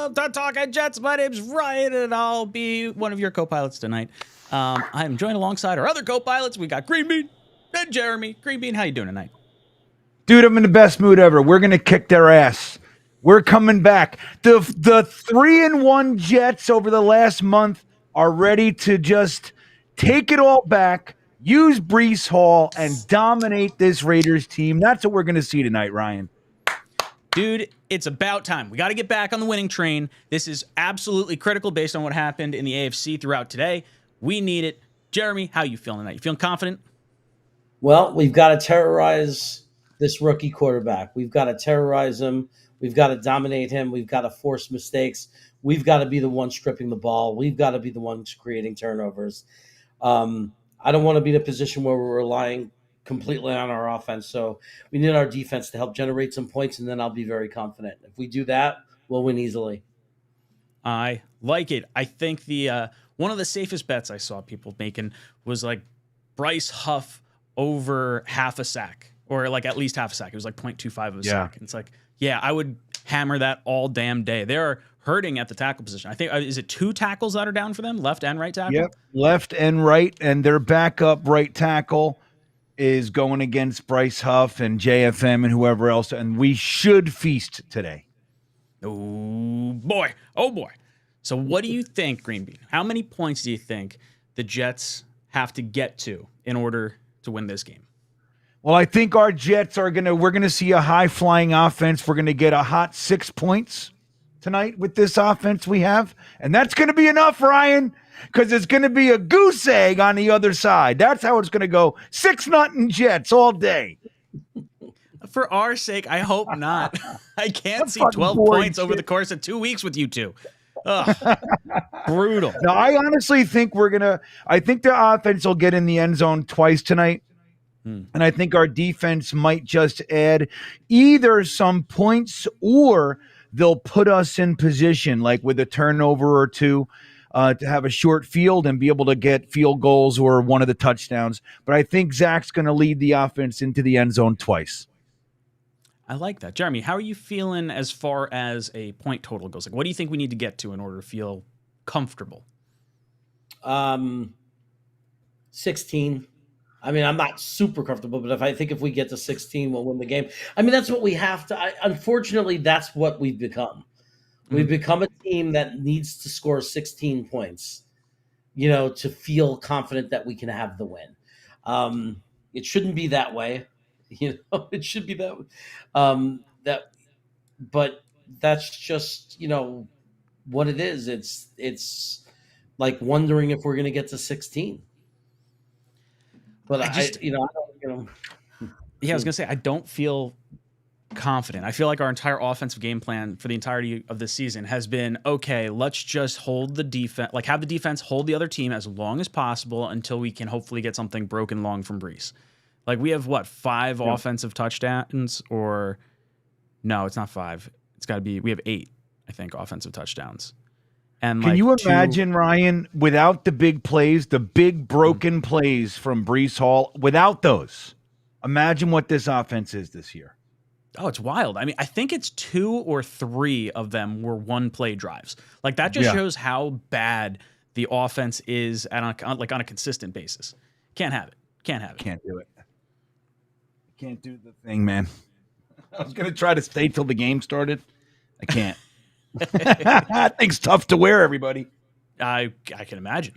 Welcome to Talkin' Jets. My name's Ryan, and I'll be one of your co-pilots tonight. I'm joined alongside our other co-pilots. We got GreenBean and Jeremy. GreenBean, how you doing tonight? Dude, I'm in the best mood ever. We're going to kick their ass. We're coming back. The 3-1 Jets over the last month are ready to just take it all back, use Breece Hall, and dominate this Raiders team. That's what we're going to see tonight, Ryan. Dude, it's about time. We got to get back on the winning train. This is absolutely critical based on what happened in the AFC throughout today. We need it. Jeremy, how you feeling tonight? You feeling confident? Well, we've got to terrorize this rookie quarterback. We've got to terrorize him. We've got to dominate him. We've got to force mistakes. We've got to be the ones stripping the ball. We've got to be the ones creating turnovers. I don't want to be in a position where we're relying completely on our offense. So we need our defense to help generate some points, and then I'll be very confident. If we do that, we'll win easily. I like it. I think the one of the safest bets I saw people making was like Bryce Huff over half a sack, or like at least half a sack. It was like 0.25 of a sack. And it's like, yeah, I would hammer that all damn day. They're hurting at the tackle position. I think, is it 2 tackles that are down for them, left and right tackle? Yep, left and right, and their backup right tackle is going against Bryce Huff and JFM and whoever else, and we should feast today. Oh, boy. Oh, boy. So what do you think, GreenBean? How many points do you think the Jets have to get to in order to win this game? Well, I think our Jets we're going to see a high-flying offense. We're going to get a hot 6 points tonight with this offense we have, and that's going to be enough, Ryan, because it's going to be a goose egg on the other side. That's how it's going to go. 6-0 Jets all day. For our sake, I hope not. I can't see 12 points over the course of 2 weeks with you two. Ugh. Brutal. No, I honestly think I think the offense will get in the end zone twice tonight. And I think our defense might just add either some points or they'll put us in position, like with a turnover or two, to have a short field and be able to get field goals or one of the touchdowns. But I think Zach's going to lead the offense into the end zone twice. I like that. Jeremy, how are you feeling as far as a point total goes? Like, what do you think we need to get to in order to feel comfortable? 16. I mean, I'm not super comfortable, but if we get to 16, we'll win the game. I mean, that's what we have to. Unfortunately, that's what we've become. We've become a team that needs to score 16 points, to feel confident that we can have the win. It shouldn't be that way. It should be that way. But that's just, what it is. It's like wondering if we're going to get to 16. But I was going to say, I don't feel confident. I feel like our entire offensive game plan for the entirety of this season has been, okay, let's just hold the defense, like have the defense hold the other team as long as possible until we can hopefully get something broken long from Breece. Like we have 5 offensive touchdowns, or no, it's not 5. It's got to be, we have 8, I think, offensive touchdowns. And can you imagine, Ryan, without the big plays, the big broken plays from Breece Hall, without those, imagine what this offense is this year. Oh, it's wild. I mean, I think it's 2 or 3 of them were one-play drives. Like that just shows how bad the offense is on a consistent basis. Can't have it. Can't do it. Can't do the thing, man. I was going to try to stay till the game started. I can't. That thing's tough to wear, everybody. I can imagine.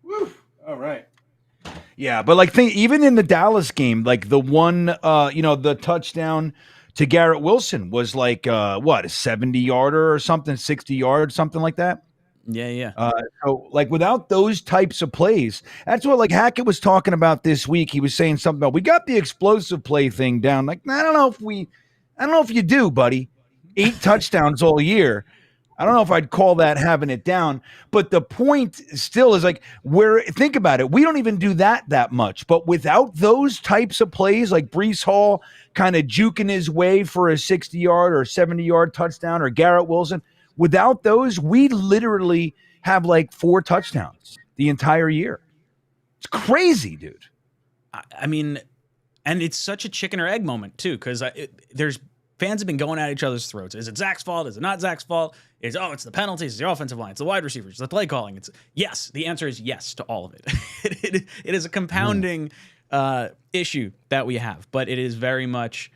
Woo. All right. Yeah, but even in the Dallas game, like the one, the touchdown to Garrett Wilson was like a 70-yarder or something, 60-yard, something like that. Yeah. So without those types of plays, that's what Hackett was talking about this week. He was saying something about we got the explosive play thing down. Like I don't know if you do, buddy. 8 touchdowns all year. I don't know if I'd call that having it down, but the point still is think about it. We don't even do that much, but without those types of plays, like Breece Hall kind of juking his way for a 60-yard or 70-yard touchdown, or Garrett Wilson, without those, we literally have 4 touchdowns the entire year. It's crazy, dude. I mean, and it's such a chicken or egg moment too, because there's fans have been going at each other's throats. Is it Zach's fault? Is it not Zach's fault? It's the penalties, it's the offensive line, it's the wide receivers, it's the play calling. It's yes. The answer is yes to all of it. It is a compounding issue that we have, but it is very much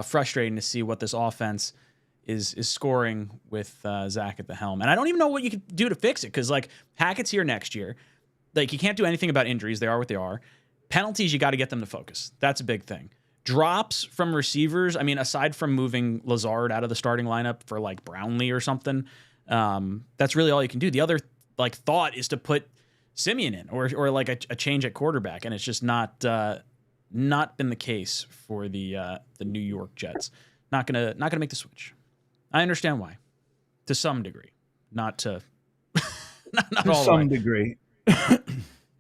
frustrating to see what this offense is scoring with Zach at the helm. And I don't even know what you could do to fix it, because like Hackett's here next year. Like, you can't do anything about injuries. They are what they are. Penalties, you got to get them to focus. That's a big thing. Drops from receivers, I mean, aside from moving Lazard out of the starting lineup for like Brownlee or something, that's really all you can do. The other like thought is to put Simeon in or like a change at quarterback, and it's just not been the case for the New York Jets. Not gonna make the switch. I understand why, to some degree, not to not to all some the way. Degree.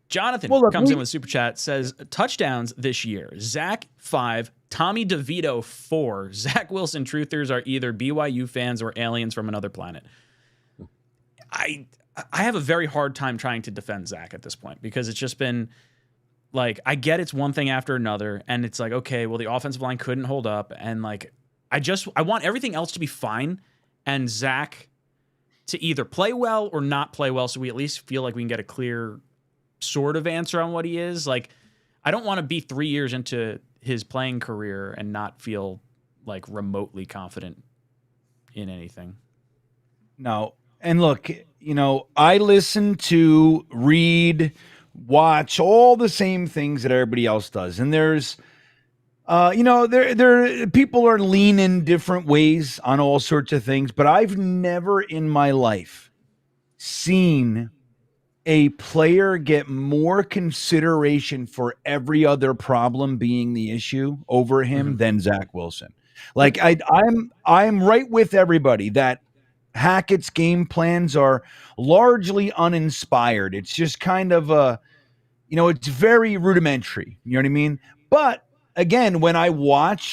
Jonathan comes in with a super chat, says touchdowns this year: Zach 5, Tommy DeVito 4. Zach Wilson truthers are either BYU fans or aliens from another planet. I have a very hard time trying to defend Zach at this point, because it's just been like, I get it's one thing after another, and it's like, okay, well, the offensive line couldn't hold up, and like I want everything else to be fine, and Zach to either play well or not play well, so we at least feel like we can get a clear sort of answer on what he is. Like, I don't want to be 3 years into his playing career and not feel like remotely confident in anything. No. And look, I listen to, read, watch all the same things that everybody else does. And there's, there people are leaning different ways on all sorts of things, but I've never in my life seen a player get more consideration for every other problem being the issue over him than Zach Wilson. Like, I'm right with everybody that Hackett's game plans are largely uninspired. It's just kind of it's very rudimentary. You know what I mean? But again, when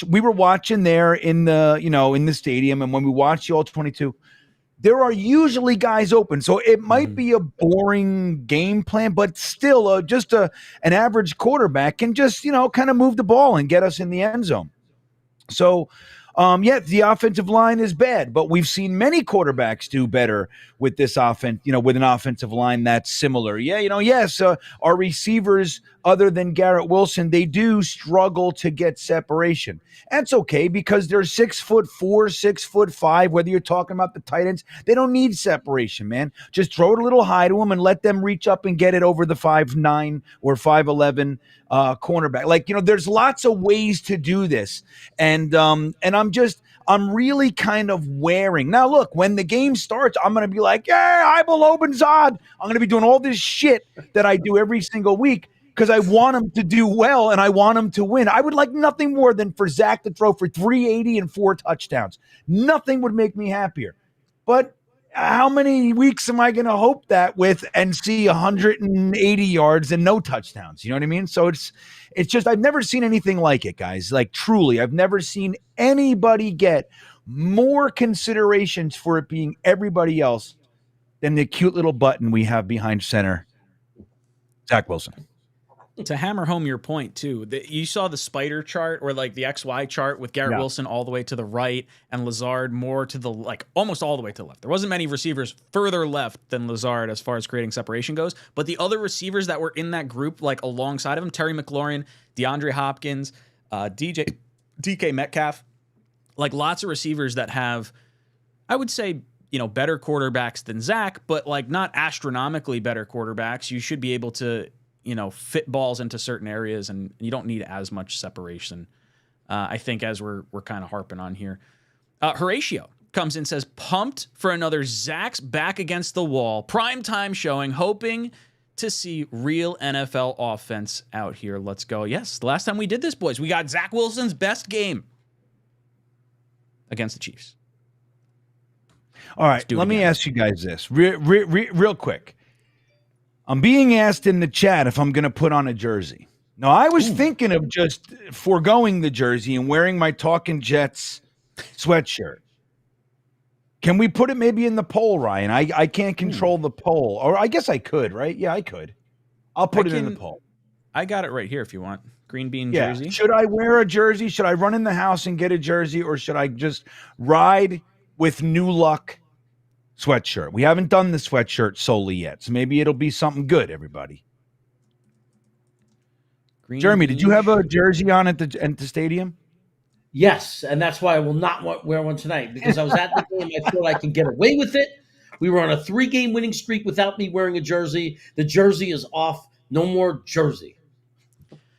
we were watching there in the, in the stadium, and when we watched the All-22, there are usually guys open. So it might be a boring game plan, but still just an average quarterback can just, kind of move the ball and get us in the end zone. So, the offensive line is bad, but we've seen many quarterbacks do better with this offense, with an offensive line that's similar. Yes, our receivers, other than Garrett Wilson, they do struggle to get separation. That's okay, because they're 6'4", 6'5", whether you're talking about the tight ends, they don't need separation, man. Just throw it a little high to them and let them reach up and get it over the 5'9" or 5'11" cornerback. Like, there's lots of ways to do this. And I'm really kind of wearing. Now, look, when the game starts, I'm going to be like, yeah, I'm a Lobenzad. I'm going to be doing all this shit that I do every single week, because I want him to do well and I want him to win. I would like nothing more than for Zach to throw for 380 and 4 touchdowns. Nothing would make me happier. But how many weeks am I going to hope that with and see 180 yards and no touchdowns? You know what I mean? So it's just, I've never seen anything like it, guys. Like, truly, I've never seen anybody get more considerations for it being everybody else than the cute little button we have behind center, Zach Wilson. To hammer home your point too, you saw the spider chart, or like the XY chart, with Garrett Wilson all the way to the right and Lazard more to the, like, almost all the way to the left. There wasn't many receivers further left than Lazard as far as creating separation goes, but the other receivers that were in that group, like alongside of him, Terry McLaurin, DeAndre Hopkins, DK Metcalf, like lots of receivers that have, I would say, better quarterbacks than Zach, but like not astronomically better quarterbacks. You should be able to, fit balls into certain areas, and you don't need as much separation, I think, as we're kind of harping on here. Horatio comes in, says, pumped for another Zach's back against the wall primetime showing, hoping to see real NFL offense out here. Let's go. Yes, the last time we did this, boys, we got Zach Wilson's best game against the Chiefs. All right, let me ask you guys this real quick. I'm being asked in the chat if I'm going to put on a jersey. Now, I was thinking of just foregoing the jersey and wearing my Talkin Jets sweatshirt. Can we put it maybe in the poll, Ryan? I can't control the poll. Or I guess I could, right? Yeah, I could. I'll put it in the poll. I got it right here if you want. GreenBean Yeah. jersey. Should I wear a jersey? Should I run in the house and get a jersey, or should I just ride with New Luck sweatshirt? We haven't done the sweatshirt solely yet, so maybe it'll be something good, everybody. Jeremy, did you have a jersey on at the stadium? Yes, and that's why I will not wear one tonight, because I was at the game. I thought I can get away with it. We were on a 3-game winning streak without me wearing a jersey. The jersey is off. No more jersey.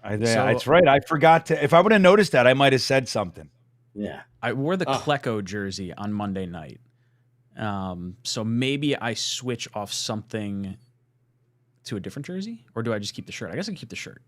That's right. I forgot to. If I would have noticed that, I might have said something. Yeah. I wore the Klecko jersey on Monday night. So maybe I switch off something to a different jersey, or do I just keep the shirt? I guess I can keep the shirt.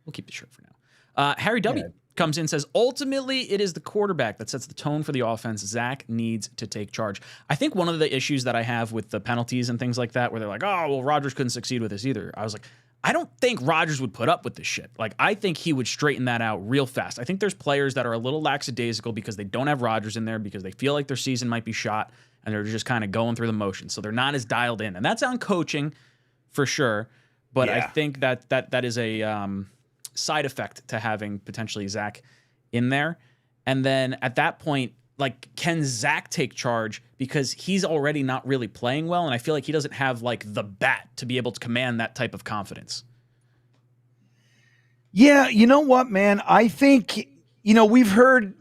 We'll keep the shirt for now. Harry W. comes in and says, ultimately, it is the quarterback that sets the tone for the offense. Zach needs to take charge. I think one of the issues that I have with the penalties and things like that, where they're like, oh, well, Rodgers couldn't succeed with this either. I was like, I don't think Rodgers would put up with this shit. Like, I think he would straighten that out real fast. I think there's players that are a little lackadaisical because they don't have Rodgers in there, because they feel like their season might be shot, and they're just kind of going through the motions. So they're not as dialed in. And that's on coaching for sure. But I think that is a side effect to having potentially Zach in there. And then at that point, like, can Zach take charge, because he's already not really playing well, and I feel like he doesn't have like the bat to be able to command that type of confidence. Yeah, you know what, man? I think, we've heard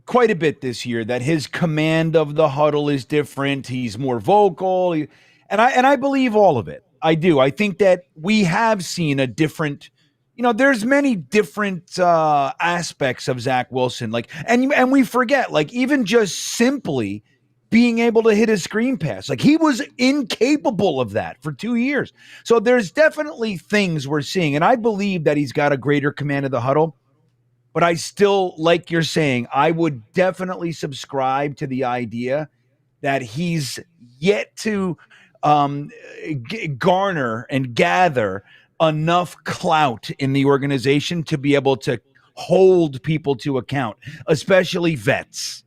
quite a bit this year that his command of the huddle is different. He's more vocal, and I believe all of it. I do. I think that we have seen a different. There's many different aspects of Zach Wilson, like, and we forget, like, even just simply being able to hit a screen pass, like, he was incapable of that for 2 years. So there's definitely things we're seeing, and I believe that he's got a greater command of the huddle. But I still, like you're saying, I would definitely subscribe to the idea that he's yet to garner and gather enough clout in the organization to be able to hold people to account, especially vets,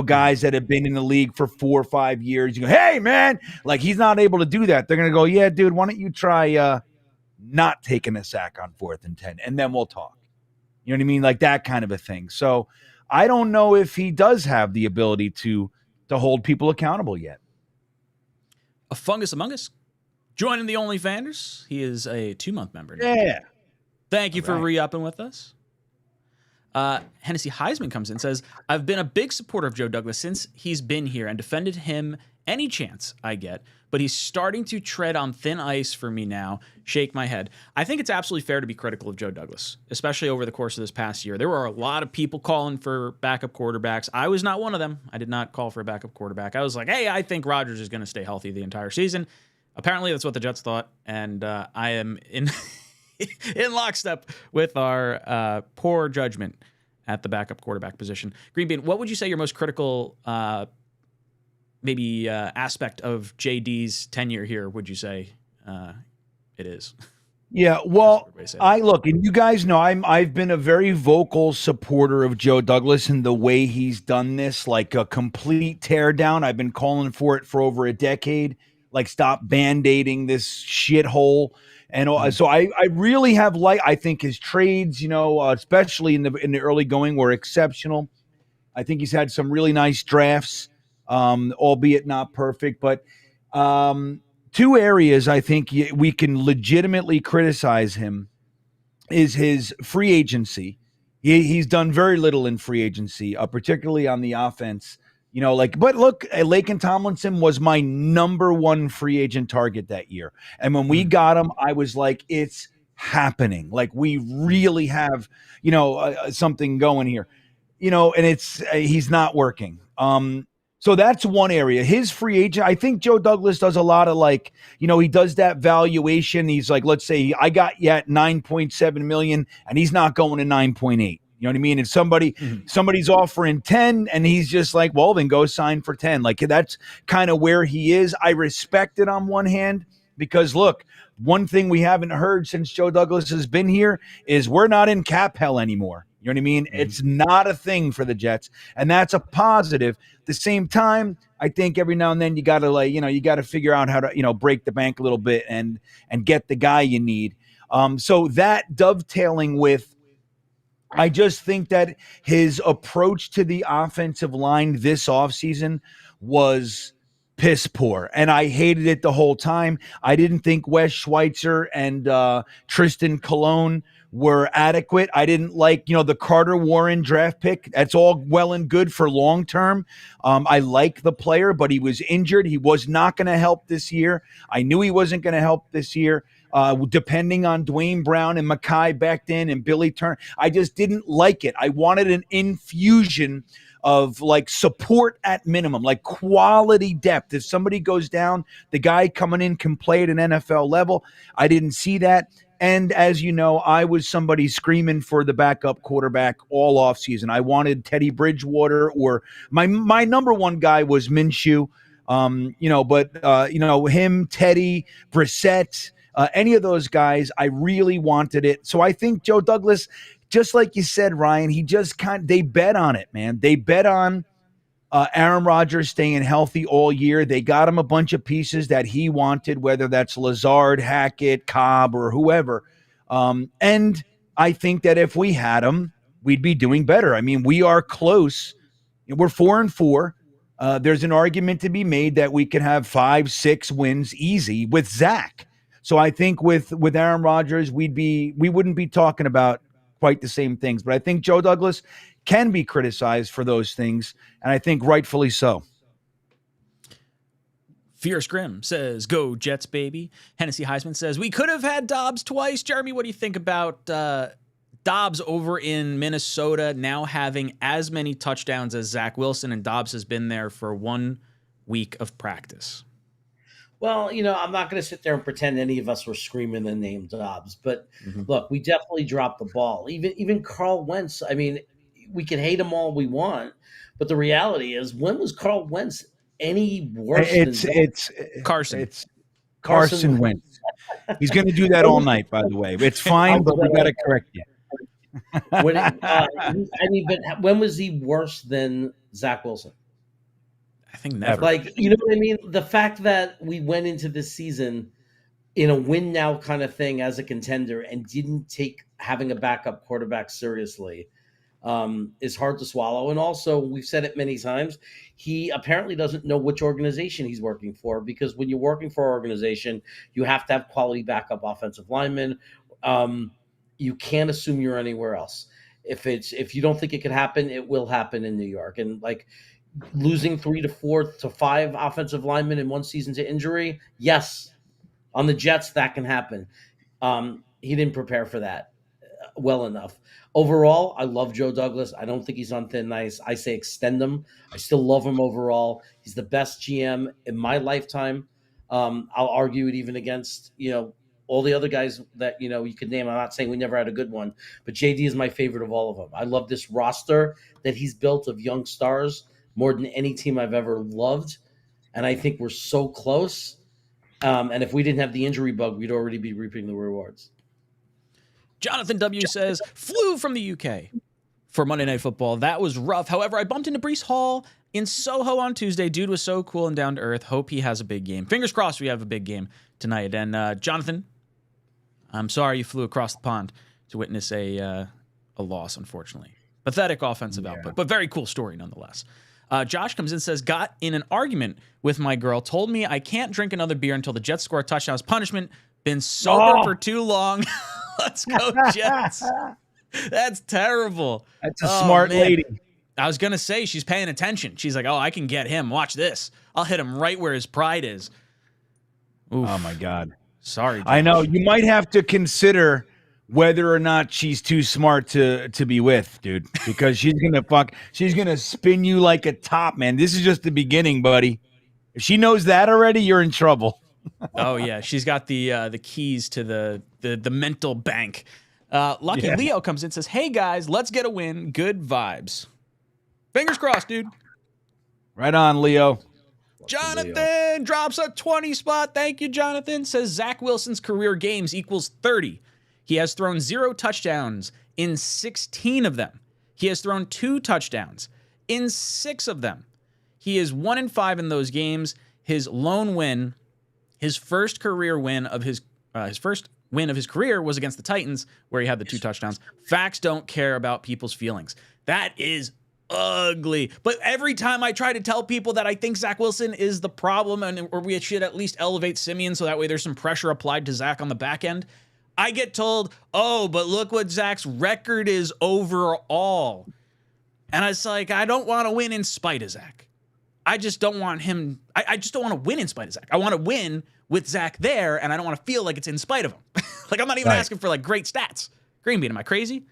guys that have been in the league for 4 or 5 years. You go, hey, man, like, he's not able to do that. They're going to go, yeah, dude, why don't you try not taking a sack on 4th and 10, and then we'll talk. You know what I mean? Like, that kind of a thing. So I don't know if he does have the ability to hold people accountable yet. A fungus among us. Joining the OnlyFanders. He is a 2-month member now. Yeah. Thank you for re-upping with us. Hennessy Heisman comes in and says, I've been a big supporter of Joe Douglas since he's been here and defended him any chance I get, but he's starting to tread on thin ice for me now. Shake my head. I think it's absolutely fair to be critical of Joe Douglas, especially over the course of this past year. There were a lot of people calling for backup quarterbacks. I was not one of them. I did not call for a backup quarterback. I was like, hey, I think Rodgers is going to stay healthy the entire season. Apparently, that's what the Jets thought, and I am in in lockstep with our poor judgment at the backup quarterback position. GreenBean, what would you say your most critical aspect of JD's tenure here would you say it is? Yeah, well, look, and you guys know I've been a very vocal supporter of Joe Douglas and the way he's done this, like a complete teardown. I've been calling for it for over a decade. Like, stop band-aiding this shithole. And so I really have I think his trades, especially in the early going, were exceptional. I think he's had some really nice drafts, albeit not perfect. But 2 areas I think we can legitimately criticize him is his free agency. He's done very little in free agency, particularly on the offense. But look, Laken Tomlinson was my number 1 free agent target that year. And when we got him, I was like, it's happening. Like, we really have, something going here, and he's not working. So that's one area. His free agent, I think Joe Douglas does a lot of he does that valuation. He's like, let's say I got you at 9.7 million and he's not going to 9.8. You know what I mean? And somebody's offering 10 and he's just like, well, then go sign for 10. Like, that's kind of where he is. I respect it on one hand because, look, one thing we haven't heard since Joe Douglas has been here is we're not in cap hell anymore. You know what I mean? It's not a thing for the Jets, and that's a positive. At the same time, I think every now and then you got to you got to figure out how to, break the bank a little bit and get the guy you need. So that dovetailing with, I just think that his approach to the offensive line this offseason was piss poor, and I hated it the whole time. I didn't think Wes Schweitzer and Tristan Colon were adequate. I didn't like, the Carter Warren draft pick. That's all well and good for long term. I like the player, but he was injured. He was not going to help this year. I knew he wasn't going to help this year. Depending on Dwayne Brown and Mekhi Becton and Billy Turner, I just didn't like it. I wanted an infusion of like support at minimum, like quality depth. If somebody goes down, the guy coming in can play at an NFL level. I didn't see that. And as you know, I was somebody screaming for the backup quarterback all offseason. I wanted Teddy Bridgewater, or my number one guy was Minshew. Him, Teddy, Brissett, any of those guys, I really wanted it. So I think Joe Douglas, just like you said, Ryan, they bet on it, man. They bet on Aaron Rodgers staying healthy all year. They got him a bunch of pieces that he wanted, whether that's Lazard, Hackett, Cobb, or whoever. And I think that if we had him, we'd be doing better. I mean, we are close. We're 4-4. There's an argument to be made that we could have 5-6 wins easy with Zach. So I think with Aaron Rodgers, we wouldn't be talking about quite the same things. But I think Joe Douglas can be criticized for those things, and I think rightfully so. Fierce Grim says, "Go Jets, baby." Hennessy Heisman says, "We could have had Dobbs twice." Jeremy, what do you think about Dobbs over in Minnesota now having as many touchdowns as Zach Wilson, and Dobbs has been there for 1 week of practice? Well, I'm not going to sit there and pretend any of us were screaming the name Dobbs, but look, we definitely dropped the ball. Even Carl Wentz, I mean, we can hate him all we want, but the reality is, when was Carl Wentz any worse than Carson? It's Carson Wentz. He's going to do that all night, by the way. It's fine, but we got to correct you. When was he worse than Zach Wilson? I think never. Like, you know what I mean? The fact that we went into this season in a win now kind of thing as a contender and didn't take having a backup quarterback seriously is hard to swallow. And also, we've said it many times, he apparently doesn't know which organization he's working for, because when you're working for an organization, you have to have quality backup offensive linemen. You can't assume you're anywhere else. If you don't think it could happen, it will happen in New York. And like, losing 3 to 4 to 5 offensive linemen in one season to injury, yes, on the Jets that can happen. He didn't prepare for that well enough. Overall, I love Joe Douglas. I don't think he's on thin ice. I say extend him. I still love him overall. He's the best GM in my lifetime. I'll argue it even against all the other guys that you could name. I'm not saying we never had a good one, but JD is my favorite of all of them. I love this roster that he's built of young stars more than any team I've ever loved. And I think we're so close. And if we didn't have the injury bug, we'd already be reaping the rewards. Jonathan W. says, "Flew from the UK for Monday Night Football. That was rough. However, I bumped into Breece Hall in Soho on Tuesday. Dude was so cool and down to earth. Hope he has a big game. Fingers crossed we have a big game tonight." And Jonathan, I'm sorry you flew across the pond to witness a loss, unfortunately. Pathetic offensive output, but very cool story nonetheless. Josh comes in and says, "Got in an argument with my girl. Told me I can't drink another beer until the Jets score a touchdown as punishment. Been sober for too long." Let's go, Jets. That's terrible. That's a smart lady. I was going to say, she's paying attention. She's like, "Oh, I can get him. Watch this. I'll hit him right where his pride is." Oof. Oh, my God. Sorry, Josh. I know. You might have to consider whether or not she's too smart to be with, dude, because she's gonna spin you like a top, man. This is just the beginning, buddy. If she knows that already, you're in trouble. Oh yeah, she's got the keys to the mental bank. Lucky Leo comes in and says, "Hey guys, let's get a win. Good vibes. Fingers crossed, dude." Right on, Leo. Jonathan drops a 20 spot. Thank you, Jonathan. Says Zach Wilson's career games equals 30. He has thrown 0 touchdowns in 16 of them. He has thrown 2 touchdowns in 6 of them. He is 1-5 in those games. His lone win, his first career win of his his first win of his career was against the Titans, where he had the 2 touchdowns. Facts don't care about people's feelings. That is ugly. But every time I try to tell people that I think Zach Wilson is the problem, or we should at least elevate Simeon so that way there's some pressure applied to Zach on the back end, I get told, oh, but look what Zach's record is overall. And it's like, I don't want to win in spite of Zach. I just don't want him. I just don't want to win in spite of Zach. I want to win with Zach there, and I don't want to feel like it's in spite of him. Like, I'm not even asking for like great stats. GreenBean, am I crazy?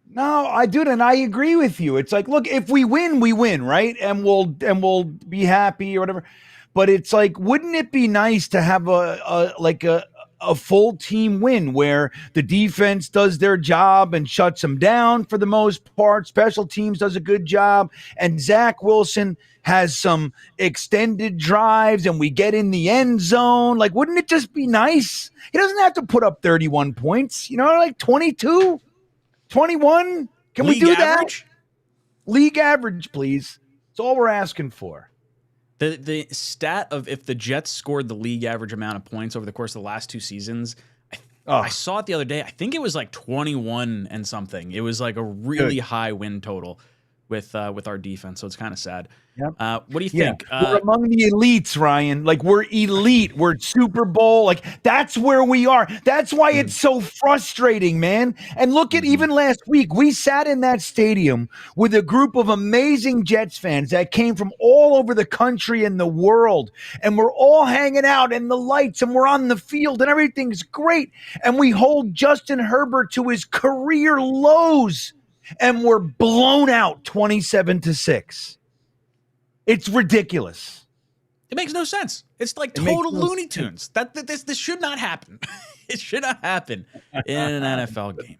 No, I do, and I agree with you. It's like, look, if we win, right? And we'll be happy or whatever. But it's like, wouldn't it be nice to have a full team win where the defense does their job and shuts them down for the most part. Special teams does a good job. And Zach Wilson has some extended drives and we get in the end zone. Like, wouldn't it just be nice? He doesn't have to put up 31 points, like 22, 21. Can we do average? That? League average, please. That's all we're asking for. The stat of if the Jets scored the league average amount of points over the course of the last 2 seasons, I saw it the other day. I think it was like 21 and something. It was like a really high win total with our defense. So it's kind of sad. Yep. What do you think? We're among the elites, Ryan. Like, we're elite. We're Super Bowl. Like, that's where we are. That's why it's so frustrating, man. And look at even last week, we sat in that stadium with a group of amazing Jets fans that came from all over the country and the world. And we're all hanging out in the lights and we're on the field and everything's great. And we hold Justin Herbert to his career lows and we're blown out 27-6. It's ridiculous. It makes no sense. It's like total Looney Tunes. This should not happen. It should not happen in an NFL game.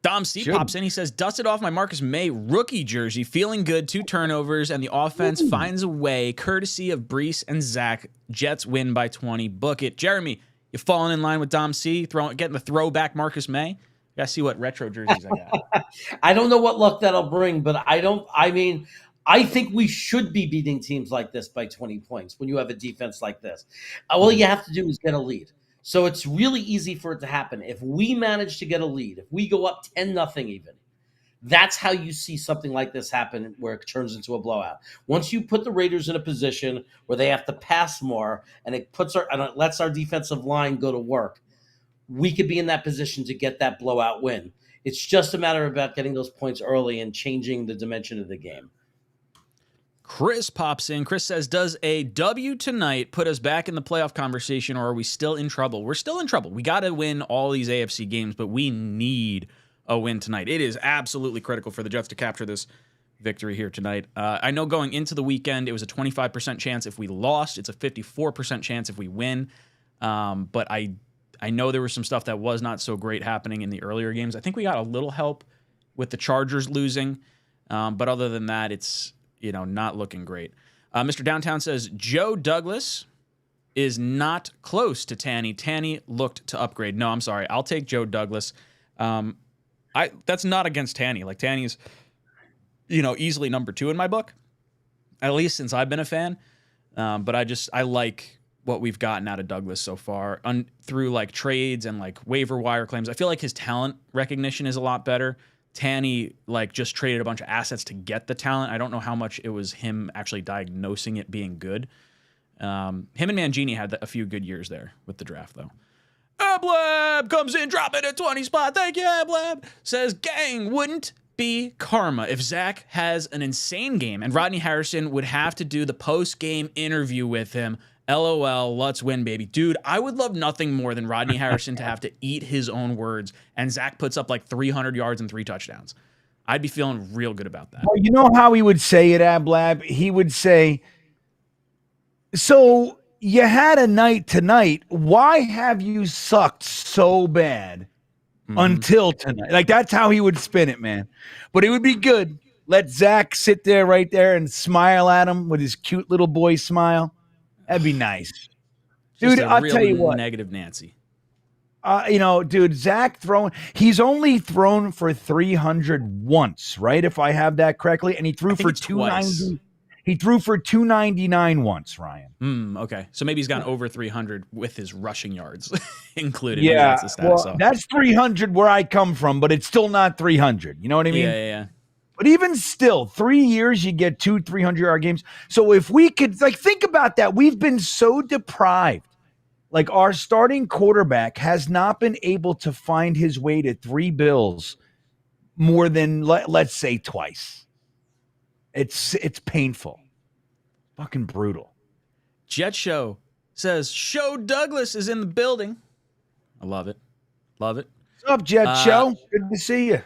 Dom C pops in. He says, dusted off my Marcus May rookie jersey, feeling good, 2 turnovers, and the offense finds a way, courtesy of Brees and Zach. Jets win by 20. Book it. Jeremy, you falling in line with Dom C, getting the throwback Marcus May? Gotta see what retro jerseys I got. I don't know what luck that'll bring, but I think we should be beating teams like this by 20 points when you have a defense like this. All you have to do is get a lead. So it's really easy for it to happen. If we manage to get a lead, if we go up 10-0 even, that's how you see something like this happen where it turns into a blowout. Once you put the Raiders in a position where they have to pass more and it lets our defensive line go to work, we could be in that position to get that blowout win. It's just a matter about getting those points early and changing the dimension of the game. Chris pops in. Chris says, does a W tonight put us back in the playoff conversation, or are we still in trouble? We're still in trouble. We got to win all these AFC games, but we need a win tonight. It is absolutely critical for the Jets to capture this victory here tonight. I know going into the weekend, it was a 25% chance if we lost. It's a 54% chance if we win. But I know there was some stuff that was not so great happening in the earlier games. I think we got a little help with the Chargers losing. But other than that, it's not looking great. Mr. Downtown says, Joe Douglas is not close to Tanny. Tanny looked to upgrade. No, I'm sorry. I'll take Joe Douglas. That's not against Tanny. Like, Tanny's, easily number 2 in my book, at least since I've been a fan. But I like what we've gotten out of Douglas so far through like trades and like waiver wire claims. I feel like his talent recognition is a lot better. Tanny just traded a bunch of assets to get the talent. I don't know how much it was him actually diagnosing it being good. Him and Mangini had a few good years there with the draft, though. Ablab comes in, dropping a 20 spot. Thank you, Ablab. Says, gang, wouldn't be karma if Zach has an insane game and Rodney Harrison would have to do the post-game interview with him. LOL, let's win, baby. Dude, I would love nothing more than Rodney Harrison to have to eat his own words and Zach puts up like 300 yards and 3 touchdowns. I'd be feeling real good about that. Well, you know how he would say it, Ablab? He would say, so you had a night tonight. Why have you sucked so bad until tonight? Like, that's how he would spin it, man. But it would be good. Let Zach sit there right there and smile at him with his cute little boy smile. That'd be nice. Dude, I'll tell you what. Negative Nancy. Dude, Zach he's only thrown for 300 once, right? If I have that correctly. And he threw for 290. He threw for 299 once, Ryan. Okay. So maybe he's gone over 300 with his rushing yards included. Maybe Yeah, that's the stat I well, saw. that's 300 where I come from, but it's still not 300. You know what I mean? Yeah. But even still, 3 years, you get 300-yard games. So if we could, like, think about that. We've been so deprived. Like, our starting quarterback has not been able to find his way to 3 bills more than, let's say, twice. It's painful. Fucking brutal. Jet Show says, Show Douglas is in the building. I love it. Love it. What's up, Jet Show? Good to see you.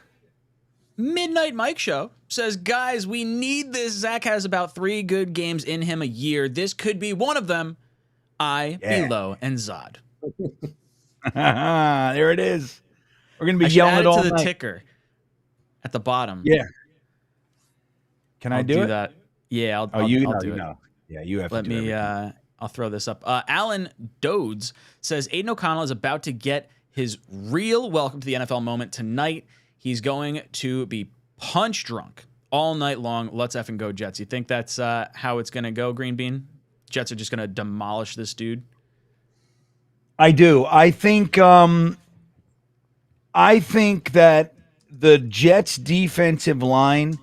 Midnight Mike Show says, guys, we need this. Zach has about 3 good games in him a year. This could be one of them. Below, and Zod. There it is. We're going to be I should yelling add it all to the night. ticker at the bottom. Yeah. Can I I'll do it? that. Yeah, I'll do it. Know. Yeah, you have Let to do me, everything. I'll throw this up. Alan Dodes says, Aiden O'Connell is about to get his real welcome to the NFL moment tonight. He's going to be punch drunk all night long. Let's effing go, Jets. You think that's how it's going to go, GreenBean? Jets are just going to demolish this dude? I do. I think that the Jets defensive line,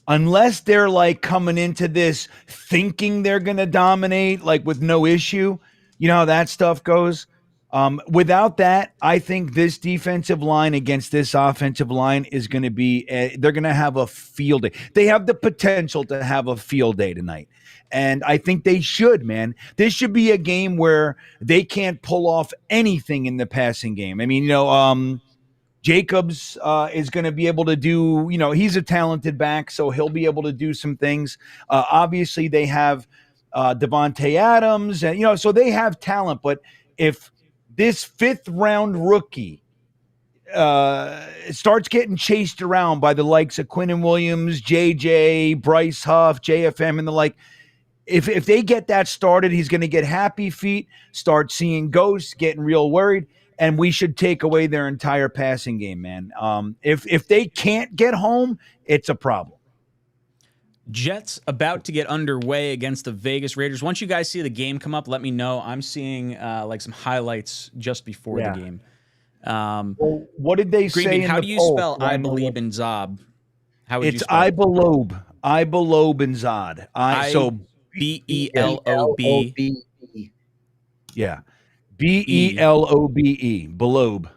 unless they're like coming into this thinking they're going to dominate, like with no issue, you know how that stuff goes. Without that, I think this defensive line against this offensive line is going to be, they're going to have a field day. They have the potential to have a field day tonight. And I think they should, man. This should be a game where they can't pull off anything in the passing game. I mean, Jacobs is going to be able to do, he's a talented back, so he'll be able to do some things. Obviously, they have Devontae Adams, and, so they have talent. But if this 5th-round rookie starts getting chased around by the likes of Quinnen Williams, JJ, Bryce Huff, JFM, and the like, if they get that started, he's going to get happy feet, start seeing ghosts, getting real worried, and we should take away their entire passing game, man. If they can't get home, it's a problem. Jets about to get underway against the Vegas Raiders. Once you guys see the game come up, let me know. I'm seeing like some highlights just before the game. Well, what did they say? How do you spell I believe in Zob? How would you spell it? I belobe in Zod. Belob. Yeah. Belobe. Belobe.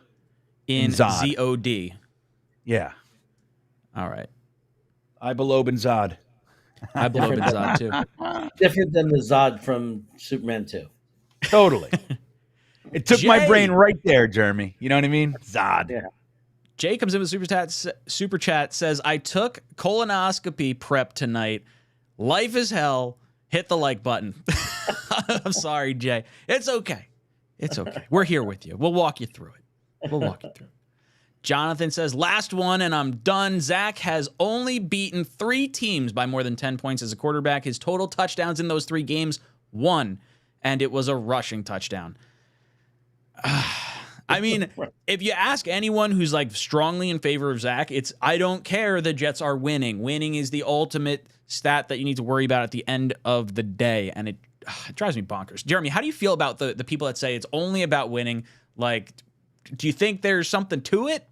In Zod. Yeah. All right. I belobe in Zod. I belobe in Zod too. Different than the Zod from Superman 2. Totally. It took my brain right there, Jeremy. You know what I mean? Zod. Yeah. Jay comes in with super chat, says, I took colonoscopy prep tonight. Life is hell. Hit the like button. I'm sorry, Jay. It's okay. It's okay. We're here with you. We'll walk you through it. Jonathan says, last one and I'm done. Zach has only beaten 3 teams by more than 10 points as a quarterback. His total touchdowns in those 3 games, 1, and it was a rushing touchdown. I mean, if you ask anyone who's like strongly in favor of Zach, it's I don't care. The Jets are winning. Winning is the ultimate stat that you need to worry about at the end of the day, and it drives me bonkers. Jeremy, how do you feel about the people that say it's only about winning? Like, do you think there's something to it?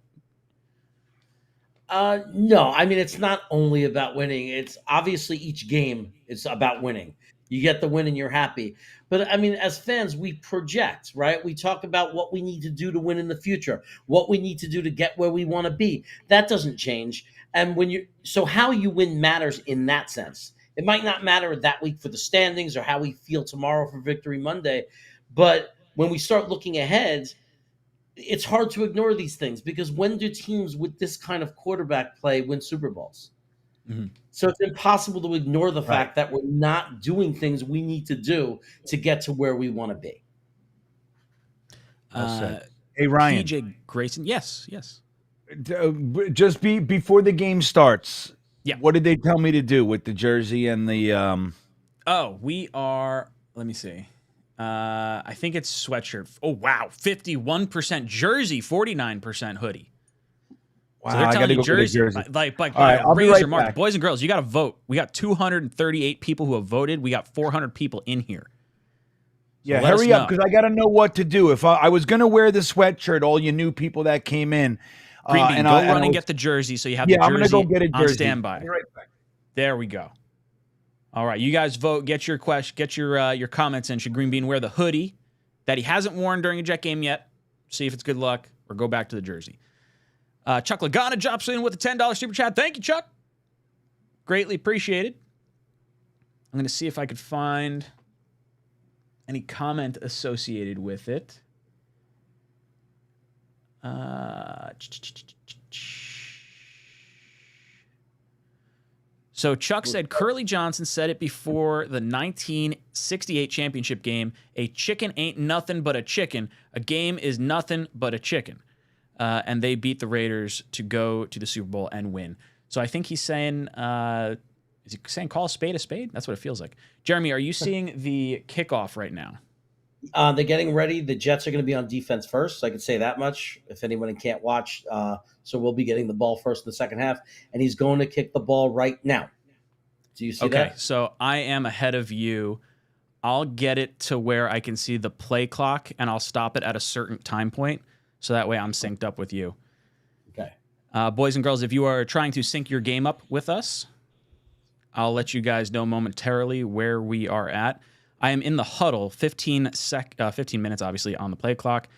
No, I mean, it's not only about winning. It's obviously each game is about winning. You get the win and you're happy. But I mean, as fans, we project, right? We talk about what we need to do to win in the future, what we need to do to get where we want to be. That doesn't change. And so how you win matters in that sense. It might not matter that week for the standings or how we feel tomorrow for Victory Monday. But when we start looking ahead, it's hard to ignore these things because when do teams with this kind of quarterback play win Super Bowls? Mm-hmm. So it's impossible to ignore the fact that we're not doing things we need to do to get to where we want to be. Hey, Ryan. PJ Grayson. Yes. Just before the game starts. Yeah. What did they tell me to do with the jersey and the we are, let me see. I think it's sweatshirt. Oh wow, 51% jersey, 49% hoodie. Wow, So they're I telling gotta you go get a Jersey, jersey. like All right, I'll be razor right mark. back. Boys and girls, you got to vote. We got 238 people who have voted. We got 400 people in here. Yeah, let us hurry up know. because I got to know what to do. If I was going to wear the sweatshirt, all you new people that came in, GreenBean, and go I run and was- get the jersey so you have yeah, the I'm jersey gonna go get a on jersey. standby. Be right back. There we go. All right, you guys vote. Get your your comments in. Should GreenBean wear the hoodie that he hasn't worn during a Jet game yet? See if it's good luck, or go back to the jersey. Chuck Lagana drops in with a $10 super chat. Thank you, Chuck. Greatly appreciated. I'm going to see if I could find any comment associated with it. So Chuck said Curly Johnson said it before the 1968 championship game. A chicken ain't nothing but a chicken. A game is nothing but a chicken. And they beat the Raiders to go to the Super Bowl and win. So I think he's saying, is he saying call a spade a spade? That's what it feels like. Jeremy, are you seeing the kickoff right now? They're getting ready. The Jets are going to be on defense first. So I can say that much if anyone can't watch. So we'll be getting the ball first in the second half. And he's going to kick the ball right now. Do you see that? Okay, so I am ahead of you. I'll get it to where I can see the play clock, and I'll stop it at a certain time point. So that way I'm synced up with you. Okay. Boys and girls, if you are trying to sync your game up with us, I'll let you guys know momentarily where we are at. I am in the huddle, 15 minutes, obviously, on the play clock.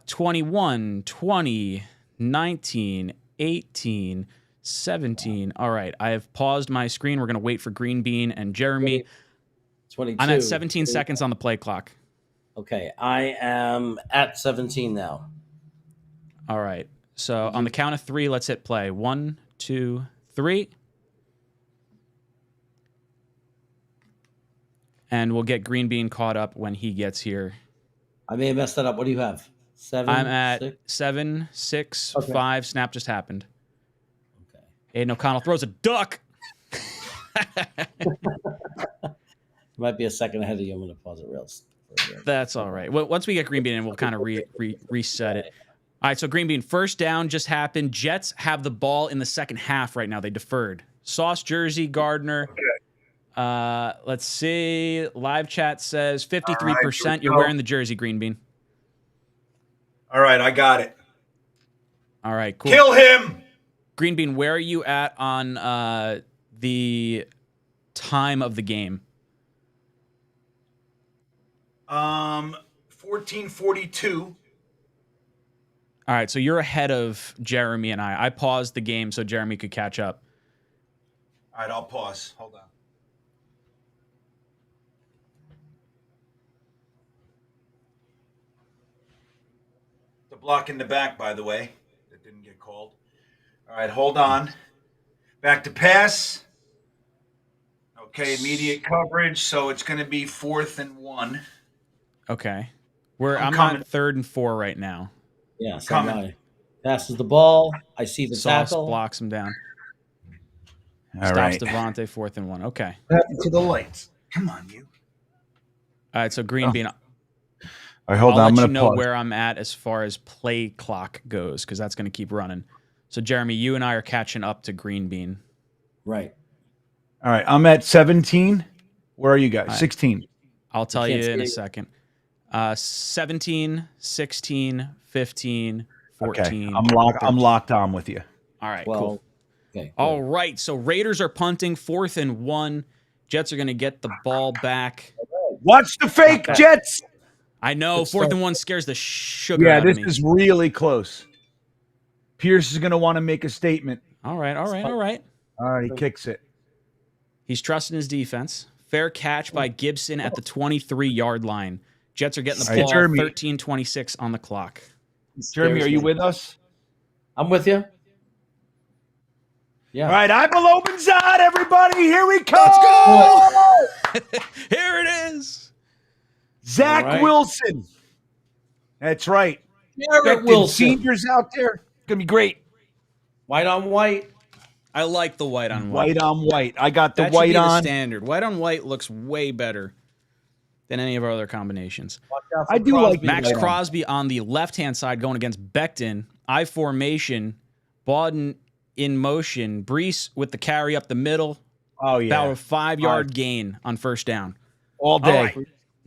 21, 20, 19, 18, 17. All right, I have paused my screen. We're going to wait for GreenBean and Jeremy. 22. I'm at 17 seconds on the play clock. Okay, I am at 17 now. All right, so on the count of three, let's hit play. 1, 2, 3. And we'll get GreenBean caught up when he gets here. I may have messed that up. What do you have? 7? I'm at 6? 7, 6, Okay. 5. Snap just happened. Okay. Aiden O'Connell throws a duck. Might be a second ahead of you. I'm going to pause it real. That's all right. Well, once we get GreenBean in, we'll kind of reset it. All right, so GreenBean, first down just happened. Jets have the ball in the second half right now. They deferred. Sauce Jersey, Gardner. Let's see. Live chat says 53%. Right, You're wearing the jersey, GreenBean. All right, I got it. All right, cool. Kill him. GreenBean, where are you at on the time of the game? 14:42. All right, so you're ahead of Jeremy and I. I paused the game so Jeremy could catch up. All right, I'll pause. Hold on. The block in the back, by the way, that didn't get called. All right, hold on. Back to pass. Okay, immediate coverage. So it's going to be 4th and 1. Okay. I'm I'm coming. on 3rd and 4 right now. Yeah, so coming. I. Passes the ball. I see the Sauce tackle. blocks him down. All Stops right. Devontae, 4th and 1. Okay. What happened to the lights? Come on, you. All right, so GreenBean, All right, hold I'll on. I'm let you going to know pause. where I'm at as far as play clock goes because that's going to keep running. So, Jeremy, you and I are catching up to GreenBean. Right. All right, I'm at 17. Where are you guys? right. 16. I'll tell can't you in see a it. second. 17, 16, 15, 14. Okay, I'm locked. 13. I'm locked on with you. All right, Well, cool. okay. All right, so Raiders are punting 4th and 1. Jets are going to get the ball back. Watch the fake Okay. Jets. I know Good 4th stuff. and 1 scares the sugar Yeah, out this of me. is really close. Pierce is going to want to make a statement. All right. All right. All right, he kicks it. He's trusting his defense. Fair catch by Gibson at the 23-yard line. Jets are getting the All right, ball. Jeremy. 13:26 on the clock. Jeremy, are you with us? I'm with you. Yeah. All right, I'm Lobenzad, everybody. Here we come. Let's go! Here it is. Zach All right. Wilson. That's right. Garrett Expecting Wilson. seniors out there. It's going to be great. White on white. I like the white on white. White on white. I got the That should white be the on. standard. White on white looks way better than any of our other combinations. Watch out for I do like Crosby. Max white on. Crosby on the left-hand side going against Becton. I formation. Bawden in motion. Brees with the carry up the middle. Oh, yeah. About a 5-yard gain on first down. All day. All right.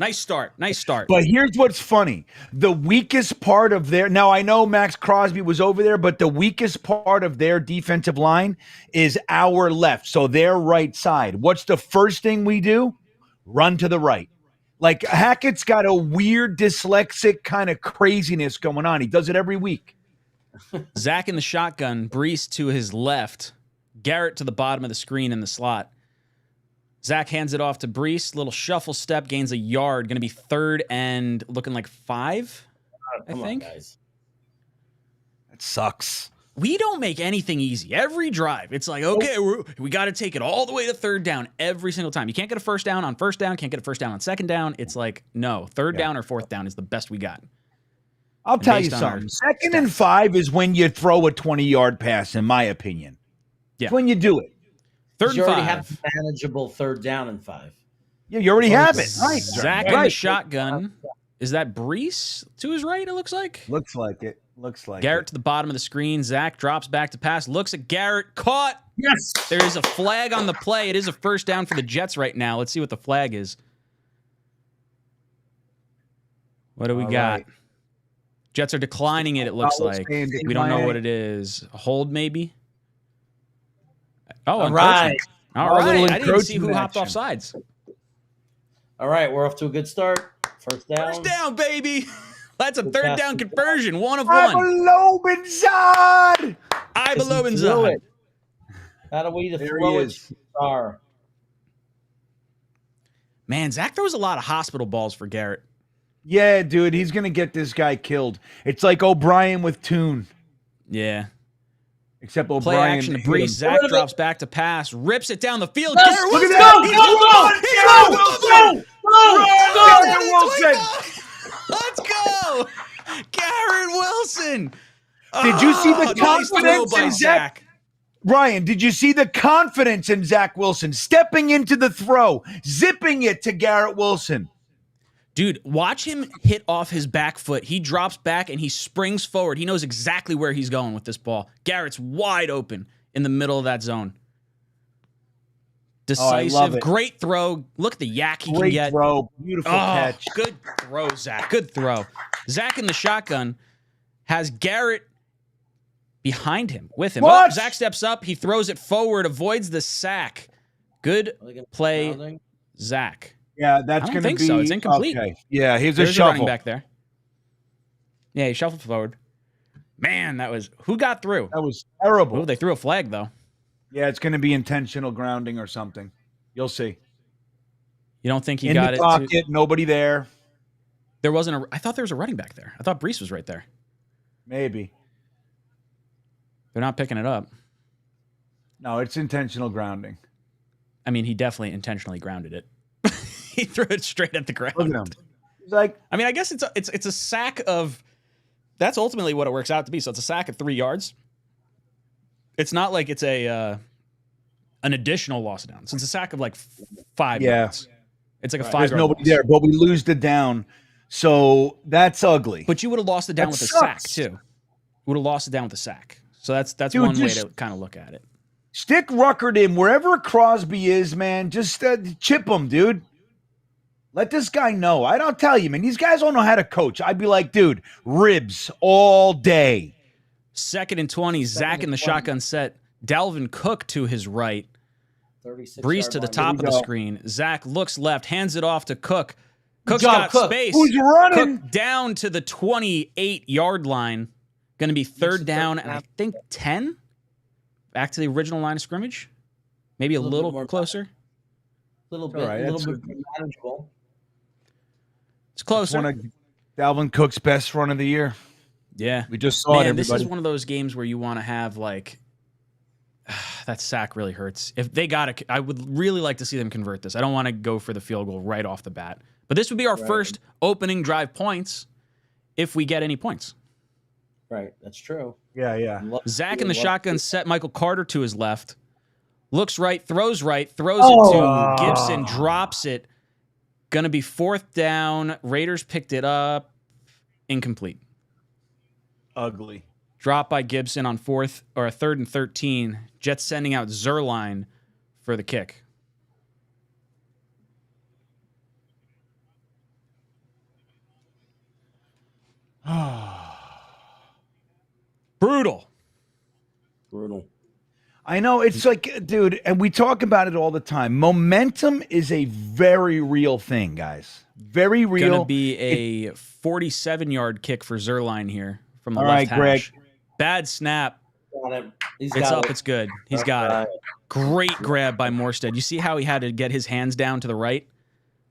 Nice start. Nice start. But here's what's funny. The weakest part of their – now, I know Max Crosby was over there, but the weakest part of their defensive line is our left, so their right side. What's the first thing we do? Run to the right. Like, Hackett's got a weird dyslexic kind of craziness going on. He does it every week. Zach in the shotgun. Brees to his left. Garrett to the bottom of the screen in the slot. Zach hands it off to Brees. Little shuffle step, gains a yard. Going to be 3rd and looking like 5, I think. On, guys. That sucks. We don't make anything easy. Every drive, it's like, okay, we got to take it all the way to 3rd down every single time. You can't get a first down on first down. Can't get a first down on second down. It's like, no, 3rd down or 4th down is the best we got. I'll tell you something. 2nd and 5 is when you throw a 20-yard pass, in my opinion. Yeah. It's when you do it. 3rd You and already 5. have manageable 3rd down and 5. Yeah, you already have it. Right. Zach in the shotgun. Is that Brees to his right, it looks like? Looks like it. Garrett to the bottom of the screen. Zach drops back to pass. Looks at Garrett. Caught. Yes. There is a flag on the play. It is a first down for the Jets right now. Let's see what the flag is. What do we got? Right. Jets are declining it, it looks like. We don't know what it is. A hold, maybe? Oh, all right. All right. I didn't see who hopped off sides. All right. We're off to a good start. First down. First down, baby. That's a 3rd down conversion. 1 of 1. I believe in Zod. Not a way to throw it. Star. Man, Zach throws a lot of hospital balls for Garrett. Yeah, dude. He's going to get this guy killed. It's like O'Brien with Toon. Yeah. Except O'Brien. Play action to Brees. Zach drops back to pass. Rips it down the field. Yes, Garrett, look at that. Go! Let's go. Garrett Wilson. Did you see the confidence by in Zach? Ryan, did you see the confidence in Zach Wilson stepping into the throw, zipping it to Garrett Wilson? Dude, watch him hit off his back foot. He drops back and he springs forward. He knows exactly where he's going with this ball. Garrett's wide open in the middle of that zone. Decisive, great throw. Look at the yak he can get. Great throw, beautiful catch. Good throw, Zach. Good throw. Zach in the shotgun has Garrett behind him, with him. Oh, Zach steps up. He throws it forward, avoids the sack. Good play, Zach. Yeah, that's going to be. So. It's incomplete. Okay. Yeah, here's There's a shuffle. Running back there. Yeah, he shuffled forward. Man, that was who got through? That was terrible. Oh, they threw a flag though. Yeah, it's going to be intentional grounding or something. You'll see. You don't think he in got the pocket, it? Nobody there. There wasn't a. I thought there was a running back there. I thought Brees was right there. Maybe. They're not picking it up. No, it's intentional grounding. I mean, he definitely intentionally grounded it. He threw it straight at the ground. Look at him. He's like, I mean, I guess it's a sack of. That's ultimately what it works out to be. So it's a sack of 3 yards. It's not like it's an additional loss of down. So it's a sack of like 5 yards. It's like a 5 yard. There's nobody loss. there, but we lose the down. So that's ugly. But you would have lost it down with a sack too. Would have lost it down with a sack. So that's Dude, one way to kind of look at it. Stick Ruckert in wherever Crosby is, man. Just chip him, dude. Let this guy know. I don't tell you, man. These guys don't know how to coach. I'd be like, dude, ribs all day. 2nd and 20. Zach in the shotgun set. Dalvin Cook to his right. Brees to the top of the screen. Zach looks left, hands it off to Cook. Cook's got space. Who's running? Cook down to the 28-yard line. Going to be 3rd down, and I think 10. Back to the original line of scrimmage. Maybe a little more closer. A little bit manageable. It's closer. It's one of Dalvin Cook's best run of the year. Yeah. We just saw it, everybody. This is one of those games where you want to have, like, that sack really hurts. If they got it, I would really like to see them convert this. I don't want to go for the field goal right off the bat. But this would be our first opening drive points if we get any points. Right, that's true. Yeah. Zach in the shotgun set. Michael Carter to his left. Looks right, throws it to Gibson, drops it. Gonna be 4th down. Raiders picked it up. Incomplete. Ugly. Drop by Gibson on 4th or a 3rd and 13. Jets sending out Zerline for the kick. Brutal. I know, it's like, dude, and we talk about it all the time. Momentum is a very real thing, guys. Very real. Gonna be a 47-yard kick for Zerline here from the All left right, Greg. hash. Bad snap. Got it. It's up. It's good. He's got it. Great grab by Morstead. You see how he had to get his hands down to the right?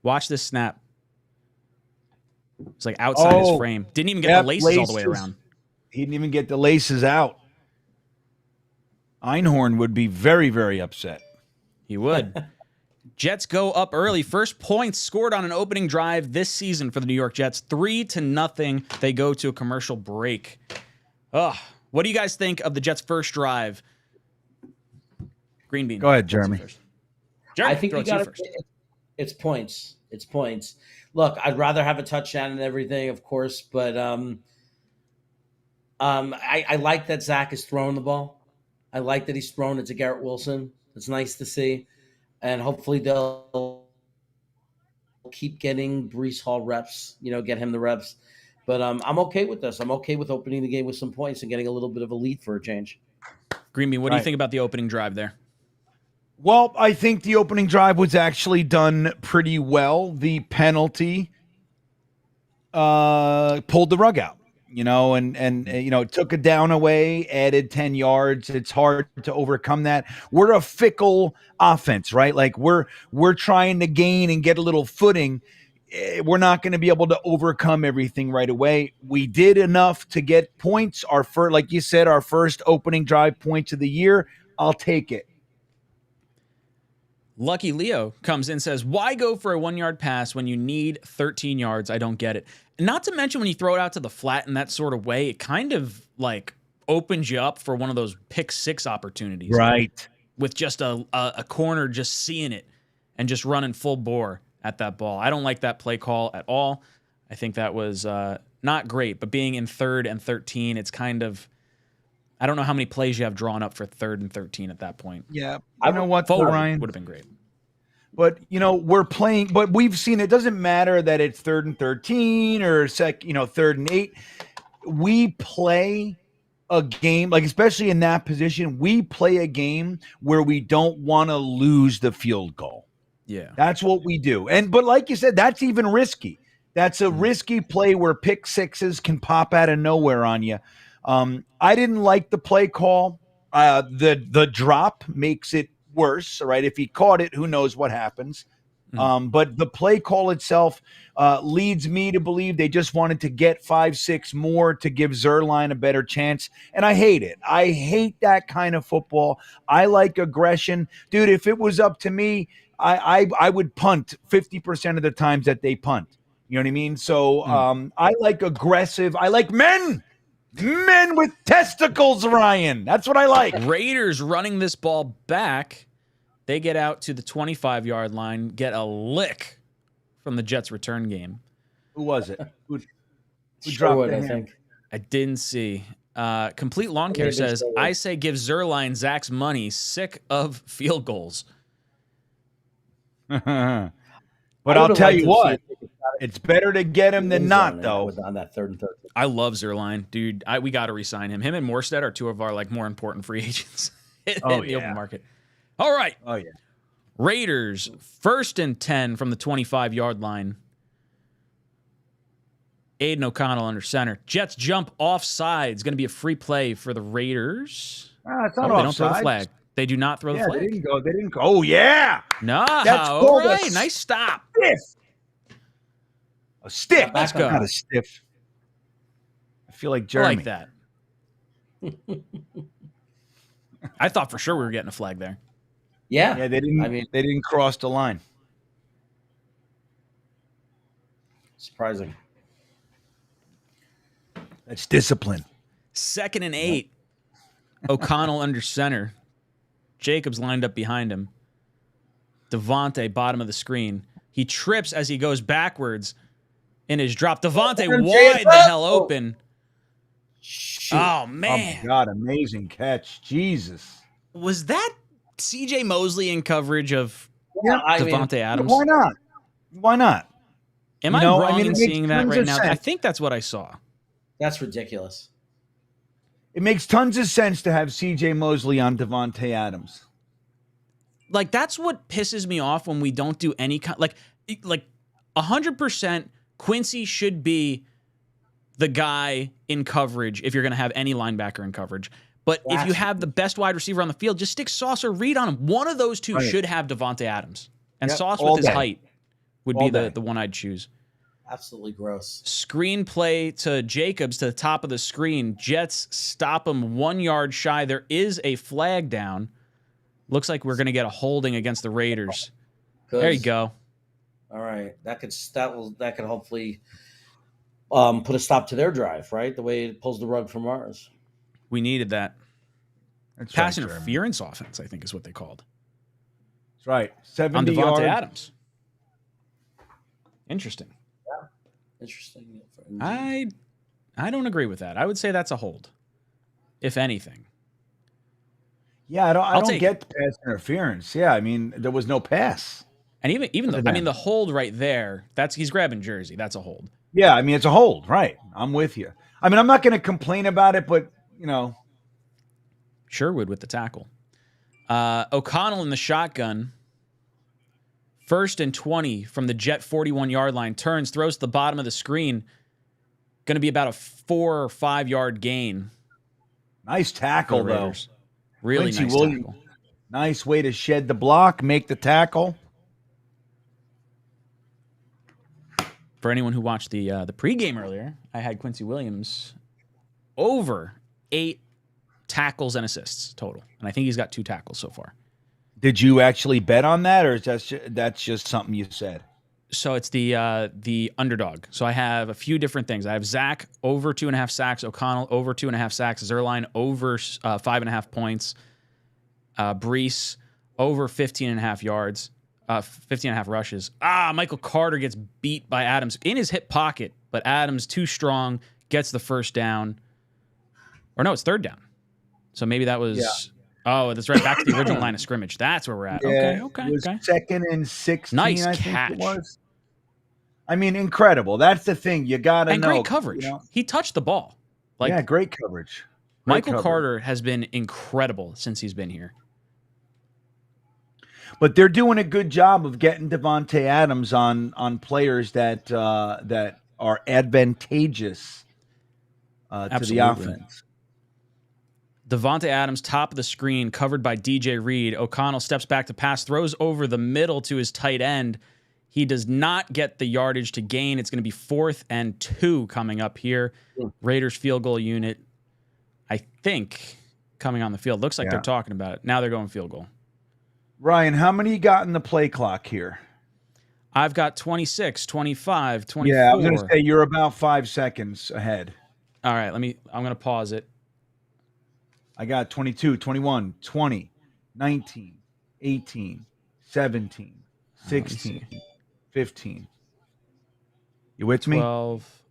Watch this snap. It's like outside his frame. Didn't even get the laces all the way around. He didn't even get the laces out. Einhorn would be very, very upset. He would. Jets go up early. First points scored on an opening drive this season for the New York Jets. 3-0. They go to a commercial break. Ugh. What do you guys think of the Jets' first drive? GreenBean. Go ahead, Jeremy. I think you got it. It's points. It's points. Look, I'd rather have a touchdown and everything, of course, but I like that Zach is throwing the ball. I like that he's throwing it to Garrett Wilson. It's nice to see, and hopefully they'll keep getting Breece Hall reps. Get him the reps. But I'm okay with this. I'm okay with opening the game with some points and getting a little bit of a lead for a change. GreenBean, what do you think about the opening drive there? Well, I think the opening drive was actually done pretty well. The penalty pulled the rug out, and it took a down away, added 10 yards. It's hard to overcome that. We're a fickle offense, right? Like we're trying to gain and get a little footing. We're not going to be able to overcome everything right away. We did enough to get points. Our first, like you said, our first opening drive points of the year. I'll take it. Lucky Leo comes in and says, why go for a 1-yard pass when you need 13 yards? I don't get it. And not to mention when you throw it out to the flat in that sort of way, it kind of like opens you up for one of those pick 6 opportunities. Right. With just a corner just seeing it and just running full bore at that ball. I don't like that play call at all. I think that was not great, but being in 3rd and 13, it's kind of, I don't know how many plays you have drawn up for 3rd and 13 at that point. Yeah. I know what, Ryan would have been great. But, we're playing, but we've seen it doesn't matter that it's 3rd and 13 or 3rd and 8. We play a game, like especially in that position, we play a game where we don't want to lose the field goal. Yeah. That's what we do. But like you said, that's even risky. That's a risky play where pick 6s can pop out of nowhere on you. I didn't like the play call. The drop makes it worse, right? If he caught it, who knows what happens. But the play call itself leads me to believe they just wanted to get 5-6 more to give Zerline a better chance. And I hate it. I hate that kind of football. I like aggression. Dude, if it was up to me, I would punt 50% of the times that they punt. You know what I mean? So I like aggressive. I like men with testicles, Ryan. That's what I like. Raiders running this ball back. They get out to the 25-yard line, get a lick from the Jets return game. Who was it? Who dropped it, I think. I didn't see. Complete Lawn Care says, I say give Zerline Zach's money. Sick of field goals. But I'll tell you what, it's better to get him than not, though. On that 3rd and 13. I love Zerline, dude. We got to re-sign him. Him and Morstead are 2 of our more important free agents in the open market. All right. Oh yeah. Raiders 1st and 10 from the 25-yard line. Aiden O'Connell under center. Jets jump offside. It's going to be a free play for the Raiders. It's not they don't throw the flag. They do not throw the flag. They didn't go. Oh, yeah. No. All right. Nice stop. A stiff. Let's go. Not a stiff. I feel like Jeremy. I like that. I thought for sure we were getting a flag there. Yeah. Yeah, they didn't. They didn't cross the line. Surprising. That's discipline. 2nd and 8. O'Connell under center. Jacobs lined up behind him. Devontae, bottom of the screen. He trips as he goes backwards in his drop. Devontae wide the hell open. shoot. Oh Oh man, my God, amazing catch. Jesus. was that C.J. Mosley in coverage of Yeah, I mean, Devontae Adams? Why not? Why not? Am I wrong in it makes seeing that tons right of now? I sense. think that's what I saw. that's ridiculous. It makes tons of sense to have CJ Mosley on Devontae Adams. Like that's what pisses me off when we don't do any kind like 100% Quincy should be the guy in coverage if you're going to have any linebacker in coverage. But if you have the best wide receiver on the field, just stick Sauce or Reed on him. One of those two should have Devontae Adams. And Sauce with his height would be the one I'd choose. Absolutely gross. Screenplay to Jacobs to the top of the screen. Jets stop him 1 yard shy. There is a flag down. Looks like we're going to get a holding against the Raiders. Good. There you go. All right, that could hopefully put a stop to their drive, right? The way it pulls the rug from ours. We needed that. That's Pass right, interference offense, I think is what they called. That's right. 70 On Devontae yards. Adams. Interesting. Interesting. I don't agree with that. I would say that's a hold, if anything. Yeah, I don't take get pass interference. Yeah, I mean, there was no pass. And even the hold right there, he's grabbing jersey. That's a hold. Yeah, I mean, it's a hold, right? I'm with you. I mean, I'm not going to complain about it, but, Sherwood with the tackle. O'Connell in the shotgun. 1st and 20 from the Jet 41-yard line. Turns, throws to the bottom of the screen. Going to be about a 4 or 5 yard gain. Nice tackle, though. Really nice tackle. Nice way to shed the block, make the tackle. For anyone who watched the pregame earlier, I had Quincy Williams over 8 tackles and assists total. And I think he's got 2 tackles so far. Did you actually bet on that, or is that's just something you said? So it's the underdog. So I have a few different things. I have Zach over 2.5 sacks, O'Connell over 2.5 sacks, Zerline over 5.5 points, Brees over 15.5 yards, 15.5 rushes. Michael Carter gets beat by Adams in his hip pocket, but Adams too strong, gets the first down. Or no, it's 3rd down. So maybe that was... Yeah. Oh, that's right. Back to the original line of scrimmage. That's where we're at. Yeah, Okay. It was 2nd and 16. Nice I catch. think it was. I mean, incredible. That's the thing. You got to know. And great coverage. He touched the ball. Great coverage. Michael Carter has been incredible since he's been here. But they're doing a good job of getting Devontae Adams on players that are advantageous to the offense. Devontae Adams, top of the screen, covered by DJ Reed. O'Connell steps back to pass, throws over the middle to his tight end. He does not get the yardage to gain. It's going to be 4th and 2 coming up here. Raiders field goal unit, I think, coming on the field. Looks like they're talking about it. Now they're going field goal. Ryan, how many you got in the play clock here? I've got 26, 25, 24. Yeah, I was going to say you're about 5 seconds ahead. All right, I'm going to pause it. I got 22, 21, 20, 19, 18, 17, 16, 15. You with me? 12.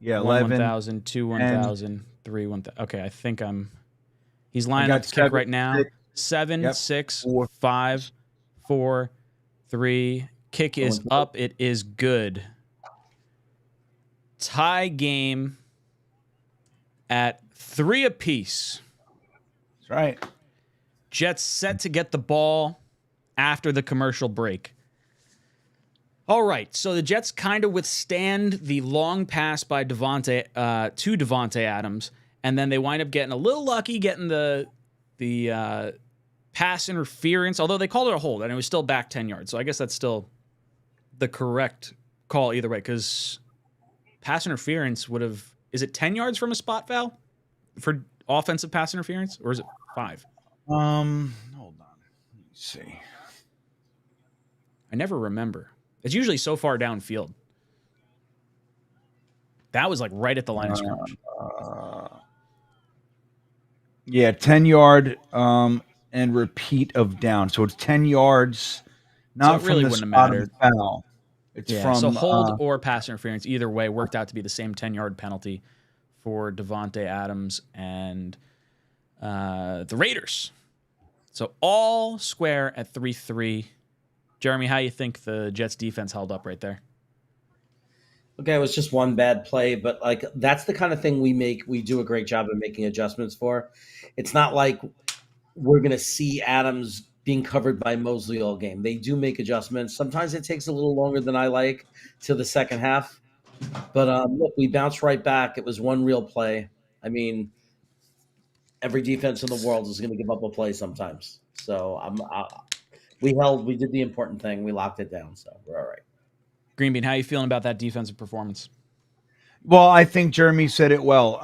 Yeah, 11. 11. 1,000, 2, 1,000, 3, 1,000. Okay, I think he's lining up to kick right now. 7, 6, 5, 4, 3. Kick is up. It is good. Tie game at 3 apiece. That's right. Jets set to get the ball after the commercial break. All right, so the Jets kind of withstand the long pass by Devontae to Devontae Adams, and then they wind up getting a little lucky getting the pass interference, although they called it a hold, and it was still back 10 yards. So I guess that's still the correct call either way, because pass interference would have... Is it 10 yards from a spot foul for offensive pass interference, or is it 5? Hold on. Let me see. I never remember. It's usually so far downfield. That was like right at the line of scrimmage. Yeah, 10-yard and repeat of down. So it's 10 yards, not so it really from the wouldn't have spot of mattered. foul. It's from so hold or pass interference either way worked out to be the same 10-yard penalty for Davante Adams and the Raiders. So all square at 3-3. Jeremy, how you think the Jets defense held up right there? Okay, it was just one bad play, but like that's the kind of thing we do a great job of making adjustments for. It's not like we're going to see Adams being covered by Mosley all game. They do make adjustments. Sometimes it takes a little longer than I like till the second half. But look, we bounced right back. It was one real play. I mean, every defense in the world is going to give up a play sometimes. So we did the important thing. We locked it down. So we're all right. GreenBean, how you feeling about that defensive performance? Well, I think Jeremy said it well.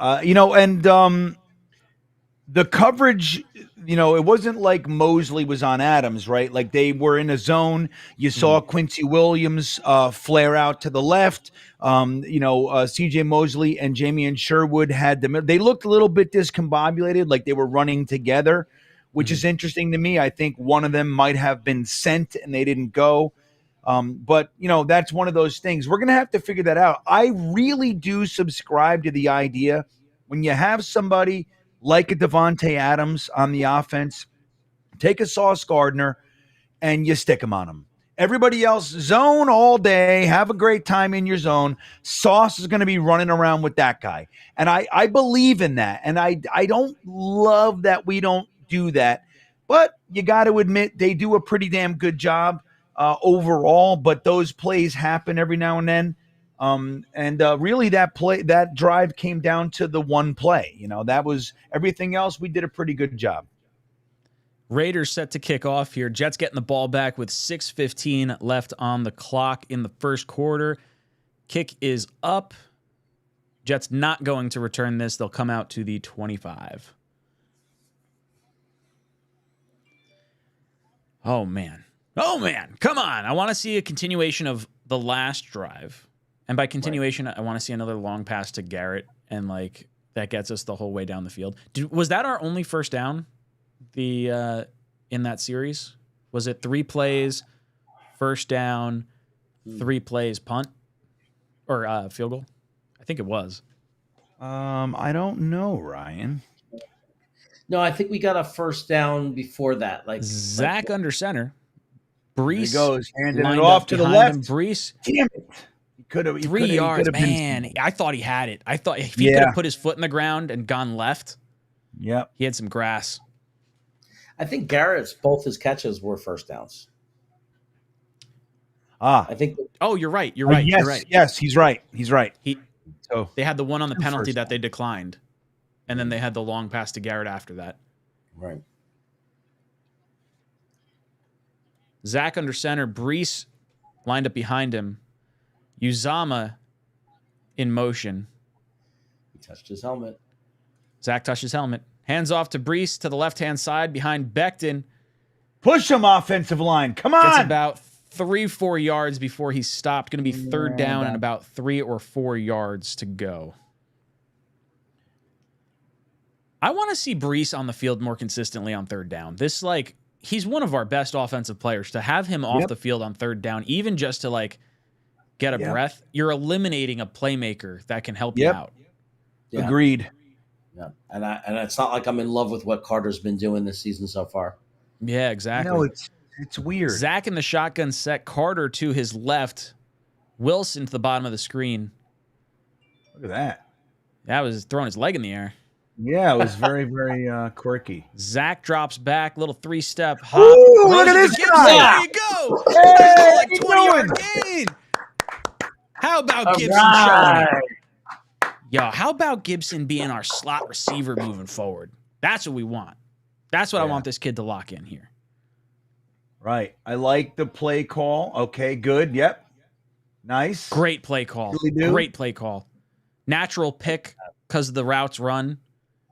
The coverage, it wasn't like Mosley was on Adams, right? Like they were in a zone. You saw Quincy Williams flare out to the left. CJ Mosley and Jamie Sherwood had them. They looked a little bit discombobulated, like they were running together, which is interesting to me. I think one of them might have been sent and they didn't go. But that's one of those things. We're going to have to figure that out. I really do subscribe to the idea when you have somebody like a Davante Adams on the offense, take a Sauce Gardner and you stick him on him. Everybody else, zone all day, have a great time in your zone. Sauce is going to be running around with that guy. And I believe in that. And I don't love that we don't do that. But you got to admit they do a pretty damn good job overall. But those plays happen every now and then. Really that drive came down to the one play. That was everything else. We did a pretty good job. Raiders set to kick off here. Jets getting the ball back with 6:15 left on the clock in the first quarter. Kick is up. Jets not going to return this. They'll come out to the 25. Oh, man. Come on. I want to see a continuation of the last drive. And by continuation, I want to see another long pass to Garrett, and that gets us the whole way down the field. Was that our only first down? In that series, was it 3 plays, first down, 3 plays, punt, or field goal? I think it was. I don't know, Ryan. No, I think we got a first down before that. Zach under center. Brees goes handing it off to the left. Brees, damn it. Could have 3 yards, man. I thought he had it. I thought if he could have put his foot in the ground and gone left, he had some grass. I think Garrett's both his catches were first downs. I think. Oh, you're right. You're right. Yes, you're right. Yes, he's right. They had the one on the penalty that they declined, and then they had the long pass to Garrett after that. Right. Zach under center. Brees lined up behind him. Uzama in motion. He touched his helmet. Zach touched his helmet. Hands off to Brees to the left-hand side behind Becton. Push him, offensive line. Come on. Gets about 3-4 yards before he's stopped. Going to be third down and about 3 or 4 yards to go. I want to see Brees on the field more consistently on third down. He's one of our best offensive players. To have him off the field on third down, even just to get a breath, you're eliminating a playmaker that can help you out. Yeah. Agreed. Yeah, and it's not like I'm in love with what Carter's been doing this season so far. Yeah, exactly. It's weird. Zach in the shotgun set, Carter to his left, Wilson to the bottom of the screen. Look at that. That was throwing his leg in the air. Yeah, it was very, very quirky. Zach drops back, little 3-step hop. Ooh, look at this guy. There you go. Hey, 20-yard gain. How about Gibson showing it? Yo, how about Gibson being our slot receiver moving forward? That's what we want. That's what I want this kid to lock in here. Right. I like the play call. Okay, good. Yep. Nice. Great play call. Really do. Great play call. Natural pick because of the routes run.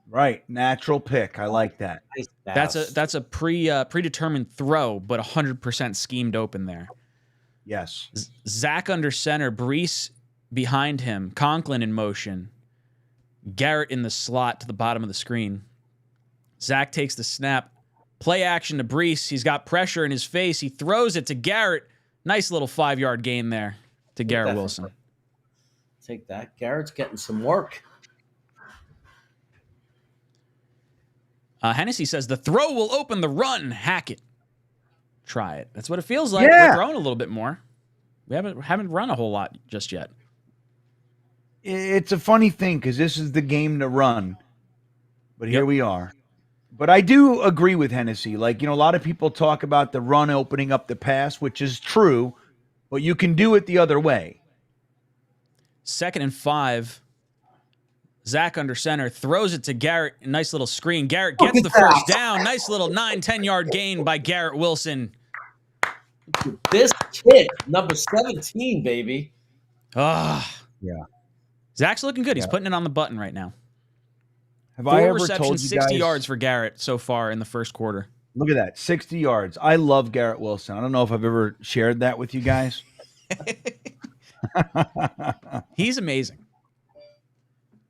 Right. Natural pick. I like that. That's a predetermined throw, but 100% schemed open there. Yes. Zach under center, Brees behind him, Conklin in motion, Garrett in the slot to the bottom of the screen. Zach takes the snap, play action to Brees. He's got pressure in his face. He throws it to Garrett. Nice little 5-yard gain there to Garrett Wilson. Take that. Garrett's getting some work. Hennessy says the throw will open the run. Hack it. Try it. That's what it feels like. Yeah. We're throwing a little bit more. We haven't run a whole lot just yet. It's a funny thing because this is the game to run, but here we are. But I do agree with Hennessy. Like, a lot of people talk about the run opening up the pass, which is true, but you can do it the other way. 2nd and 5. Zach under center throws it to Garrett. Nice little screen. Garrett gets the first down. Nice little 9-10 yard gain by Garrett Wilson. This kid, number 17, baby. Yeah. Zach's looking good. He's putting it on the button right now. Have 4 I ever receptions, told you 60 guys, yards for Garrett so far in the first quarter. Look at that, 60 yards. I love Garrett Wilson. I don't know if I've ever shared that with you guys. He's amazing.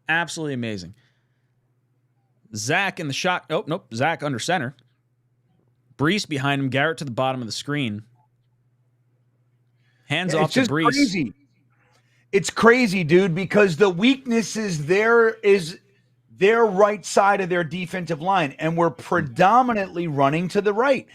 Absolutely amazing. Zach in the shot. Oh, nope. Zach under center. Brees behind him. Garrett to the bottom of the screen. Hands off to Brees. Crazy. It's crazy, dude, because the weakness is their right side of their defensive line, and we're predominantly running to the right.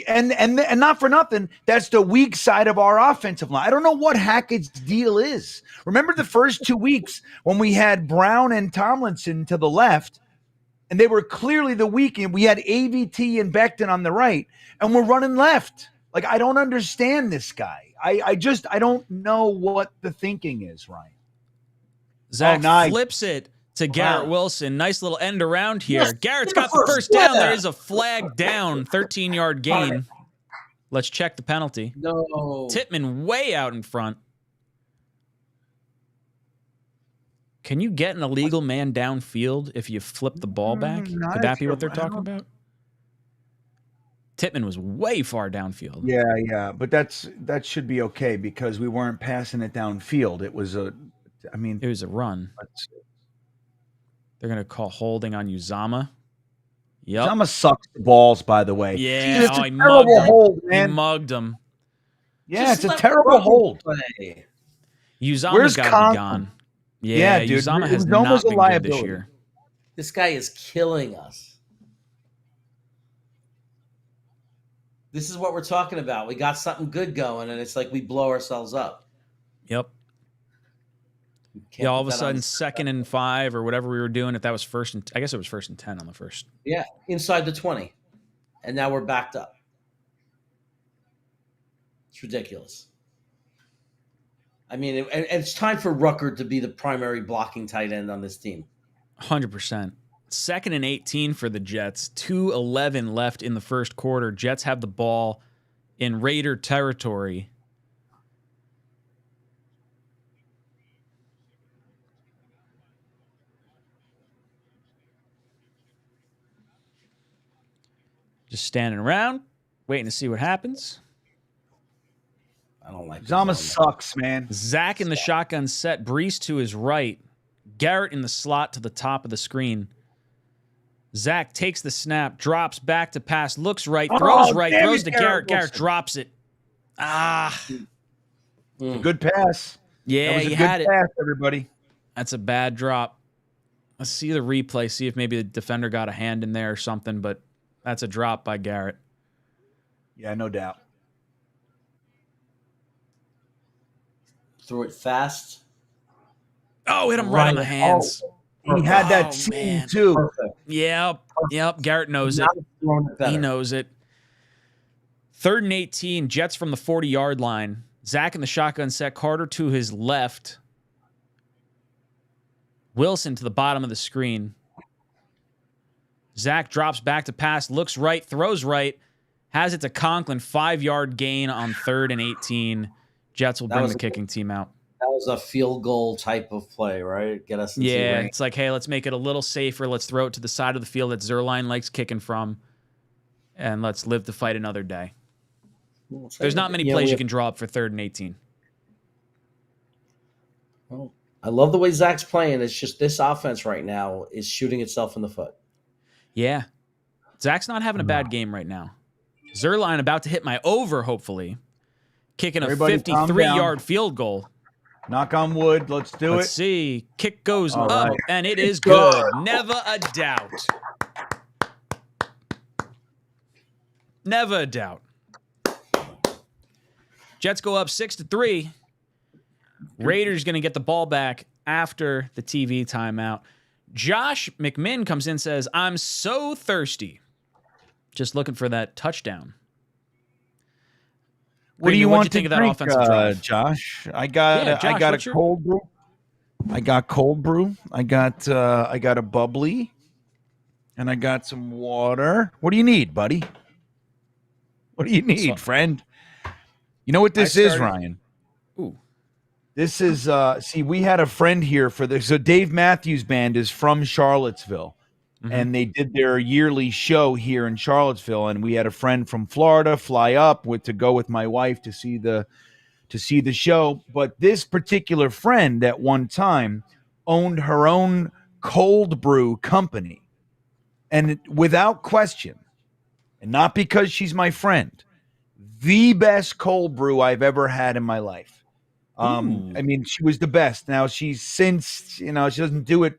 And not for nothing, that's the weak side of our offensive line. I don't know what Hackett's deal is. Remember the first 2 weeks when we had Brown and Tomlinson to the left, and they were clearly the weak, and we had AVT and Becton on the right, and we're running left. Like, I don't understand this guy. I don't know what the thinking is, Ryan. Zach flips it to Garrett Wilson. Nice little end around here. Yes, Garrett's got the first down. There is a flag down. 13-yard gain. Let's check the penalty. No. Tittman way out in front. Can you get an illegal man downfield if you flip the ball back? Could that be what they're talking about? Tittman was way far downfield. Yeah, but that should be okay because we weren't passing it downfield. It was a run. They're going to call holding on Uzama. Yep. Uzama sucks the balls, by the way. Yeah, it's a terrible hold, man. He mugged him. Yeah, it's a terrible hold. Uzama's got to be gone. Yeah, dude. Uzama has not been good this year. This guy is killing us. This is what we're talking about. We got something good going, and it's like we blow ourselves up. Yep. Yeah, all of a sudden, 2nd and 5 or whatever we were doing. If that was I guess it was 1st and 10 on the first. Yeah, inside the 20, and now we're backed up. It's ridiculous. I mean, it's time for Rucker to be the primary blocking tight end on this team. 100%. 2nd and 18 for the Jets. 2:11 left in the first quarter. Jets have the ball in Raider territory. Just standing around, waiting to see what happens. I don't like Uzama sucks, man. Zach in the shotgun set. Brees to his right. Garrett in the slot to the top of the screen. Zach takes the snap, drops back to pass, looks right, throws throws to Garrett. Garrett drops it. Good pass. Yeah, he had it. Pass, everybody. That's a bad drop. Let's see the replay, see if maybe the defender got a hand in there or something, but that's a drop by Garrett. Yeah, no doubt. Threw it fast. Oh, hit him right on the hands. He had that scene too. Perfect. Yep. Garrett knows it. He knows it. 3rd and 18. Jets from the 40-yard line. Zach in the shotgun set. Carter to his left. Wilson to the bottom of the screen. Zach drops back to pass. Looks right. Throws right. Has it to Conklin. 5-yard gain on 3rd and 18. Jets will bring the kicking team out. That was a field goal type of play, right? Get us. Yeah, it's like, hey, let's make it a little safer. Let's throw it to the side of the field that Zerline likes kicking from, and let's live to fight another day. There's not many plays you can draw up for 3rd and 18. Well, I love the way Zach's playing. It's just this offense right now is shooting itself in the foot. Yeah. Zach's not having a bad game right now. Zerline about to hit my over, hopefully. Kicking a 53-yard field goal. Knock on wood. Let's do it. Let's see. Kick goes up, and it is good. Never a doubt. Never a doubt. Jets go up 6-3. Raiders going to get the ball back after the TV timeout. Josh McMinn comes in and says, I'm so thirsty. Just looking for that touchdown. What do you want to think of that drink, offensive drive? Josh? I got a cold brew. I got cold brew. I got a bubbly, and I got some water. What do you need, buddy? What do you need, friend? You know what this is, Ryan? Ooh. This is see, we had a friend here for this. So Dave Matthews Band is from Charlottesville. And they did their yearly show here in Charlottesville, and we had a friend from Florida fly up to go with my wife to see the show. But this particular friend at one time owned her own cold brew company, and without question, and not because she's my friend, the best cold brew I've ever had in my life. I mean, she was the best. Now she's since, she doesn't do it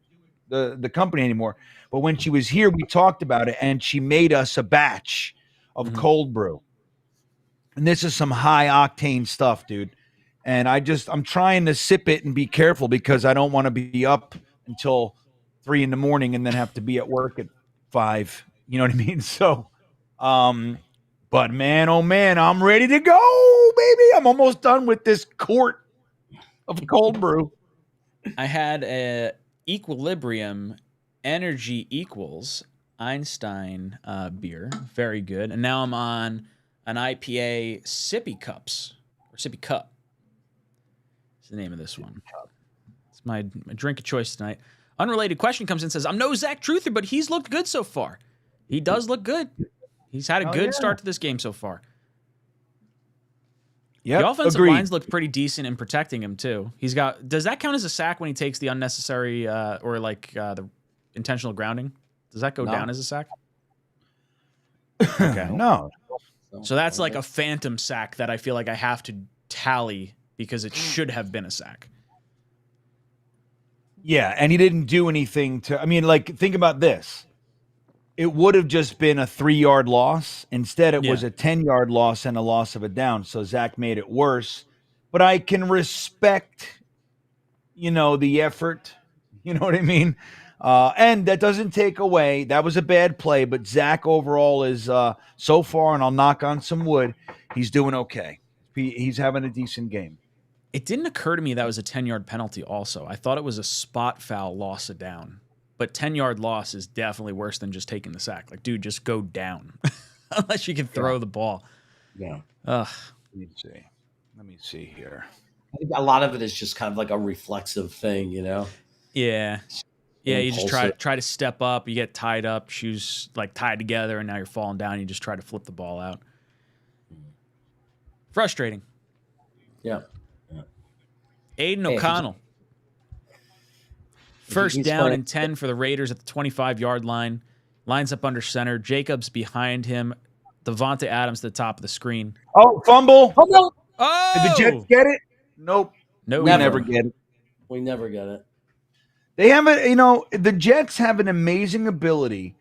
the company anymore. But when she was here, we talked about it, and she made us a batch of cold brew. And this is some high octane stuff, dude. And I'm trying to sip it and be careful because I don't want to be up until 3 a.m. and then have to be at work at 5. You know what I mean? So, but man, oh man, I'm ready to go, baby. I'm almost done with this quart of cold brew. I had a Equilibrium Energy Equals Einstein beer. Very good. And now I'm on an IPA Sippy Cups, or Sippy Cup. That's the name of this one. It's my drink of choice tonight. Unrelated question comes in and says, I'm no Zach Truther, but he's looked good so far. He does look good. He's had a good start to this game so far. Yeah, the offensive lines looked pretty decent in protecting him too. Does that count as a sack when he takes the unnecessary or the intentional grounding? Does that go down as a sack? Okay. No. So that's like a phantom sack that I feel like I have to tally because it should have been a sack. Yeah, and he didn't do anything think about this. It would have just been a 3-yard loss. Instead, it was a 10-yard loss and a loss of a down. So Zach made it worse. But I can respect, the effort. You know what I mean? And that doesn't take away. That was a bad play. But Zach overall is so far, and I'll knock on some wood, he's doing okay. He's having a decent game. It didn't occur to me that was a 10-yard penalty also. I thought it was a spot foul loss of down. But 10-yard loss is definitely worse than just taking the sack. Like, dude, just go down. Unless you can throw the ball. Yeah. Let me see here. I think a lot of it is just kind of like a reflexive thing, Yeah. Yeah, you just try to step up. You get tied up, shoes like tied together, and now you're falling down. You just try to flip the ball out. Frustrating. Yeah. Aiden O'Connell. First down and 10 for the Raiders at the 25-yard line. Lines up under center. Jacobs behind him. Devontae Adams at the top of the screen. Oh, fumble. Oh! Did the Jets get it? Nope. No, we never get it. We never get it. They have the Jets have an amazing ability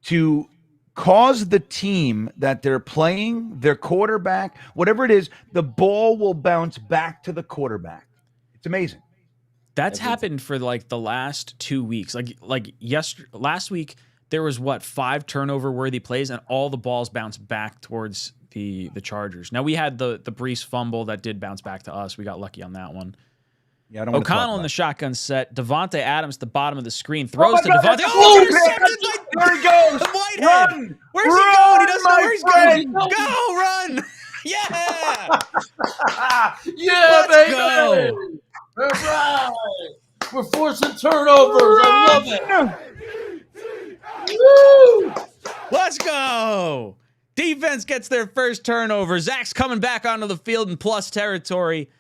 to cause the team that they're playing, their quarterback, whatever it is, the ball will bounce back to the quarterback. It's amazing. That's happened for like the last 2 weeks. Last week there was 5 turnover worthy plays, and all the balls bounced back towards the Chargers. Now we had the Brees fumble that did bounce back to us. We got lucky on that one. Yeah, I don't O'Connell in the shotgun set. Devontae Adams at the bottom of the screen throws to Devontae. There he goes. Whitehead. Run! Where's he going? He doesn't know where he's going. Go, run! Yeah. Yeah, Let's go. All right. We're forcing turnovers. I love it. Woo! Let's go. Defense gets their first turnover. Zach's coming back onto the field in plus territory.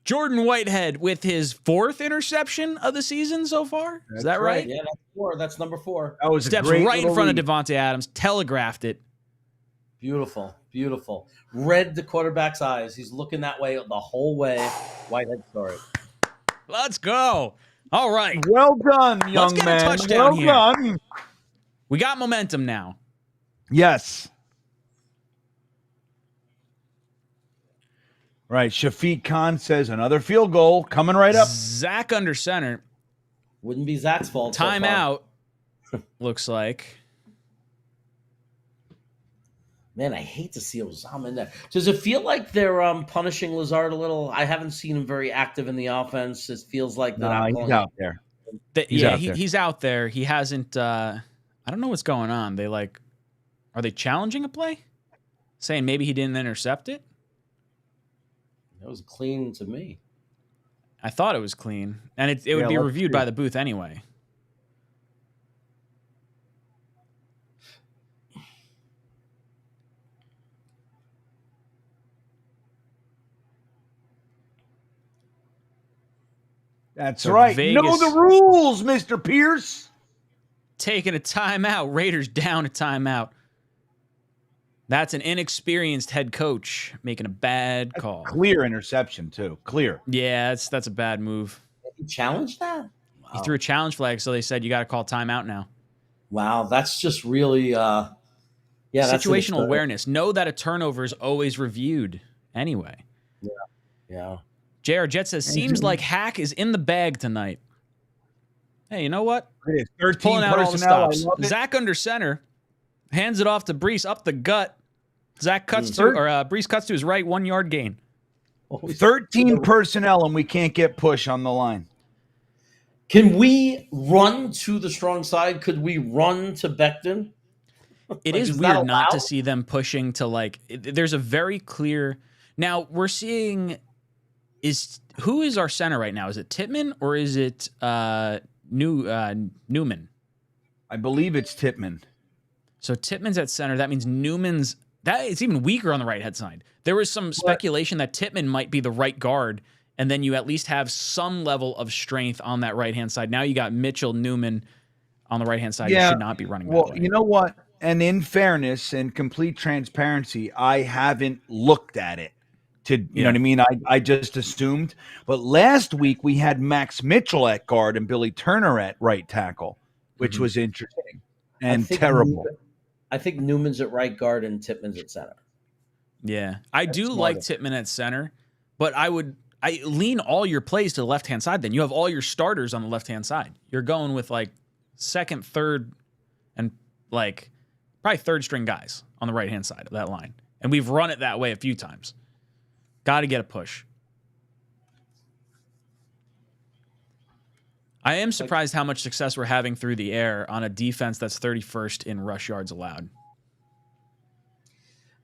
Jordan Whitehead with his 4th interception of the season so far. Is that right? Yeah, that's 4. That's number 4. That was steps right in front of Devontae Adams. Telegraphed it. Beautiful, beautiful. Read the quarterback's eyes. He's looking that way the whole way. Whitehead story. Let's go. All right. Well done, young man. Let's get a touchdown here. Done. We got momentum now. Yes. Right. Shafiq Khan says another field goal coming right up. Zach under center. Wouldn't be Zach's fault. Timeout. Looks like. Man, I hate to see Osama in there. Does it feel like they're punishing Lazard a little? I haven't seen him very active in the offense. It feels like they're not he's out there. He's out there. He hasn't. I don't know what's going on. Are they challenging a play? Saying maybe he didn't intercept it? It was clean to me. I thought it was clean. And it would be reviewed by the booth anyway. That's right. Vegas, know the rules, Mr. Pierce. Taking a timeout. Raiders down a timeout. That's an inexperienced head coach making a bad call. Clear interception, too. Clear. Yeah, that's a bad move. He challenged that? Wow. He threw a challenge flag, so they said you got to call timeout now. Wow, that's just really situational awareness. Know that a turnover is always reviewed anyway. Yeah. JR Jet says, seems like Hack is in the bag tonight. Hey, you know what? 13 pulling out all the stops. Zach under center. Hands it off to Brees up the gut. Zach cuts Brees cuts to his right, 1 yard gain. 13 personnel, and we can't get push on the line. Can we run to the strong side? Could we run to Becton? It is weird not to see them pushing to there's a very clear. Now we're seeing who is our center right now? Is it Tittman or is it Newman? I believe it's Tittman. So Tittman's at center. That means Newman's it's even weaker on the right hand side. There was some speculation that Tittman might be the right guard, and then you at least have some level of strength on that right hand side. Now you got Mitchell Newman on the right hand side. Yeah. You should not be running that way. You know what? And in fairness and complete transparency, I haven't looked at it. You know what I mean? I just assumed. But last week we had Max Mitchell at guard and Billy Turner at right tackle, which was interesting and terrible. I think Newman's at right guard and Tittman's at center. Yeah. I do like Tittman at center, but I lean all your plays to the left-hand side then. You have all your starters on the left-hand side. You're going with second, third, and probably third string guys on the right-hand side of that line. And we've run it that way a few times. Got to get a push. I am surprised how much success we're having through the air on a defense that's 31st in rush yards allowed.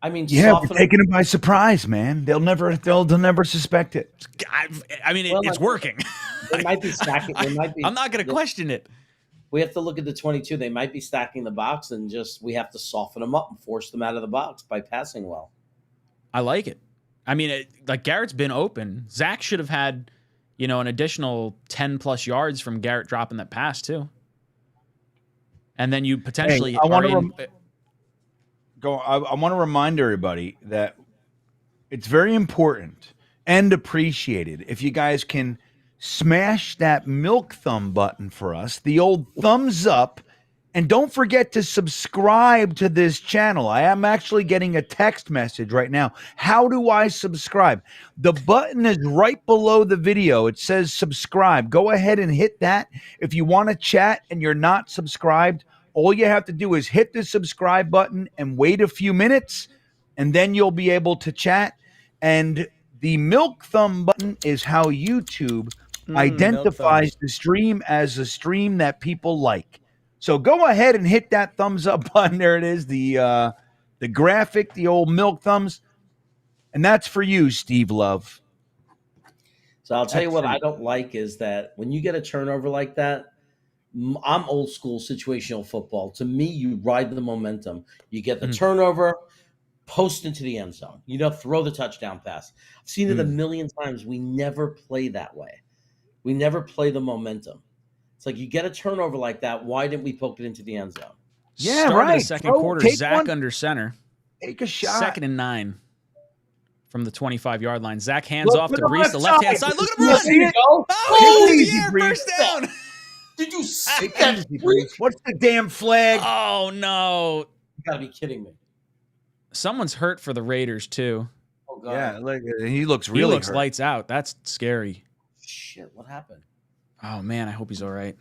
I mean, we're taking them by surprise, man. They'll never suspect it. It's working. They might be stacking. I'm not going to question it. We have to look at the 22. They might be stacking the box, and we have to soften them up and force them out of the box by passing well. I like it. I mean, Garrett's been open. Zach should have had, an additional 10 plus yards from Garrett dropping that pass too. And then you potentially I want to remind everybody that it's very important and appreciated if you guys can smash that milk thumb button for us, the old thumbs up, and don't forget to subscribe to this channel. I am actually getting a text message right now. How do I subscribe? The button is right below the video. It says subscribe. Go ahead and hit that. If you want to chat and you're not subscribed, all you have to do is hit the subscribe button and wait a few minutes, and then you'll be able to chat. And the milk thumb button is how YouTube identifies the stream as a stream that people like. So go ahead and hit that thumbs up button. There it is, the graphic, the old milk thumbs. And that's for you, Steve Love. So I'll tell you what I don't like is that when you get a turnover like that, I'm old school situational football. To me, you ride the momentum. You get the turnover, post into the end zone. Throw the touchdown pass. I've seen it a million times. We never play that way. We never play the momentum. It's like you get a turnover like that. Why didn't we poke it into the end zone? Yeah, Start right. The second quarter, Zach under center. Take a shot. 2nd and 9 from the 25-yard line. Zach hands off to Brees, the left-hand side. Look at him run. Oh, first down. Did you see that? What's the damn flag? Oh, no. You gotta be kidding me. Someone's hurt for the Raiders too. Oh god. Yeah, like he looks He really looks hurt. lights out. That's scary. Shit, what happened? Oh man, I hope he's all right.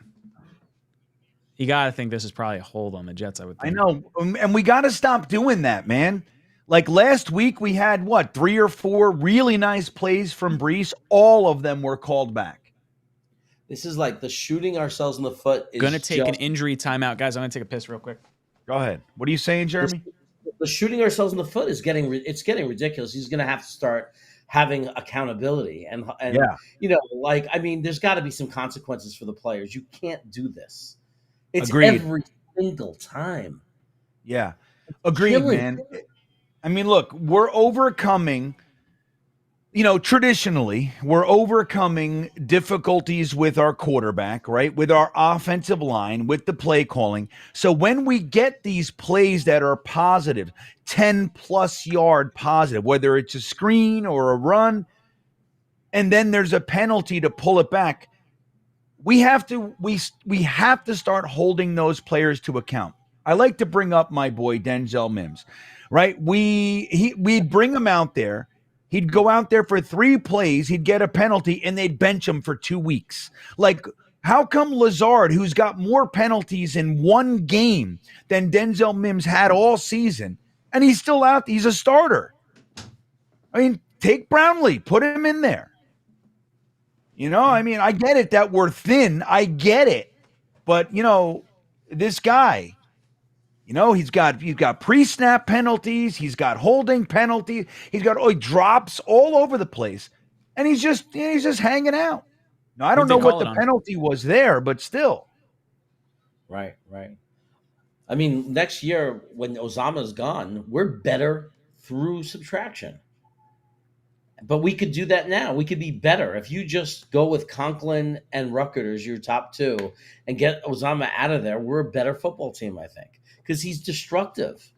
You gotta think this is probably a hold on the Jets. I would think. I know, and we got to stop doing that, man. Like last week, we had 3 or 4 really nice plays from Brees. All of them were called back. This is like the shooting ourselves in the foot. Is Gonna take an injury timeout, guys. I'm gonna take a piss real quick. Go ahead. What are you saying, Jeremy? The shooting ourselves in the foot is getting ridiculous. He's going to have to start having accountability and Yeah. There's got to be some consequences for the players. You can't do this. It's Agreed. every single time. Yeah. Agreed, Killing. man. I mean, look, we're overcoming, traditionally, we're overcoming difficulties with our quarterback, right? With our offensive line, with the play calling. So when we get these plays that are positive, 10+ yard positive, whether it's a screen or a run, and then there's a penalty to pull it back, we have to start holding those players to account. I like to bring up my boy Denzel Mims, right? We'd bring him out there. He'd go out there for 3 plays. He'd get a penalty, and they'd bench him for 2 weeks. Like, how come Lazard, who's got more penalties in one game than Denzel Mims had all season, and he's still out? He's a starter. I mean, take Brownlee, put him in there. I get it that we're thin. I get it. But, this guy, he's got pre-snap penalties. He's got holding penalties. He drops all over the place. And he's just hanging out. Now, I don't know what the penalty was there, but still. Right. I mean, next year when Osama's gone, we're better through subtraction. But we could do that now. We could be better. If you just go with Conklin and Ruckert as your top 2 and get Osama out of there, we're a better football team, I think, because he's destructive.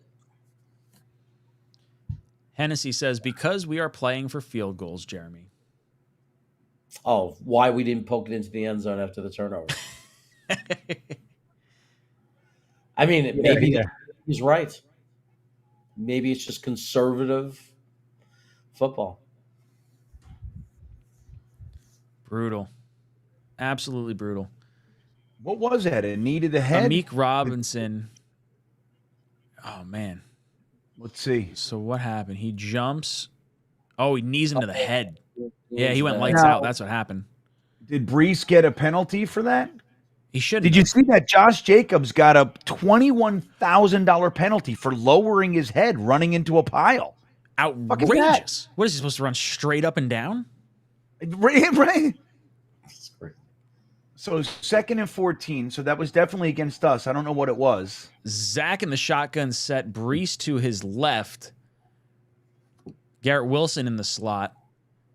Hennessy says, because we are playing for field goals, Jeremy. Oh, why we didn't poke it into the end zone after the turnover. I mean, maybe he's right. Maybe it's just conservative football. Brutal. Absolutely brutal. What was that? It needed the head? Amik Robinson. Oh, man. Let's see. So what happened? He jumps. Oh, he knees him to the head. Yeah, he went lights out. That's what happened. Did Brees get a penalty for that? He should. Did you see that Josh Jacobs got a $21,000 penalty for lowering his head running into a pile? Outrageous. What is he supposed to run straight up and down? Right. So 2nd and 14. So that was definitely against us. I don't know what it was. Zach in the shotgun set. Brees to his left. Garrett Wilson in the slot.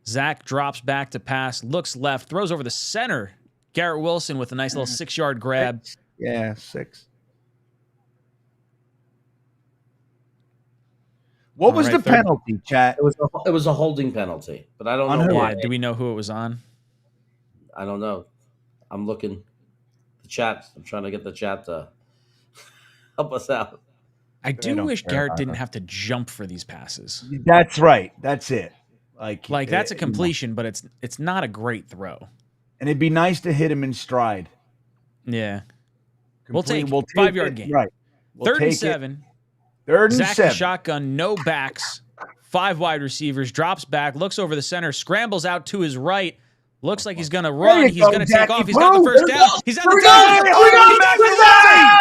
Zach drops back to pass. Looks left. Throws over the center. Garrett Wilson with a nice little 6-yard grab. Yeah, 6. What was the penalty, chat? It was a holding penalty, but I don't know why. Do we know who it was on? I don't know. I'm looking the chat. I'm trying to get the chat to help us out. I do wish Garrett didn't have to jump for these passes. That's right. That's it. Like that's a completion, but it's not a great throw. And it'd be nice to hit him in stride. Yeah. We'll take 5-yard gain. Right. 3rd and 7. 3rd and Zach 7. Shotgun, no backs, 5 wide receivers, drops back, looks over the center, scrambles out to his right. Looks like he's going to run. He's going to take off. He's got the first down. He's at the down. Did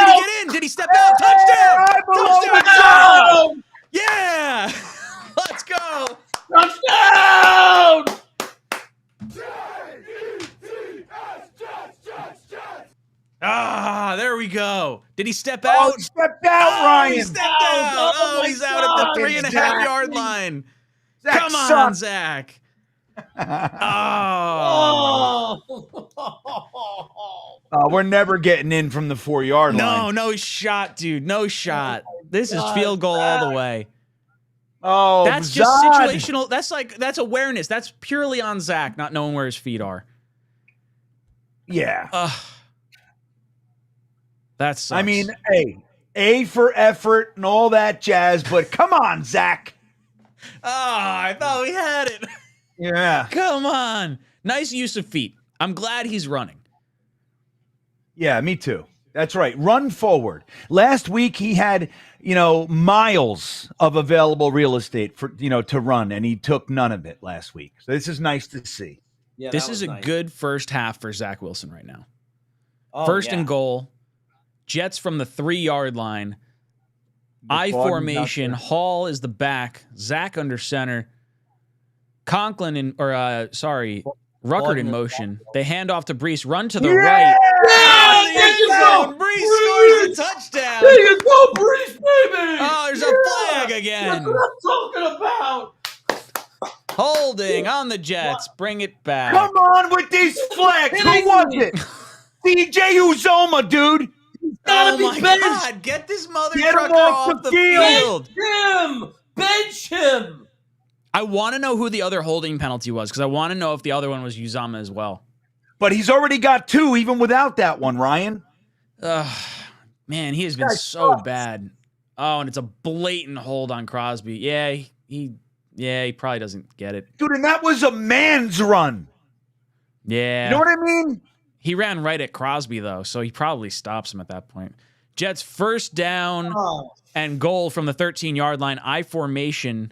he get in? Did he step out? Touchdown. Touchdown. Yeah. Let's go. Touchdown. Ah, there we go. Did he step out? Oh, he stepped out, Ryan. He stepped out. Oh, he's out at the 3.5-yard line. Zach Come on, Zach. We're never getting in from the 4-yard line. No shot, dude. No shot. This is field goal all the way. Oh, that's just situational. That's awareness. That's purely on Zach, not knowing where his feet are. Yeah. That sucks. I mean, hey, A for effort and all that jazz, but come on, Zach. Oh, I thought we had it. Yeah. Come on. Nice use of feet. I'm glad he's running. Yeah, me too. That's right. Run forward. Last week he had, miles of available real estate for, to run, and he took none of it last week. So this is nice to see. Yeah, this is a good first half for Zach Wilson right now. Oh, First and goal. Jets from the 3-yard line. I formation. Hall is the back. Zach under center. Ruckert in motion. They hand off to Brees. Run to the right. Brees scores a touchdown. There you go, Brees, baby. Oh, there's a flag again. That's what I'm talking about. Holding on the Jets. Bring it back. Come on with these flags. Who was it? DJ Uzoma, dude. Oh my God. Get this mother trucker off the field. Bench him. I want to know who the other holding penalty was because I want to know if the other one was Uzama as well. But he's already got 2 even without that one, Ryan. Man, he has been so bad. Oh, and it's a blatant hold on Crosby. Yeah, he probably doesn't get it. Dude, and that was a man's run. Yeah. You know what I mean? He ran right at Crosby, though, so he probably stops him at that point. Jets first down and goal from the 13-yard line. I formation.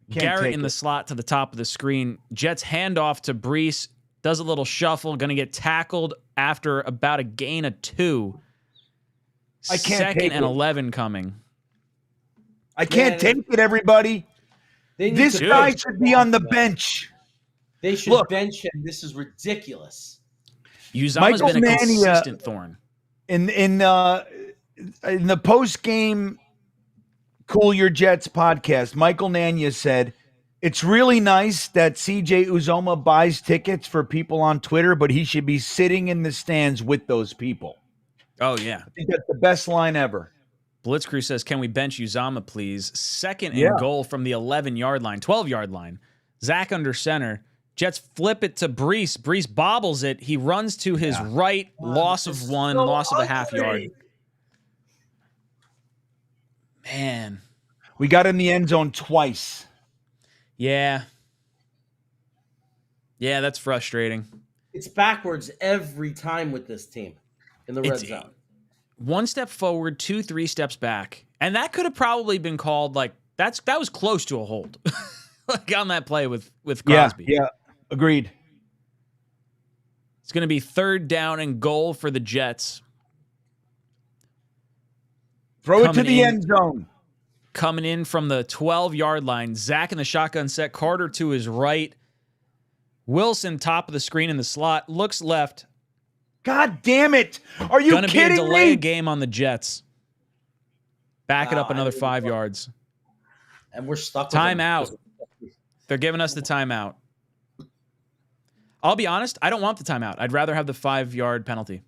Garrett in the slot to the top of the screen. Jets handoff to Brees. Does a little shuffle. Going to get tackled after about a gain of 2. I can't take it. 2nd and 11 coming. I can't take it, everybody. This guy should be on the bench. They should bench him. This is ridiculous. Uzama's been a consistent thorn. In the post-game Cool Your Jets podcast, Michael Nania said, it's really nice that CJ Uzoma buys tickets for people on Twitter, but he should be sitting in the stands with those people. Oh, yeah. I think that's the best line ever. Blitzcrew says, can we bench Uzama, please? 2nd and goal from the 11-yard line, 12-yard line. Zach under center. Jets flip it to Brees. Brees bobbles it. He runs to his right. Loss of 1, loss of a half yard. Man. We got in the end zone twice. Yeah. Yeah, that's frustrating. It's backwards every time with this team in the red zone. 1 step forward, 2, 3 steps back. And that could have probably been called that was close to a hold. On that play with Crosby. Yeah. Agreed. It's going to be 3rd down and goal for the Jets. Throw it to the end zone. Coming in from the 12-yard line. Zach in the shotgun set. Carter to his right. Wilson top of the screen in the slot. Looks left. God damn it. Are you kidding me? Going to be a delay game on the Jets. Back it up another 5 yards. And we're stuck. Timeout. They're giving us the timeout. I'll be honest, I don't want the timeout. I'd rather have the 5-yard penalty.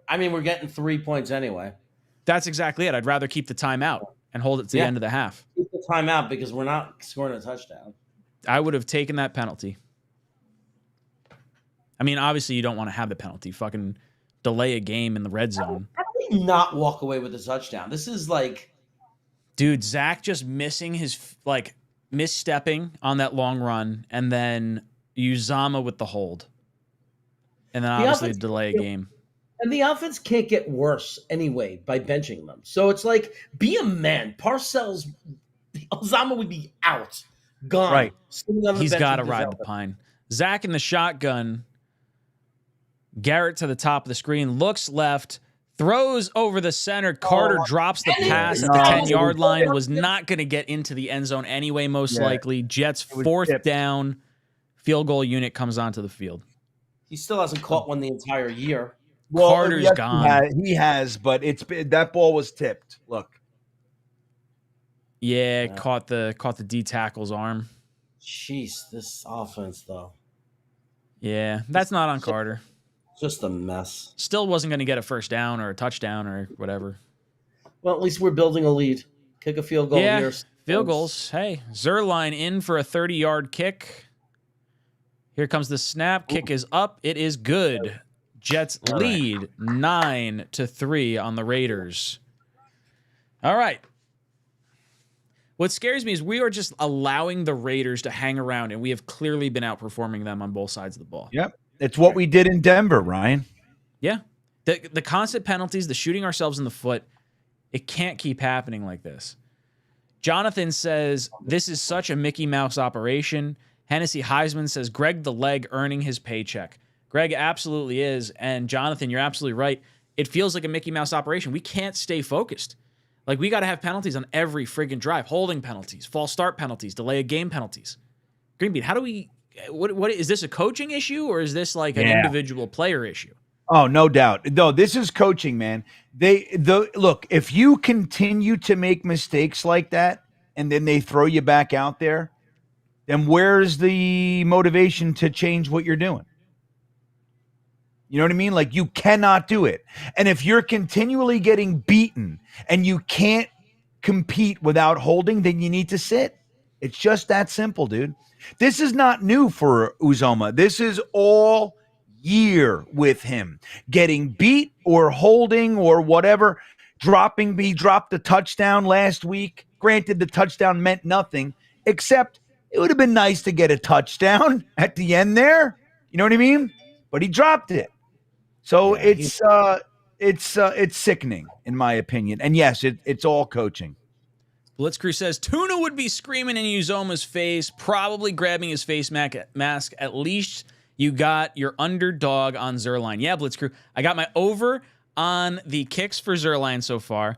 I mean, we're getting 3 points anyway. That's exactly it. I'd rather keep the timeout and hold it to the end of the half. Keep the timeout because we're not scoring a touchdown. I would have taken that penalty. I mean, obviously, you don't want to have the penalty. Fucking delay a game in the red zone. How do we not walk away with a touchdown? This is like... Dude, Zach just missing his, misstepping on that long run, and then Uzama with the hold. And then obviously delay a game. And the offense can't get worse anyway by benching them. So it's like, be a man. Uzama would be out. Gone. Right. He's got to ride the pine. Zach in the shotgun. Garrett to the top of the screen. Looks left. Throws over the center. Carter drops the pass at the 10-yard line. Was not going to get into the end zone anyway, most likely. Jets 4th down. Field goal unit comes onto the field. He still hasn't caught one the entire year. Well, Carter's gone. He has, but that ball was tipped. Look. Yeah, caught the D tackle's arm. Jeez, this offense though. Yeah, that's not on Carter. Just a mess. Still wasn't going to get a first down or a touchdown or whatever. Well, at least we're building a lead. Kick a field goal here. Field goals. Hey, Zerline in for a 30-yard kick. Here comes the snap. Kick is up. It is good. Jets lead 9-3 on the Raiders. All right. What scares me is we are just allowing the Raiders to hang around, and we have clearly been outperforming them on both sides of the ball. Yep. It's what we did in Denver, Ryan. Yeah. The constant penalties, the shooting ourselves in the foot, it can't keep happening like this. Jonathan says, this is such a Mickey Mouse operation. Hennessy Heisman says, Greg the Leg earning his paycheck. Greg absolutely is. And Jonathan, you're absolutely right. It feels like a Mickey Mouse operation. We can't stay focused. Like, we got to have penalties on every friggin' drive. Holding penalties, false start penalties, delay of game penalties. GreenBean, how do we... What is this a coaching issue, or is this like an individual player issue? Oh, no doubt. No, this is coaching, man. Look, if you continue to make mistakes like that and then they throw you back out there, then where's the motivation to change what you're doing? You know what I mean? Like, you cannot do it. And if you're continually getting beaten and you can't compete without holding, then you need to sit. It's just that simple, dude. This is not new for Uzomah. This is all year with him. Getting beat or holding or whatever. He dropped the touchdown last week. Granted, the touchdown meant nothing, except it would have been nice to get a touchdown at the end there. You know what I mean? But he dropped it. So it's sickening, in my opinion. And yes, it's all coaching. Blitzcrew says, Tuna would be screaming in Uzomah's face, probably grabbing his face mask. At least you got your underdog on Zerline. Yeah, Blitzcrew. I got my over on the kicks for Zerline so far.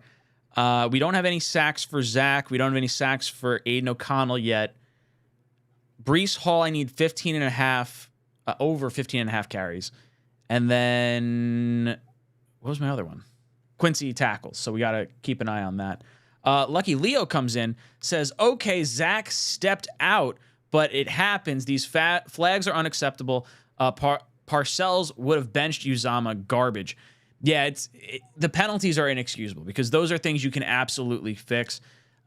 We don't have any sacks for Zach. We don't have any sacks for Aiden O'Connell yet. Breece Hall, I need 15 and a half, over 15 and a half carries. And then, what was my other one? Quincy tackles. So we got to keep an eye on that. Lucky Leo comes in, says, okay, Zach stepped out, but it happens. These flags are unacceptable. Parcells would have benched Uzomah. Garbage. Yeah, the penalties are inexcusable because those are things you can absolutely fix.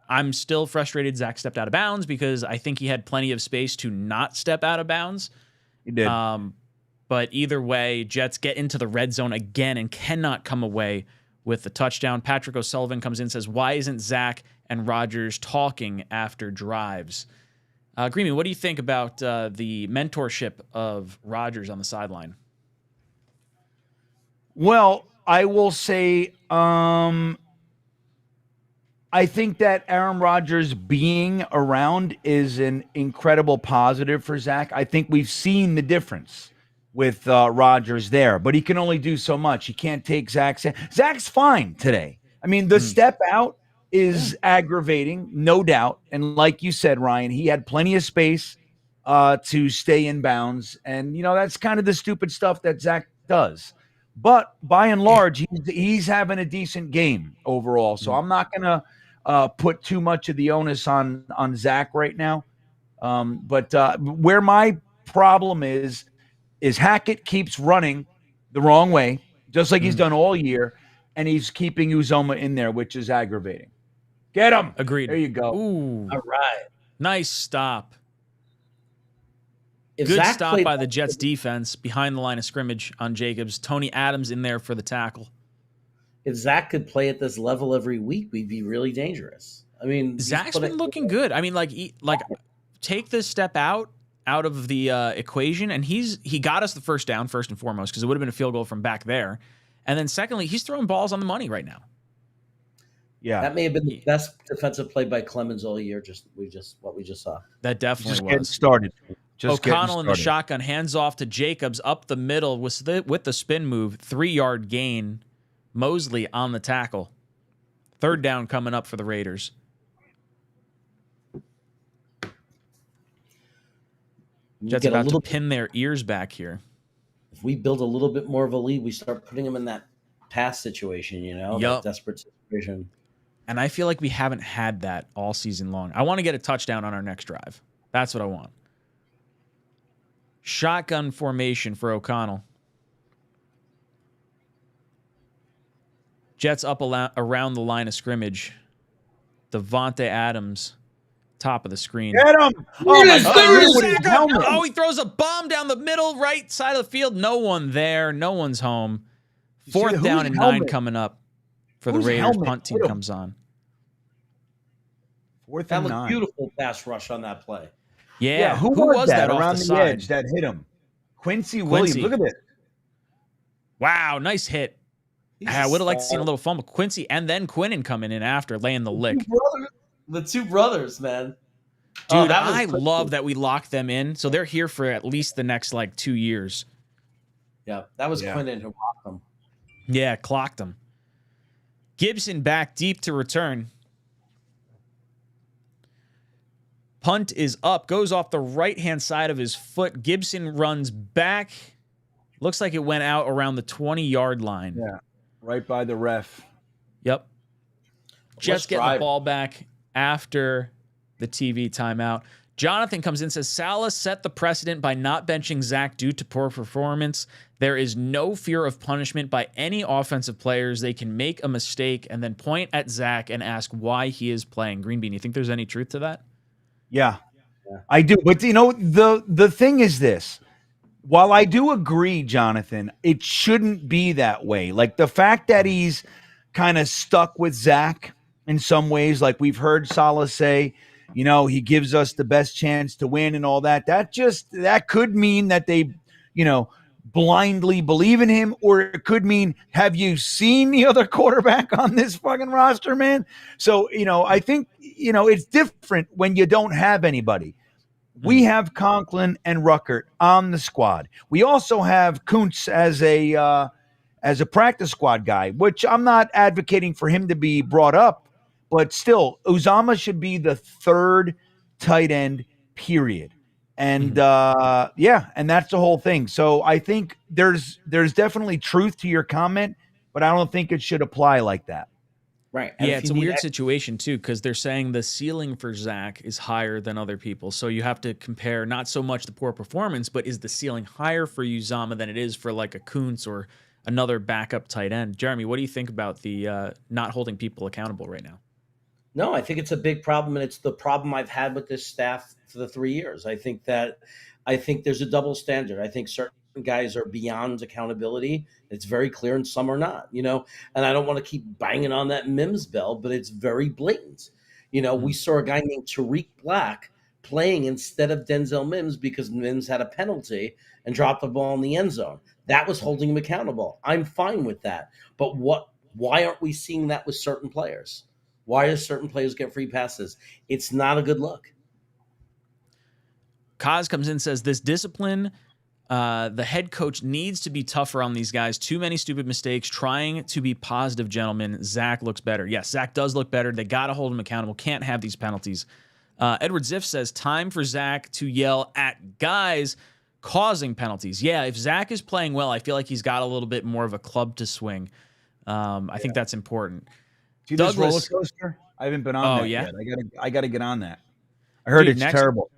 I'm still frustrated Zach stepped out of bounds because I think he had plenty of space to not step out of bounds. He did. But either way, Jets get into the red zone again and cannot come away with the touchdown. Patrick O'Sullivan comes in and says, why isn't Zach and Rodgers talking after drives? GreenBean, what do you think about the mentorship of Rodgers on the sideline? Well, I will say I think that Aaron Rodgers being around is an incredible positive for Zach. I think we've seen the difference with Rodgers there, but he can only do so much. He can't take Zach's fine today. I mean, the step out is aggravating, no doubt. And like you said, Ryan, he had plenty of space to stay in bounds. And, you know, that's kind of the stupid stuff that Zach does. But by and large, he's having a decent game overall. So I'm not going to put too much of the onus on Zach right now. But where my problem is Hackett keeps running the wrong way, just like he's done all year, and he's keeping Uzomah in there, which is aggravating. Get him. Agreed. There you go. Ooh. All right. Nice stop. If Good Zach stop by the Jets defense behind the line of scrimmage on Jacobs. Tony Adams in there for the tackle. If Zach could play at this level every week, we'd be really dangerous. I mean, Zach's been looking good. I mean, take this step out of the equation, and he got us the first down first and foremost because it would have been a field goal from back there, and then secondly, he's throwing balls on the money right now. Yeah, that may have been the best defensive play by Clemens all year. What we just saw. That definitely just was. Getting started. O'Connell in the shotgun, hands off to Jacobs up the middle with the spin move, 3-yard gain. Mosley on the tackle. Third down coming up for the Raiders. Jets about to pin their ears back here. If we build a little bit more of a lead, we start putting them in that pass situation, that desperate situation. And I feel like we haven't had that all season long. I want to get a touchdown on our next drive. That's what I want. Shotgun formation for O'Connell. Jets up around the line of scrimmage. Devontae Adams, top of the screen. Get him! Oh, he throws a bomb down the middle, right side of the field. No one there. No one's home. Fourth down and 9 coming up for the Raiders. Punt team comes on. 4th That and was 9. beautiful pass rush on that play. Yeah. Who was that off around the the side? edge that hit him? Quincy Quincy. Williams. Look at this. Wow, nice hit. I would have liked to see a little fumble. Quincy and then Quinnen coming in after laying the lick. The two brothers, man. Dude, I love that we locked them in. So they're here for at least the next 2 years. Yeah, that was Quinnen who rocked them. Yeah, clocked them. Gibson back deep to return. Punt is up, goes off the right-hand side of his foot. Gibson runs back. Looks like it went out around the 20-yard line. Yeah, right by the ref. Yep. Jets getting the ball back after the TV timeout. Jonathan comes in and says, Salah set the precedent by not benching Zach due to poor performance. There is no fear of punishment by any offensive players. They can make a mistake and then point at Zach and ask why he is playing. GreenBean, you think there's any truth to that? Yeah, I do. But, the thing is this. While I do agree, Jonathan, it shouldn't be that way. Like the fact that he's kind of stuck with Zach in some ways, like we've heard Salah say, he gives us the best chance to win and all that. That could mean that they, blindly believe in him, or it could mean, have you seen the other quarterback on this fucking roster, man? So, I think, it's different when you don't have anybody. We have Conklin and Ruckert on the squad. We also have Kuntz as a practice squad guy, which I'm not advocating for him to be brought up, but still, Uzama should be the third tight end, period. And and that's the whole thing. So I think there's definitely truth to your comment, but I don't think it should apply like that. Right. And it's a weird situation, too, because they're saying the ceiling for Zach is higher than other people. So you have to compare not so much the poor performance, but is the ceiling higher for Uzama than it is for a Kuntz or another backup tight end? Jeremy, what do you think about the not holding people accountable right now? No, I think it's a big problem, and it's the problem I've had with this staff for the 3 years. I think there's a double standard. I think certain guys are beyond accountability. It's very clear, and some are not, and I don't want to keep banging on that Mims bell, but it's very blatant. We saw a guy named Tariq Black playing instead of Denzel Mims because Mims had a penalty and dropped the ball in the end zone. That was holding him accountable. I'm fine with that. But why aren't we seeing that with certain players? Why do certain players get free passes? It's not a good look. Kaz comes in and says, this discipline, the head coach needs to be tougher on these guys. Too many stupid mistakes. Trying to be positive, gentlemen. Zach looks better. Yes, Zach does look better. They got to hold him accountable. Can't have these penalties. Edward Ziff says, time for Zach to yell at guys causing penalties. Yeah, if Zach is playing well, I feel like he's got a little bit more of a club to swing. I think that's important. See this roller coaster? I haven't been on that yet. I gotta get on that. I heard it's terrible.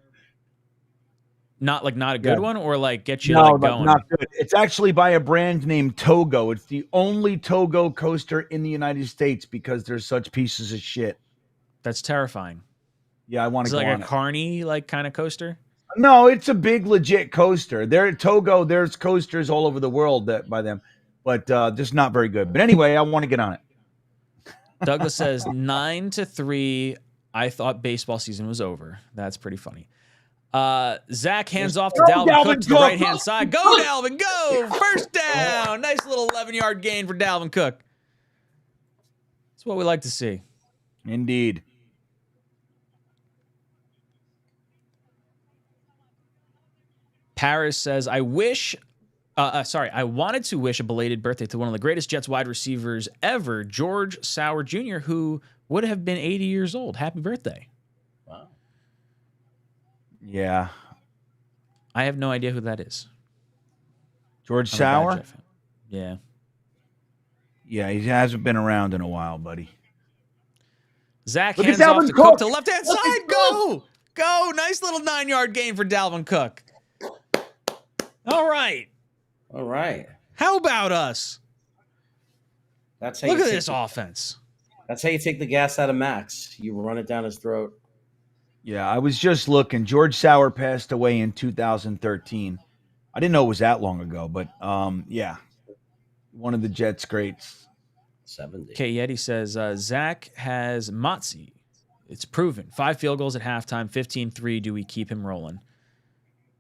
Not a good one, or get you going? Not good. It's actually by a brand named Togo. It's the only Togo coaster in the United States because there's such pieces of shit. That's terrifying. Yeah, I want to go on on a carny kind of coaster. No, it's a big legit coaster. Togo. There's coasters all over the world by them, but just not very good. But anyway, I want to get on it. Douglas says 9-3. I thought baseball season was over. That's pretty funny. Zach hands off to Dalvin Cook to the right-hand side. Go, Dalvin, go! First down. Nice little 11-yard gain for Dalvin Cook. That's what we like to see. Indeed. Paris says, I wanted to wish a belated birthday to one of the greatest Jets wide receivers ever, George Sauer Jr., who would have been 80 years old. Happy birthday. Wow. Yeah. I have no idea who that is. George Sauer? Yeah. Yeah, he hasn't been around in a while, buddy. Zach hands off to Cook to the left-hand side. Go! Go! Nice little 9-yard gain for Dalvin Cook. All right. How about us? Look at this offense. That's how you take the gas out of Max. You run it down his throat. Yeah, I was just looking. George Sauer passed away in 2013. I didn't know it was that long ago, but yeah, one of the Jets greats. 70. Okay, Yeti says Zach has Motzi. It's proven. 5 field goals at halftime, 15-3. Do we keep him rolling?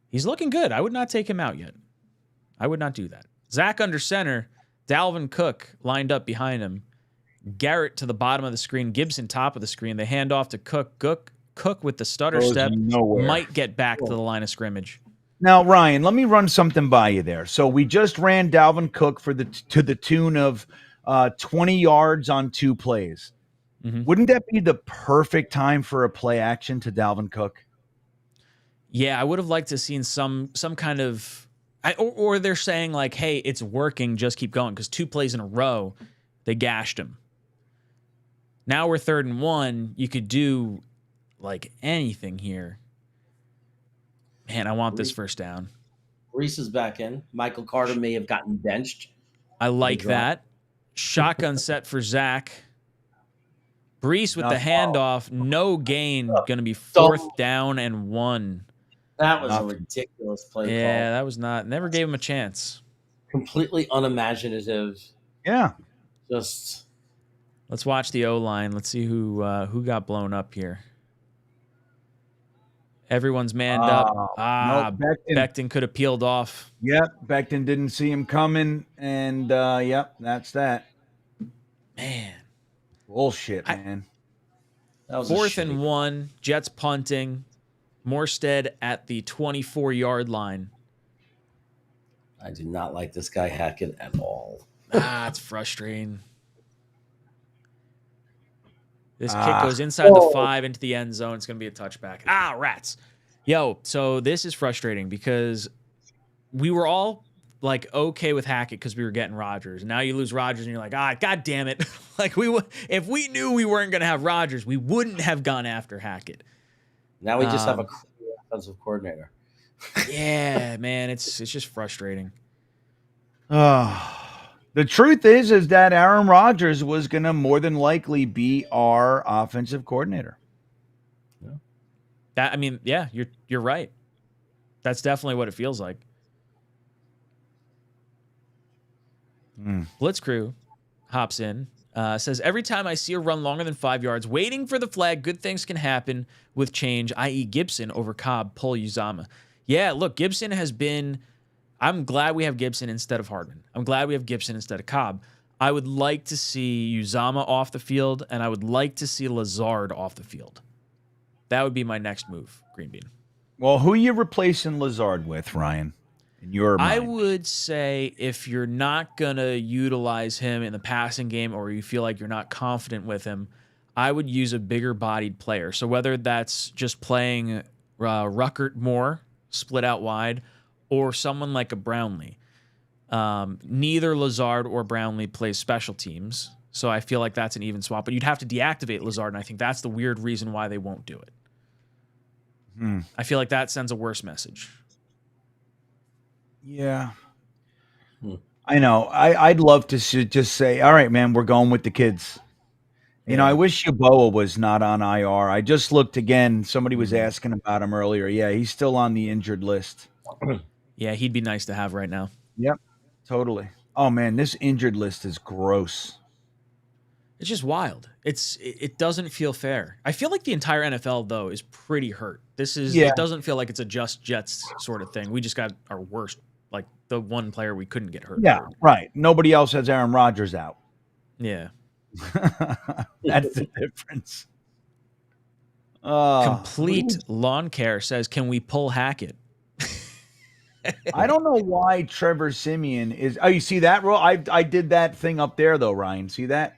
He's looking good. I would not take him out yet. I would not do that. Zach under center. Dalvin Cook lined up behind him. Garrett to the bottom of the screen. Gibson top of the screen. They hand off to Cook. Cook with the stutter step might get back to the line of scrimmage. Now, Ryan, let me run something by you there. So we just ran Dalvin Cook to the tune of 20 yards on 2 plays. Mm-hmm. Wouldn't that be the perfect time for a play action to Dalvin Cook? Yeah, I would have liked to have seen some kind of, or they're saying like, hey, it's working, just keep going, because 2 plays in a row, they gashed him. Now we're 3rd and 1. You could do like anything here. Man, I want this first down. Reese is back in. Michael Carter may have gotten benched. I like that. Shotgun set for Zach. Brees with the handoff. No gain. Going to be 4th down and 1. That was a ridiculous play call. Yeah, that was not. Never gave him a chance. Completely unimaginative. Yeah. Just. Let's watch the O-line. Let's see who got blown up here. Everyone's manned up. Nope, Becton could have peeled off. Yep, Becton didn't see him coming, and yep, that's that. Man. Bullshit, man. That was 4th and 1. Jets punting. Morstead at the 24-yard line. I do not like this guy Hackett at all. It's frustrating. This kick goes inside the 5 into the end zone. It's going to be a touchback. Rats. Yo, so this is frustrating because we were all like okay with Hackett because we were getting Rodgers. Now you lose Rodgers and you're like, God damn it. Like if we knew we weren't going to have Rodgers, we wouldn't have gone after Hackett. Now we just have a offensive coordinator. Yeah, man, it's just frustrating. The truth is that Aaron Rodgers was going to more than likely be our offensive coordinator. Yeah. You're right. That's definitely what it feels like. Blitz Crew hops in, says, every time I see a run longer than 5 yards, waiting for the flag, good things can happen with change, i.e. Gibson over Cobb, pull Uzama. Yeah, look, Gibson has been... I'm glad we have Gibson instead of Hardman. I'm glad we have Gibson instead of Cobb. I would like to see Uzama off the field, and I would like to see Lazard off the field. That would be my next move, GreenBean. Well, who are you replacing Lazard with, Ryan? In your mind? I would say if you're not going to utilize him in the passing game or you feel like you're not confident with him, I would use a bigger-bodied player. So whether that's just playing Ruckert more, split out wide, or someone like a Brownlee. Neither Lazard or Brownlee plays special teams, so I feel like that's an even swap. But you'd have to deactivate Lazard, and I think that's the weird reason why they won't do it. I feel like that sends a worse message. Yeah. I know. I'd love to just say, all right, man, we're going with the kids. You know, I wish Yeboah was not on IR. I just looked again. Somebody was asking about him earlier. Yeah, he's still on the injured list. Yeah, he'd be nice to have right now. Yep, totally. Oh, man, this injured list is gross. It's just wild. It doesn't feel fair. I feel like the entire NFL, though, is pretty hurt. It doesn't feel like it's a just Jets sort of thing. We just got our worst, like the one player we couldn't get hurt. Yeah, right. Nobody else has Aaron Rodgers out. Yeah. That's the difference. Complete Lawn Care says, can we pull Hackett? I don't know why Trevor Siemian is. Oh, you see that, Ro? I did that thing up there, though, Ryan. See that?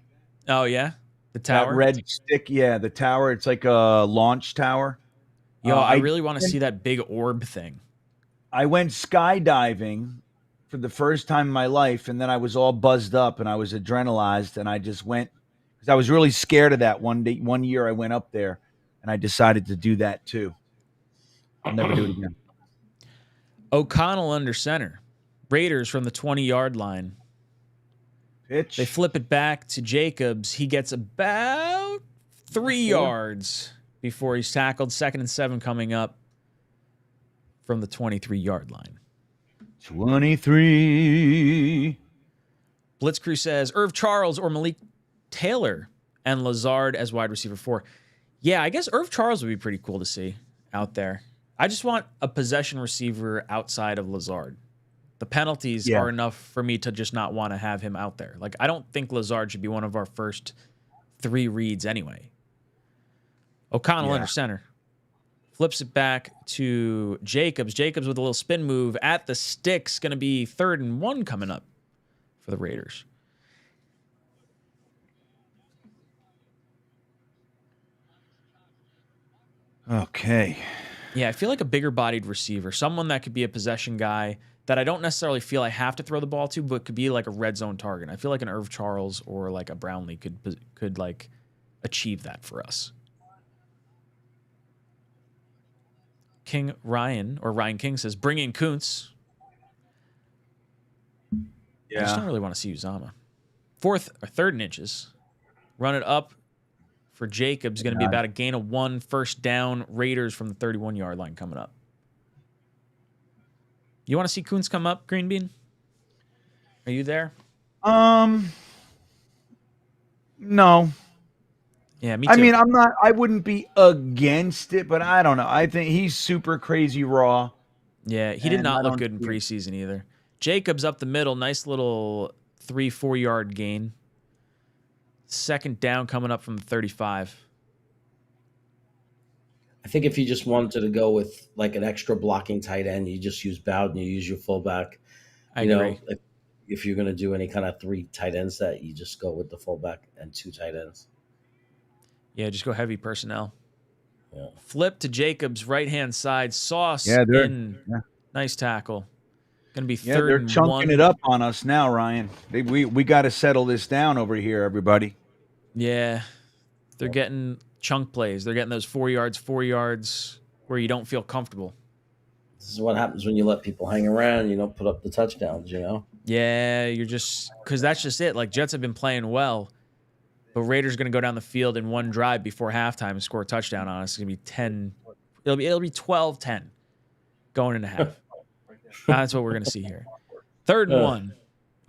Oh, yeah? The tower? That red stick. Yeah, the tower. It's like a launch tower. Yo, I really want to see that big orb thing. I went skydiving for the first time in my life, and then I was all buzzed up, and I was adrenalized, and I just went because I was really scared of that one year I went up there, and I decided to do that too. I'll never do it again. O'Connell under center. Raiders from the 20-yard line. Pitch. They flip it back to Jacobs. He gets about 3 yards before he's tackled. 2nd and 7 coming up from the 23-yard line. 23. Blitz Crew says, Irv Charles or Malik Taylor and Lazard as wide receiver 4. Yeah, I guess Irv Charles would be pretty cool to see out there. I just want a possession receiver outside of Lazard. The penalties are enough for me to just not want to have him out there. Like, I don't think Lazard should be one of our first 3 reads anyway. O'Connell under center. Flips it back to Jacobs. Jacobs with a little spin move at the sticks. Going to be 3rd and 1 coming up for the Raiders. Okay. Yeah, I feel like a bigger bodied receiver, someone that could be a possession guy that I don't necessarily feel I have to throw the ball to, but could be like a red zone target. I feel like an Irv Charles or like a Brownlee could like achieve that for us. King Ryan or Ryan King says, bring in Kuntz. I just don't really want to see Uzama. 3rd and inches. Run it up for Jacobs. Going to be about a gain of 1, first down. Raiders from the 31-yard line coming up. You want to see Kuntz come up, GreenBean? Are you there? No. Yeah, me too. I mean, I wouldn't be against it, but I don't know. I think he's super crazy raw. Yeah, he did not look good in preseason either. Jacobs up the middle. Nice little 3-4 yard gain. 2nd down coming up from the 35. I think if you just wanted to go with like an extra blocking tight end, you just use Bowden, you use your fullback. I agree. If you're going to do any kind of 3 tight end set, you just go with the fullback and 2 tight ends. Yeah, just go heavy personnel. Yeah. Flip to Jacobs, right-hand side. Sauce Nice tackle. Going to be 3rd and 1. They're chunking it up on us now, Ryan. We got to settle this down over here, everybody. Yeah. They're getting chunk plays. They're getting those 4 yards where you don't feel comfortable. This is what happens when you let people hang around. You don't put up the touchdowns, you know? Yeah, you're just – because that's just it. Like, Jets have been playing well. But Raiders are going to go down the field in one drive before halftime and score a touchdown on us. It's going to be 10. It'll be 12-10 going into half. That's what we're going to see here. 3rd and 1.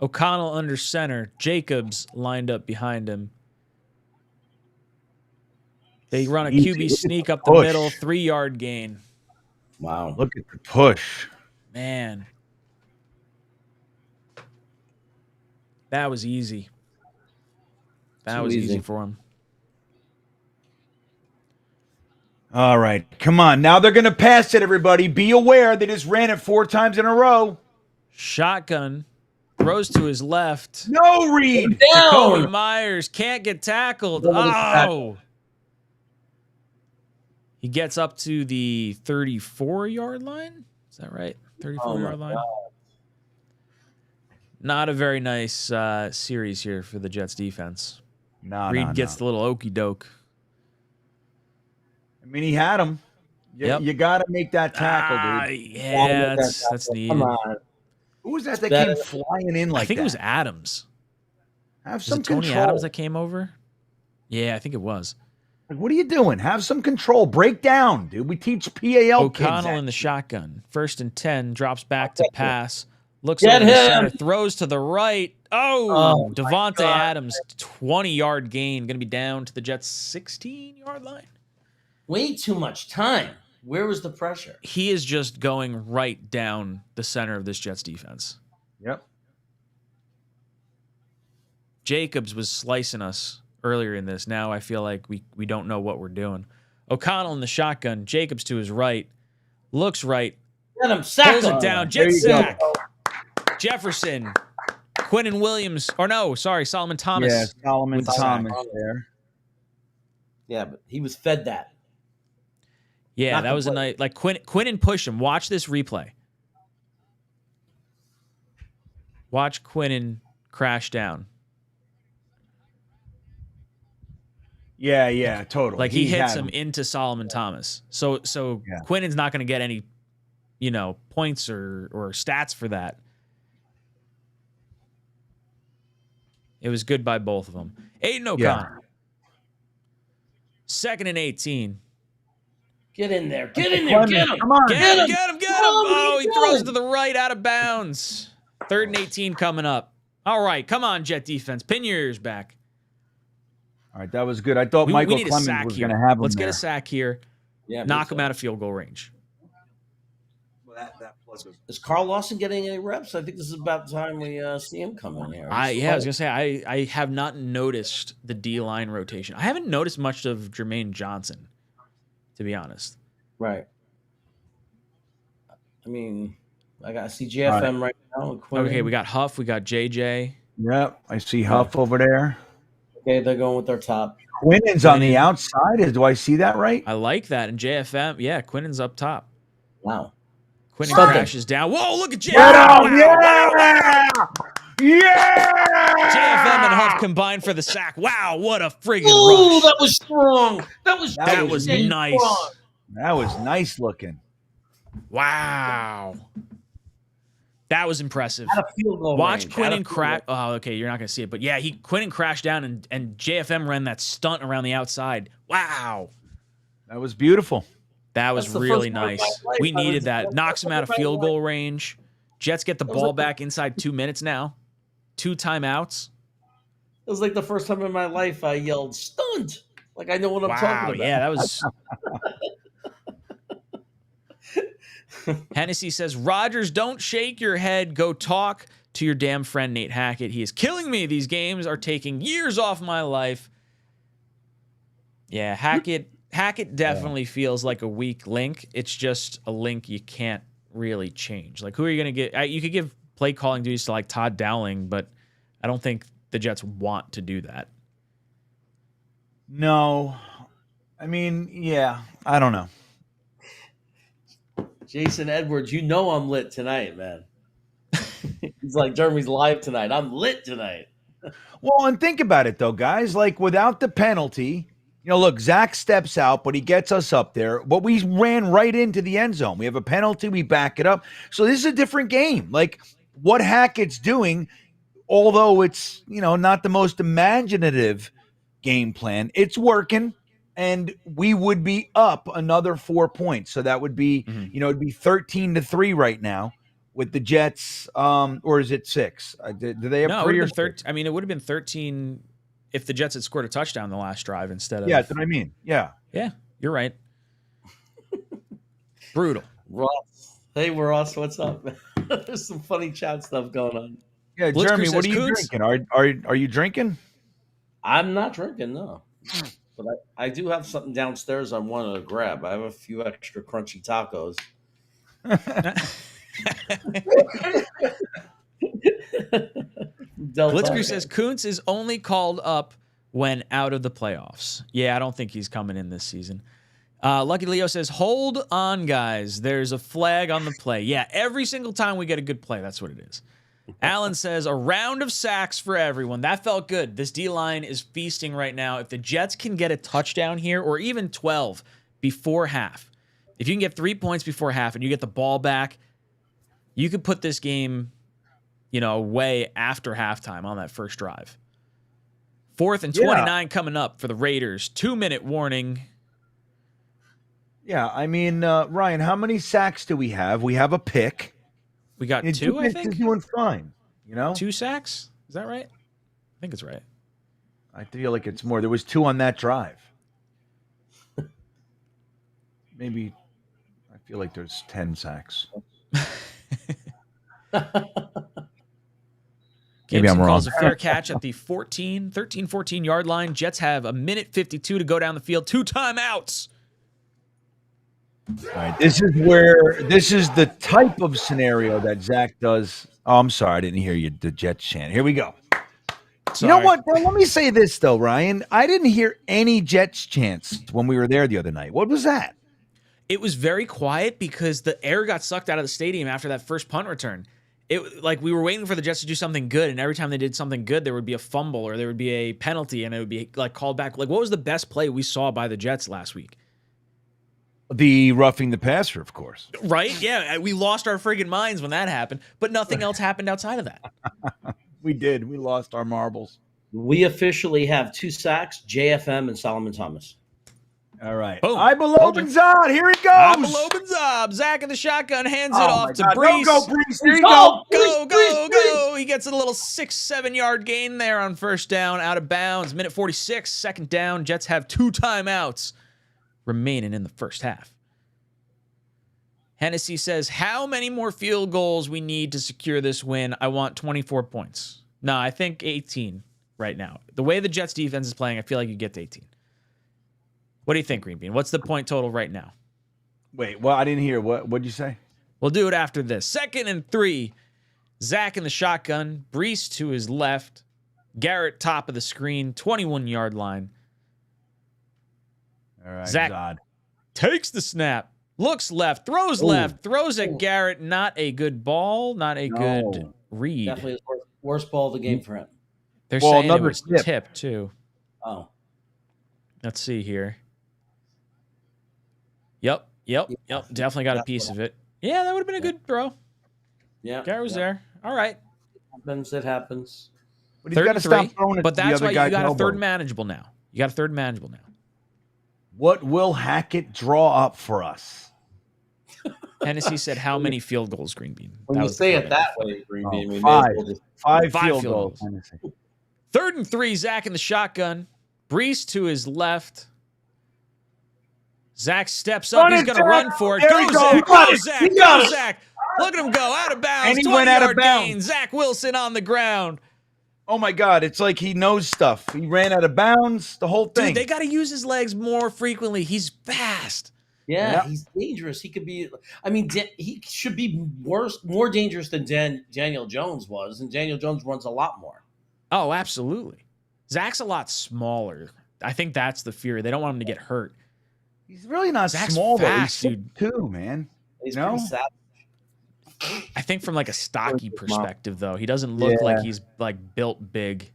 O'Connell under center. Jacobs lined up behind him. They run a QB sneak up the middle. 3-yard gain. Wow. Look at the push. Man. That was easy. That was easy for him. All right. Come on. Now they're going to pass it, everybody. Be aware they just ran it 4 times in a row. Shotgun. Throws to his left. No read. Jacoby Myers can't get tackled. Oh. He gets up to the 34-yard line. Is that right? 34-yard line. God. Not a very nice series here for the Jets defense. Reed gets the little okey doke. I mean, he had him. You got to make that tackle, dude. Yeah, that's needed. Come on. Who was that came flying in like that? I think it was Adams. Have some control. control. Tony Adams that came over? Yeah, I think it was. Like, what are you doing? Have some control. Break down, dude. We teach PAL O'Connell in the shotgun. 1st and 10. Drops back to pass. Looks Get over the him. center. Throws to the right. Oh, Devontae Adams. 20-yard gain. Going to be down to the Jets' 16-yard line. Way too much time. Where was the pressure? He is just going right down the center of this Jets defense. Yep. Jacobs was slicing us earlier in this. Now I feel like we don't know what we're doing. O'Connell in the shotgun. Jacobs to his right. Looks right. Get him. Sack pulls him. It down. Jet sack. Jefferson. Quinnen Williams. Or no, sorry, Solomon Thomas. Yeah, Solomon Thomas there. Yeah, but he was fed that. Yeah, that was a night. Like Quinnen pushed him. Watch this replay. Watch Quinnen crash down. Yeah, totally. Like he hits him into Solomon Thomas. So Quinnen's not going to get any, points or stats for that. It was good by both of them. Aiden O'Connor. 2nd and 18. Get in there. Get in there. Get him. Come on. Get him. Oh, he throws it to the right out of bounds. 3rd and 18 coming up. All right. Come on, Jet defense. Pin your ears back. All right, that was good. I thought We Michael need a Clemens sack was here. going to have him Let's there. get a sack here. Yeah, Knock him out of field goal range. Well, that plus Is Carl Lawson getting any reps? I think this is about time we see him come in here. I was gonna say I have not noticed the D line rotation. I haven't noticed much of Jermaine Johnson, to be honest. Right. I mean, I see JFM right now. Okay, we got Huff, we got JJ. Yep, I see Huff over there. Okay, they're going with their top. Quinnen's on the outside. Do I see that right? I like that. And JFM, yeah, Quinnen's up top. Wow. Quinnen crashes down. Whoa, look at JFM. Wow. Yeah! JFM and Huff combined for the sack. Wow, what a friggin' Ooh, rush. that was strong. That was nice. Strong. That was nice looking. Wow. That was impressive. Out of field goal Watch range. Quinnen crash. Oh, okay, you're not going to see it. But yeah, Quinnen crashed down and JFM ran that stunt around the outside. Wow. That was beautiful. That was really nice. We needed that. Knocks him out of field goal range. Jets get the ball back inside 2 minutes now. 2 timeouts. It was like the first time in my life I yelled stunt. Like I know what I'm talking about. Yeah, that was. Hennessy says, Rogers, don't shake your head. Go talk to your damn friend Nate Hackett. He is killing me. These games are taking years off my life. Yeah, Hackett definitely feels like a weak link. It's just a link you can't really change. Like, who are you going to get? You could give play calling duties to like Todd Dowling, but I don't think the Jets want to do that. No. I mean, yeah, I don't know. Jason Edwards, you know I'm lit tonight, man. He's like, Jeremy's live tonight. I'm lit tonight. Well, and think about it, though, guys. Like, without the penalty, look, Zach steps out, but he gets us up there. But we ran right into the end zone. We have a penalty. We back it up. So this is a different game. Like, what Hackett's doing, although it's, not the most imaginative game plan, it's working. And we would be up another 4 points. So that would be, it'd be 13-3 right now with the Jets. Or is it 6? Do they have 3 or 6? I mean, it would have been 13 if the Jets had scored a touchdown the last drive instead of. Yeah, that's what I mean. Yeah. Yeah, you're right. Brutal. Ross. Hey, Ross, what's up? There's some funny chat stuff going on. Yeah, Blitzker Jeremy, what says, are you drinking? Are you drinking? I'm not drinking, no. But I do have something downstairs I want to grab. I have a few extra crunchy tacos. Blitzker says Kuntz is only called up when out of the playoffs. Yeah, I don't think he's coming in this season. Lucky Leo says, hold on, guys. There's a flag on the play. Yeah, every single time we get a good play, that's what it is. Alan says, a round of sacks for everyone. That felt good. This D-line is feasting right now. If the Jets can get a touchdown here, or even 12 before half, if you can get 3 points before half and you get the ball back, you could put this game, away after halftime on that first drive. 4th and 29 coming up for the Raiders. 2-minute warning. Yeah, I mean, Ryan, how many sacks do we have? We have a pick. We got 2, I think. Is doing fine, 2 sacks? Is that right? I think it's right. I feel like it's more. There was 2 on that drive. Maybe I feel like there's 10 sacks. Maybe I'm wrong. Calls a fair catch at the 13-14 yard line. Jets have 1:52 to go down the field. 2 timeouts. All right, this is the type of scenario that Zach does. Oh, I'm sorry, I didn't hear you. The Jets chant. Here we go. Sorry. You know what? Now, let me say this though, Ryan. I didn't hear any Jets chants when we were there the other night. What was that? It was very quiet because the air got sucked out of the stadium after that first punt return. We were waiting for the Jets to do something good, and every time they did something good, there would be a fumble or there would be a penalty, and it would be called back. What was the best play we saw by the Jets last week? The roughing the passer, of course. Right? Yeah, we lost our friggin' minds when that happened, but nothing else happened outside of that. We did. We lost our marbles. We officially have 2 sacks, JFM and Solomon Thomas. All right. Boom. I below Benzad. Here he I goes. below Benzab. Zach in the shotgun hands it Oh off my to God. Brees. Go, Brees. Here you Go, go. Go. He gets a little 6-7 yard gain there on first down, out of bounds. Minute 46, second down. Jets have 2 timeouts remaining in the first half. Hennessy says, how many more field goals we need to secure this win? I want 24 points. No, I think 18 right now. The way the Jets defense is playing, I feel like you get to 18. What do you think, GreenBean? What's the point total right now? Wait, well, I didn't hear. What'd you say? We'll do it after this. 2nd and 3. Zach in the shotgun. Brees to his left. Garrett top of the screen. 21-yard line. All right, Zach Zod. takes the snap. Looks left. Throws left. Throws at Garrett. Not a good ball. Not a good read. Definitely the worst ball of the game for him. They're saying it another was tip, too. Oh. Let's see here. Yep. Definitely got a piece of it. Yeah, that would have been a good throw. Yeah. Garrett was there. All right. It happens. But he's got to stop throwing it But to the that's other why guy's you got a elbow. third manageable now. What will Hackett draw up for us? Hennessy said, how many field goals, GreenBean? When you say it that way, GreenBean, we may as 5. well just 5 5 field field goals. goals. 3rd and 3, Zach in the shotgun. Brees to his left. Zach steps up. He's going to run for it. There Go, he goes. Zach. He Go, Zach. got Go, it. Zach. Look at him go. Out of bounds. And he went out of 20-yard bounds. gain. Zach Wilson on the ground. Oh my God! It's like he knows stuff. He ran out of bounds. The whole thing. Dude, they got to use his legs more frequently. He's fast. Yeah, Yep. he's dangerous. He could be. I mean, he should be more dangerous than Daniel Jones was, and Daniel Jones runs a lot more. Oh, absolutely. Zach's a lot smaller. I think that's the fear. They don't want him to get hurt. He's really not Zach's small fast, though. He's dude. 6'2", man. He's No? pretty savage. I think from like a stocky perspective, though, he doesn't look like he's like built big.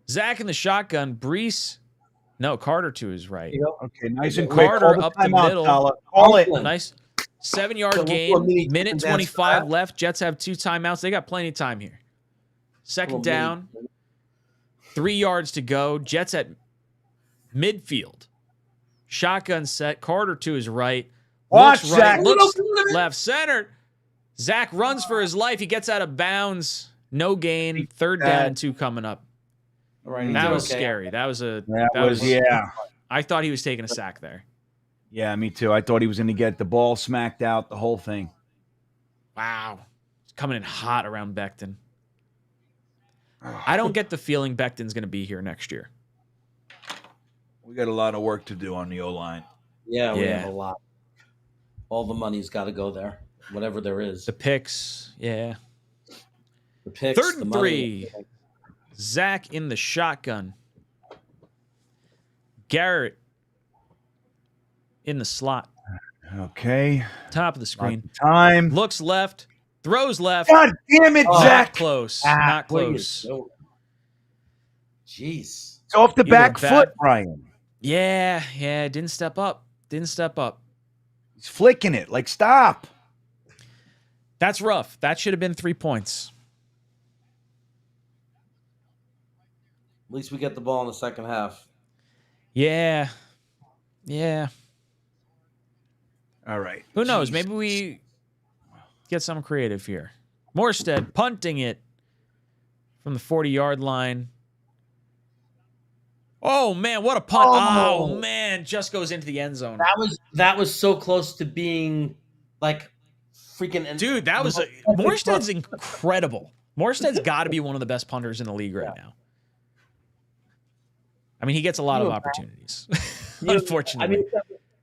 Zach in the shotgun. Brees. No, Carter to his right. Okay, nice and quick. Carter Call up the timeout, middle. Salah. Call it. Nice 7-yard So gain. what mini Minute dance for 25 that? left. Jets have 2 timeouts. They got plenty of time here. Second down. 3 yards to go. Jets at midfield. Shotgun set. Carter to his right. Watch Looks right. Zach. Looks left. Center. Zach runs for his life. He gets out of bounds. No gain. 3rd down and 2 coming up. All right, That he's was okay. scary. That was Yeah. I thought he was taking a sack there. Yeah, me too. I thought he was going to get the ball smacked out, the whole thing. Wow. It's coming in hot around Becton. I don't get the feeling Becton's going to be here next year. We got a lot of work to do on the O-line. Yeah, we Yeah. have a lot. All the money's got to go there, whatever there is. The picks, yeah. The picks, 3rd the and money. 3. Zach in the shotgun. Garrett in the slot. Okay. Top of the screen. Time. Looks left. Throws left. God damn it, Oh. Zach. Not close. Ah, Not please. close. No. Jeez. It's off the Either back bad- foot, Brian. Yeah. Didn't step up. He's flicking it. Like, stop. That's rough. That should have been 3 points. At least we get the ball in the second half. Yeah. All right. Who knows? Jeez. Maybe we get some creative here. Morstead punting it from the 40-yard line. Oh, man, what a punt. Oh, man, just goes into the end zone. That was so close to being like freaking. Dude, that was Morstead's incredible. Morstead's got to be one of the best punters in the league right now. I mean, he gets a lot of opportunities, unfortunately. I mean,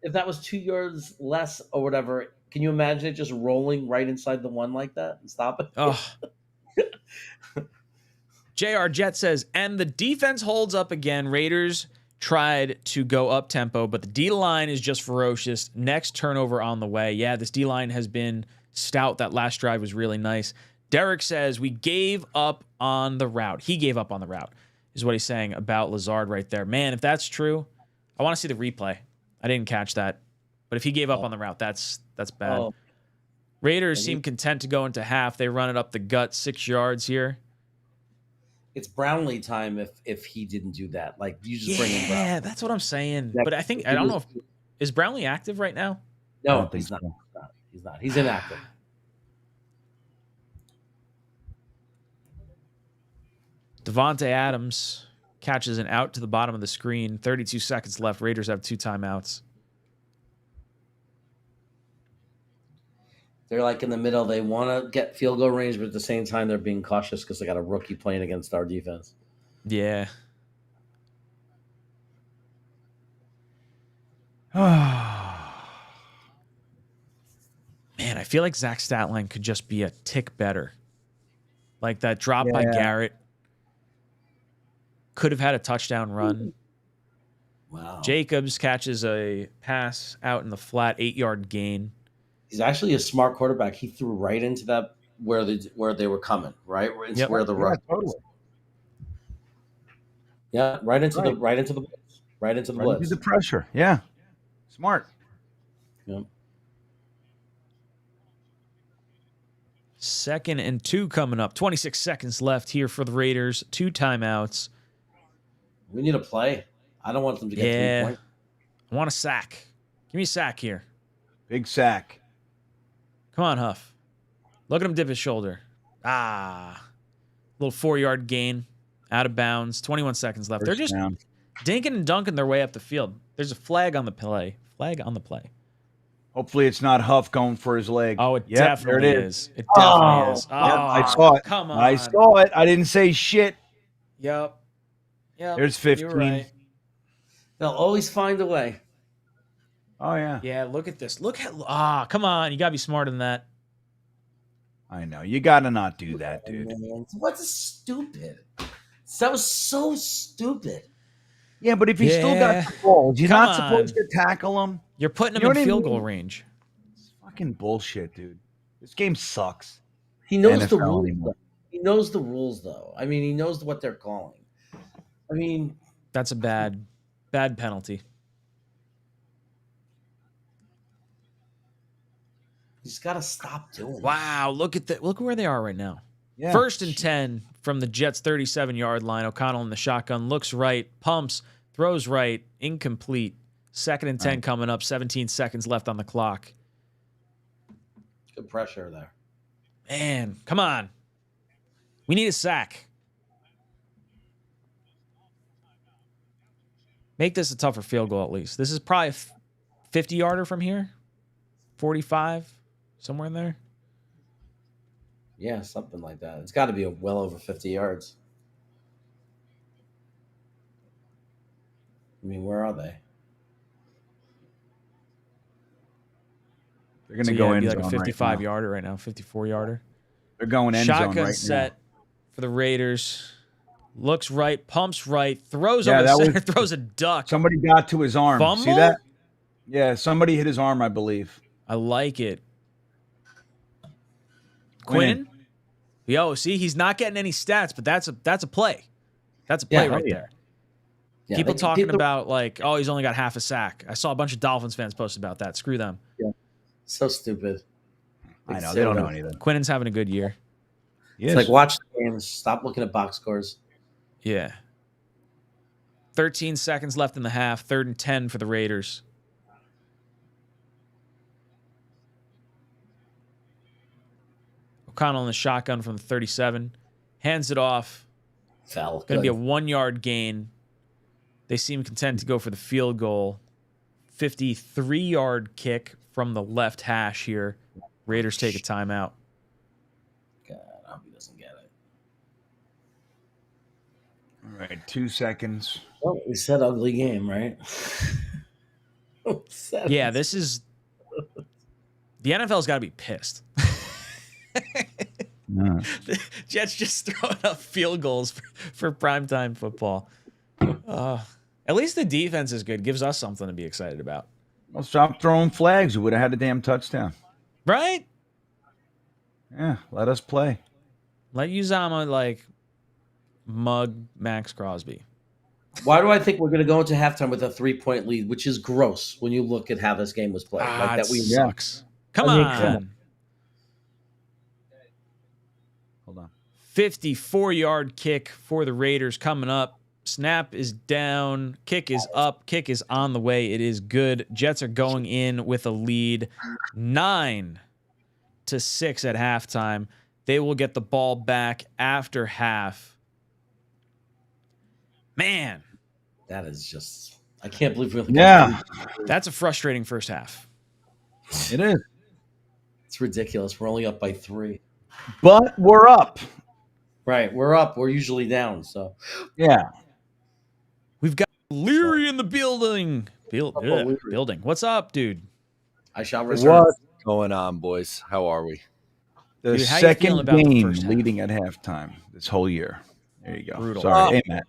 if that was 2 yards less or whatever, can you imagine it just rolling right inside the one like that and stop it? Oh. JR Jet says, and the defense holds up again. Raiders tried to go up tempo, but the D-line is just ferocious. Next turnover on the way. Yeah, this D-line has been stout. That last drive was really nice. Derek says, we gave up on the route. He gave up on the route, is what he's saying about Lazard right there. Man, if that's true, I want to see the replay. I didn't catch that. But if he gave up on the route, that's bad. Oh. Raiders seem content to go into half. They run it up the gut 6 yards here. It's Brownlee time if he didn't do that. Like you just bring him. Yeah, that's what I'm saying. But I don't know if is Brownlee active right now. No, he's not. He's not. He's inactive. Devontae Adams catches an out to the bottom of the screen. 32 seconds left. Raiders have 2 timeouts. They're like in the middle. They want to get field goal range, but at the same time, they're being cautious because they got a rookie playing against our defense. Yeah. Man, I feel like Zach Statline could just be a tick better. Like that drop by Garrett. Could have had a touchdown run. Wow. Jacobs catches a pass out in the flat, 8-yard gain. He's actually a smart quarterback. He threw right into that where they were coming, right? It's where the rush. Totally. Yeah, right into the blitz. Right into the blitz. Into the pressure. Yeah. Smart. Yeah. 2nd and 2 coming up. 26 seconds left here for the Raiders. 2 timeouts. We need a play. I don't want them to get 3 points. I want a sack. Give me a sack here. Big sack. Come on, Huff. Look at him dip his shoulder. Little 4-yard gain. Out of bounds. 21 seconds left. They're just dinking and dunking their way up the field. There's a flag on the play. Hopefully it's not Huff going for his leg. Oh, it definitely is. It definitely is. Oh, I saw it. Come on. I saw it. I didn't say shit. Yep. There's 15. You're right. They'll always find a way. Oh, yeah. Yeah, look at this. Come on. You got to be smarter than that. I know. You got to not do that, dude. What's stupid? That was so stupid. Yeah, but if you still got the balls, you're not supposed to tackle him. You're putting him in field goal range. It's fucking bullshit, dude. This game sucks. He knows the rules. He knows the rules, though. I mean, he knows what they're calling. I mean, that's a bad penalty. You just got to stop doing it. Wow, look where they are right now. Yeah. 1st and 10 from the Jets' 37-yard line. O'Connell in the shotgun. Looks right. Pumps. Throws right. Incomplete. 2nd and 10 coming up. 17 seconds left on the clock. Good pressure there. Man, come on. We need a sack. Make this a tougher field goal at least. This is probably a 50-yarder from here. 45, somewhere in there. Yeah, something like that. It's got to be well over 50 yards. I mean, where are they? They're going to go in like a 55-yarder right now, 54-yarder. They're going end zone right now. Shotgun set for the Raiders. Looks right, pumps right, throws over the center, throws a duck. Somebody got to his arm. Fumble? See that? Yeah, somebody hit his arm, I believe. I like it. Quinnen? Yo, see, he's not getting any stats, but that's a play. That's a play right there. Yeah, people talking about like, oh, he's only got half a sack. I saw a bunch of Dolphins fans post about that. Screw them. Yeah. So stupid. I know. They don't know anything. Quinnen's having a good year. It's like, watch the games. Stop looking at box scores. Yeah. 13 seconds left in the half. 3rd and 10 for the Raiders. O'Connell in the shotgun from the 37. Hands it off. Fell. Going to be a 1-yard gain. They seem content to go for the field goal. 53-yard kick from the left hash here. Raiders take a timeout. God, I hope he doesn't get it. All right, 2 seconds. Well, we said ugly game, right? Yeah, this is... The NFL's got to be pissed. No. The Jets just throwing up field goals for primetime football. At least the defense is good. Gives us something to be excited about. Well, stop throwing flags. We would have had a damn touchdown. Right? Yeah, let us play. Let Uzama, mug Max Crosby. Why do I think we're going to go into halftime with a 3-point lead, which is gross when you look at how this game was played? That sucks. Come on. Hold on. 54-yard kick for the Raiders coming up. Snap is down. Kick is up. Kick is on the way. It is good. Jets are going in with a lead 9-6 at halftime. They will get the ball back after half. Man. That is just, I can't believe we're That's a frustrating first half. It is. It's ridiculous. We're only up by 3. But we're up. Right. We're up. We're usually down. So, yeah. We've got Leary in the building. Building. What's up, dude? I shall return. What's going on, boys? How are we? The Dude, how you feeling second about the game first half? leading at halftime this whole year. There you go. Brutal. Sorry. Hey, Matt.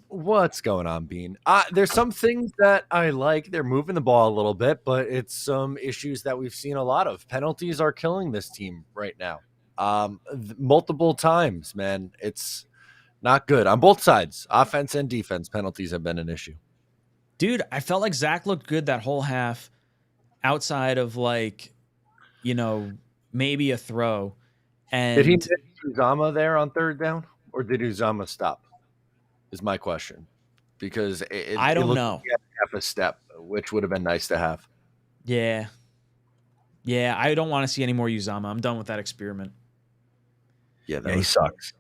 What's going on, Bean? There's some things that I like. They're moving the ball a little bit, but it's some issues that we've seen a lot of. Penalties are killing this team right now. Multiple times, man. It's not good on both sides. Offense and defense, penalties have been an issue. Dude, I felt like Zach looked good that whole half outside of maybe a throw. And Did he hit Uzama there on third down, or did Uzama stop? Is my question, because I don't know. Like half a step, which would have been nice to have. Yeah, I don't want to see any more Uzama. I'm done with that experiment. Yeah, He sucks.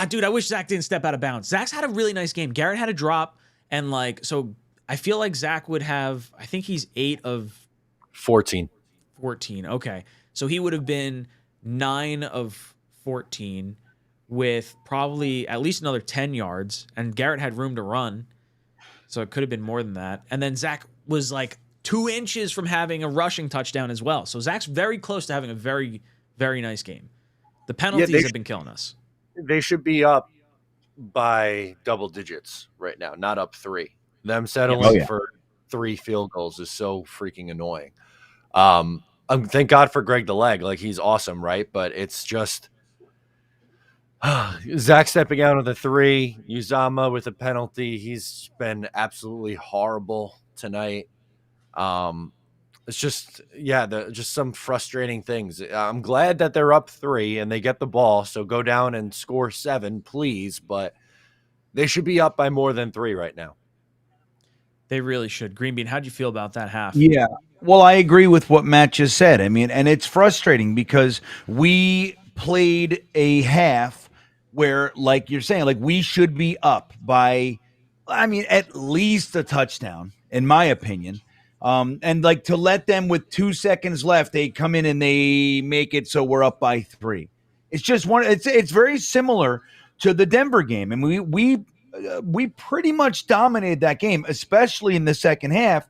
Dude, I wish Zach didn't step out of bounds. Zach's had a really nice game. Garrett had a drop, and so I feel like Zach would have. I think he's 8 of 14. 14. Okay, so he would have been 9 of 14. With probably at least another 10 yards, and Garrett had room to run, so it could have been more than that. And then Zach was 2 inches from having a rushing touchdown as well. So Zach's very close to having a very, very nice game. The penalties have been killing us. They should be up by double digits right now, not up 3. Them settling for 3 field goals is so freaking annoying. Thank God for Greg the Leg. He's awesome, right? But it's just... Zach stepping out of the 3, Uzama with a penalty. He's been absolutely horrible tonight. It's just, just some frustrating things. I'm glad that they're up 3 and they get the ball. So go down and score 7, please. But they should be up by more than 3 right now. They really should. GreenBean, how'd you feel about that half? Yeah. Well, I agree with what Matt just said. I mean, and it's frustrating because we played a half where, like you're saying, we should be up by, at least a touchdown, in my opinion. And to let them with 2 seconds left, they come in and they make it so we're up by 3. It's just it's very similar to the Denver game. And we pretty much dominated that game, especially in the second half.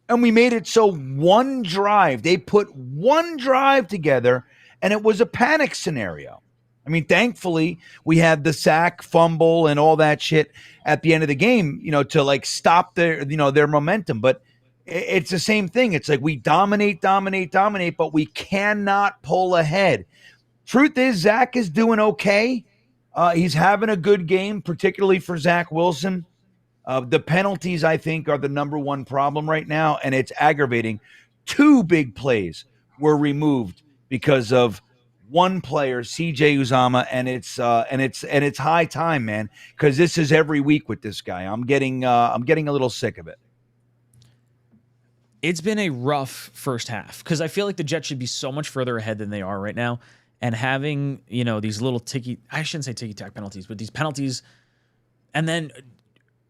And we made it so one drive, they put one drive together and it was a panic scenario. Thankfully, we had the sack, fumble, and all that shit at the end of the game, to stop their momentum. But it's the same thing. It's we dominate, but we cannot pull ahead. Truth is, Zach is doing okay. He's having a good game, particularly for Zach Wilson. The penalties, I think, are the number one problem right now, and it's aggravating. 2 big plays were removed because of one player, CJ Uzama, and it's high time, man, because this is every week with this guy. I'm getting a little sick of it. It's been a rough first half because I feel like the Jets should be so much further ahead than they are right now, and having these little I shouldn't say ticky-tack penalties, but these penalties, and then.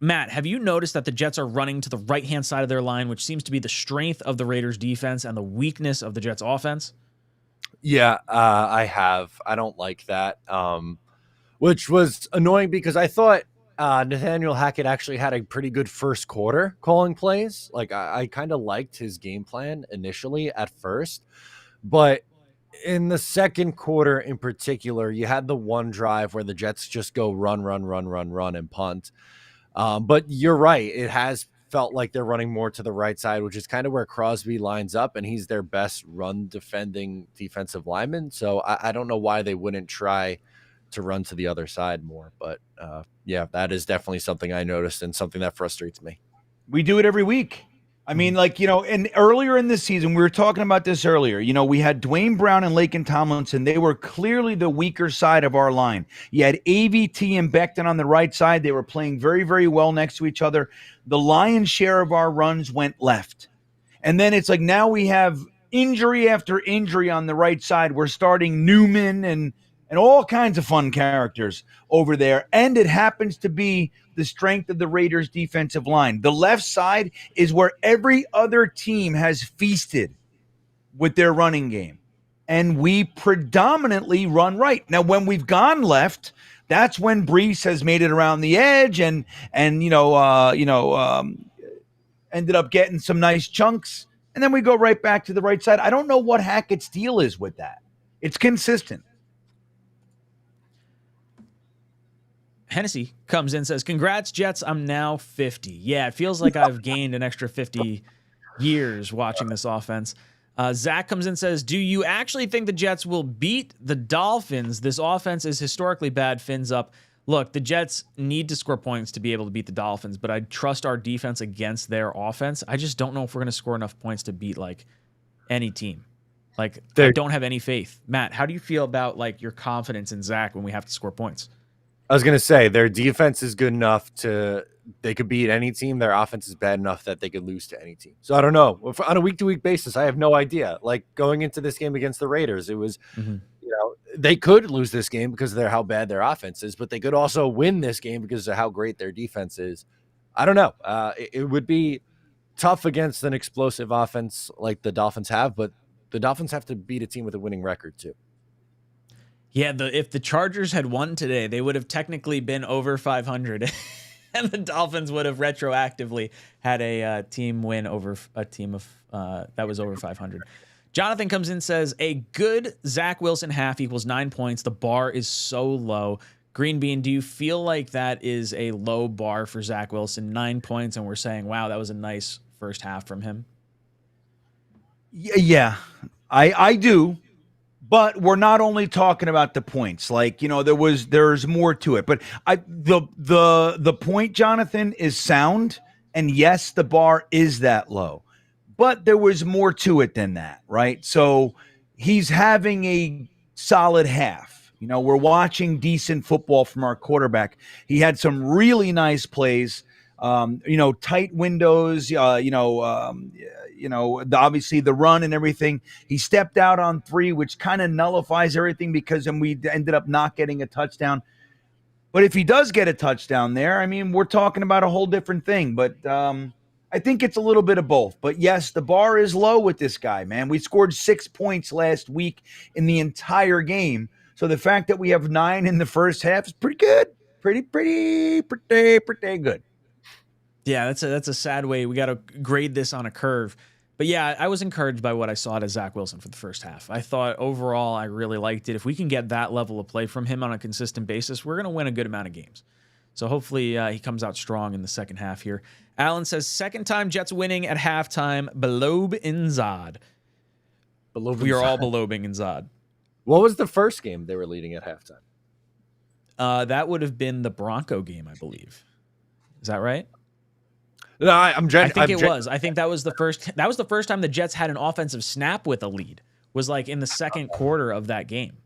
Matt, have you noticed that the Jets are running to the right-hand side of their line, which seems to be the strength of the Raiders' defense and the weakness of the Jets' offense? Yeah, I have. I don't like that, which was annoying because I thought Nathaniel Hackett actually had a pretty good first quarter calling plays. I kind of liked his game plan initially at first, but in the second quarter in particular, you had the one drive where the Jets just go run, and punt. But you're right. It has felt like they're running more to the right side, which is kind of where Crosby lines up, and he's their best run defending defensive lineman. So I don't know why they wouldn't try to run to the other side more. But that is definitely something I noticed and something that frustrates me. We do it every week. I mean, like, and earlier in this season, we were talking about this earlier. We had Dwayne Brown and Lakin Tomlinson. They were clearly the weaker side of our line. You had AVT and Becton on the right side. They were playing very, very well next to each other. The lion's share of our runs went left. And then it's like now we have injury after injury on the right side. We're starting Newman and all kinds of fun characters over there. And it happens to be the strength of the Raiders' defensive line. The left side is where every other team has feasted with their running game. And we predominantly run right. Now, when we've gone left, that's when Brees has made it around the edge and ended up getting some nice chunks. And then we go right back to the right side. I don't know what Hackett's deal is with that. It's consistent. Hennessy comes in and says, congrats, Jets. I'm now 50. Yeah, it feels like I've gained an extra 50 years watching this offense. Zach comes in and says, do you actually think the Jets will beat the Dolphins? This offense is historically bad. Fins up. Look, the Jets need to score points to be able to beat the Dolphins, but I trust our defense against their offense. I just don't know if we're going to score enough points to beat like any team. Like, I don't have any faith. Matt, how do you feel about like your confidence in Zach when we have to score points? I was going to say their defense is good enough they could beat any team. Their offense is bad enough that they could lose to any team. So I don't know. On a week-to-week basis, I have no idea. Like going into this game against the Raiders, it was, they could lose this game because of how bad their offense is, but they could also win this game because of how great their defense is. I don't know. It would be tough against an explosive offense like the Dolphins have, but the Dolphins have to beat a team with a winning record too. Yeah, if the Chargers had won today, they would have technically been over 500, and the Dolphins would have retroactively had a team win over a team of that was over 500. Jonathan comes in and says, a good Zach Wilson half equals 9 points. The bar is so low. GreenBean, do you feel like that is a low bar for Zach Wilson? 9 points, and we're saying, wow, that was a nice first half from him? Yeah, I do. But we're not only talking about the points. Like, there's more to it. But the point, Jonathan, is sound. And yes, the bar is that low. But there was more to it than that, right? So he's having a solid half. We're watching decent football from our quarterback. He had some really nice plays, tight windows, obviously the run and everything. He stepped out on 3, which kind of nullifies everything because then we ended up not getting a touchdown. But if he does get a touchdown there, I mean, we're talking about a whole different thing. But I think it's a little bit of both. But yes, the bar is low with this guy, man. We scored 6 points last week in the entire game. So the fact that we have 9 in the first half is pretty good. Pretty good. Yeah, that's a sad way. We got to grade this on a curve. But yeah, I was encouraged by what I saw out of Zach Wilson for the first half. I thought overall I really liked it. If we can get that level of play from him on a consistent basis, we're going to win a good amount of games. So hopefully he comes out strong in the second half here. Alan says, second time Jets winning at halftime, Belob in Zod. We are all belobing in Zod. What was the first game they were leading at halftime? That would have been the Bronco game, I believe. Is that right? No, I think it was. I think that was the first. That was the first time the Jets had an offensive snap with a lead. Was like in the second quarter of that game.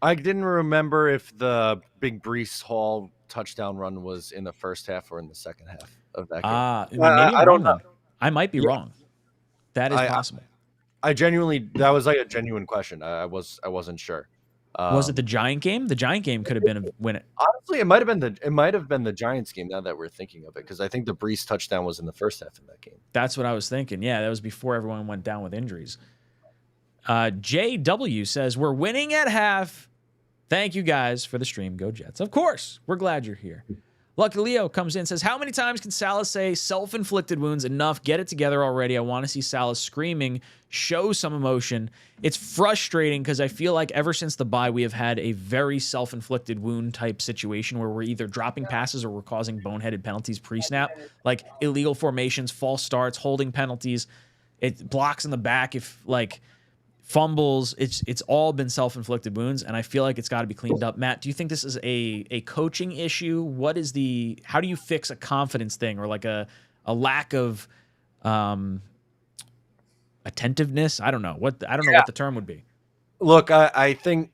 I didn't remember if the big Brees Hall touchdown run was in the first half or in the second half of that game. Maybe I don't know. I might be wrong. That is possible. I genuinely, that was like a genuine question. I wasn't sure. Was it the Giant game? The Giant game could have been a win. Honestly, it might have been the Giants game. Now that we're thinking of it, because I think the Brees touchdown was in the first half of that game. That's what I was thinking. Yeah, that was before everyone went down with injuries. JW says we're winning at half. Thank you guys for the stream. Go Jets! Of course, we're glad you're here. Lucky Leo comes in and says, how many times can Salas say self-inflicted wounds? Enough. Get it together already. I want to see Salas screaming, show some emotion. It's frustrating because I feel like ever since the bye, we have had a very self-inflicted wound type situation where we're either dropping passes or we're causing boneheaded penalties pre-snap, like illegal formations, false starts, holding penalties. It blocks in the back if like fumbles. It's all been self-inflicted wounds, and I feel like it's got to be cleaned up. Matt, do you think this is a coaching issue? How do you fix a confidence thing or like a lack of attentiveness. I don't know what the term would be. Look, I think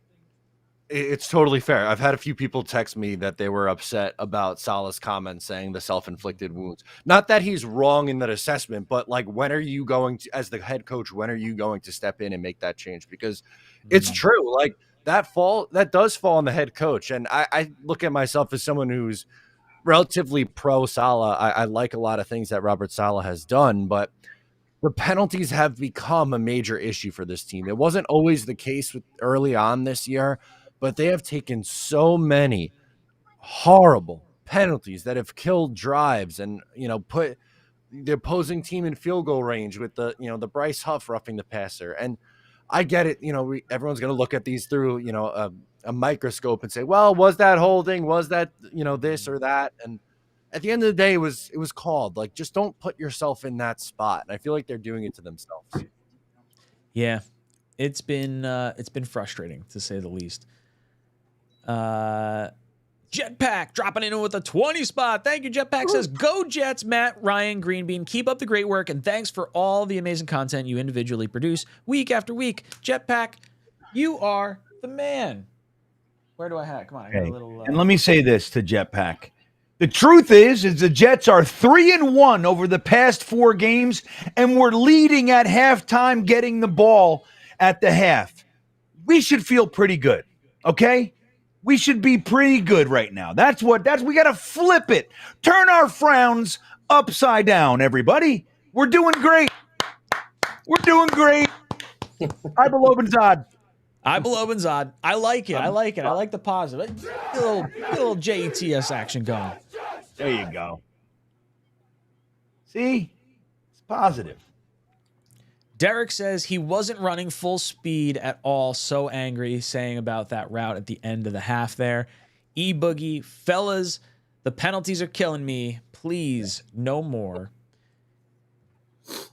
it's totally fair. I've had a few people text me that they were upset about Salah's comments saying the self-inflicted wounds. Not that he's wrong in that assessment, but like, when are you going to, as the head coach, when are you going to step in and make that change? Because it's true. Like, that does fall on the head coach. And I look at myself as someone who's relatively pro Salah. I like a lot of things that Robert Salah has done, but the penalties have become a major issue for this team. It wasn't always the case early on this year, but they have taken so many horrible penalties that have killed drives and, put the opposing team in field goal range with the Bryce Huff roughing the passer. And I get it. Everyone's going to look at these through, a microscope and say, well, was that holding? Was that, this or that? And at the end of the day, it was called. Like, just don't put yourself in that spot. And I feel like they're doing it to themselves. Yeah, it's been frustrating, to say the least. Jetpack dropping in with a 20 spot. Thank you, Jetpack. Says, go Jets, Matt, Ryan, GreenBean. Keep up the great work, and thanks for all the amazing content you individually produce week after week. Jetpack, you are the man. Where do I have? Come on, I got a little. And let me say this to Jetpack. The truth is the Jets are 3-1 over the past 4 games, and we're leading at halftime, getting the ball at the half. We should feel pretty good, okay? We should be pretty good right now. We got to flip it. Turn our frowns upside down, everybody. We're doing great. We're doing great. I below Benzad. I below Benzad. I like it. I like the positive. Get a little JETS action going. There you go. See? It's positive. Derek says he wasn't running full speed at all. So angry, saying about that route at the end of the half there. E-Boogie, fellas, the penalties are killing me. Please, no more.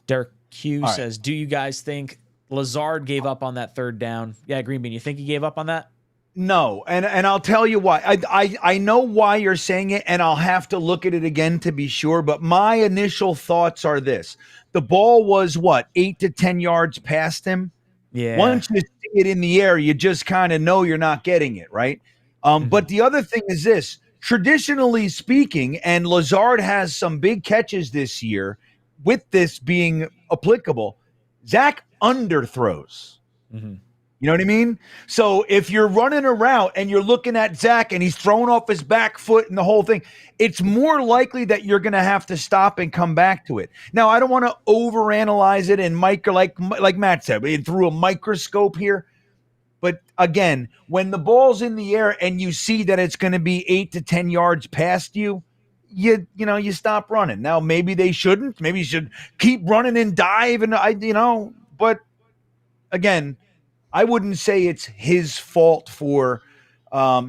Derek Q says, do you guys think Lazard gave up on that third down? Yeah, GreenBean, you think he gave up on that? No, and I'll tell you why. I know why you're saying it, and I'll have to look at it again to be sure, but my initial thoughts are this. The ball was, 8 to 10 yards past him? Yeah. Once you see it in the air, you just kind of know you're not getting it, right? But the other thing is this. Traditionally speaking, and Lazard has some big catches this year, with this being applicable, Zach underthrows. Mm-hmm. You know what I mean? So if you're running a route and you're looking at Zach and he's throwing off his back foot and the whole thing, it's more likely that you're going to have to stop and come back to it. Now, I don't want to overanalyze it and like Matt said, through a microscope here. But again, when the ball's in the air and you see that it's going to be 8 to 10 yards past you, you stop running. Now, maybe they shouldn't. Maybe you should keep running and dive but again, I wouldn't say it's his fault for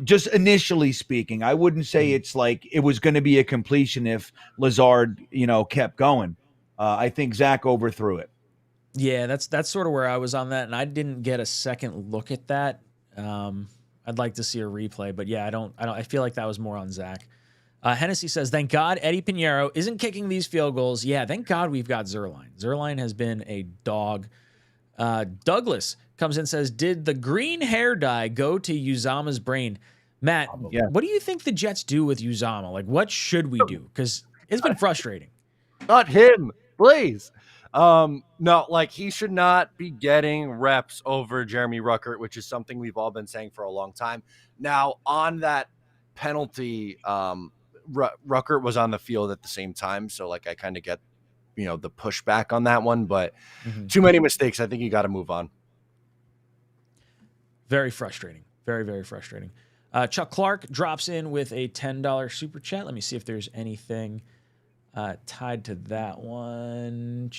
just initially speaking. I wouldn't say it's like it was going to be a completion if Lazard, kept going. I think Zach overthrew it. Yeah, that's sort of where I was on that, and I didn't get a second look at that. I'd like to see a replay, but yeah, I feel like that was more on Zach. Hennessy says, thank God Eddie Pinheiro isn't kicking these field goals. Yeah, thank God we've got Zerline. Zerline has been a dog. Douglas comes in and says, did the green hair dye go to Uzama's brain? Matt, What do you think the Jets do with Uzama? Like, what should we do? Because it's been frustrating. Not him, please. No, like, he should not be getting reps over Jeremy Ruckert, which is something we've all been saying for a long time. Now, on that penalty, Ruckert was on the field at the same time, so like I kind of get the pushback on that one, but too many mistakes. I think you got to move on. Very frustrating. Very, very frustrating. Chuck Clark drops in with a $10 super chat. Let me see if there's anything tied to that one.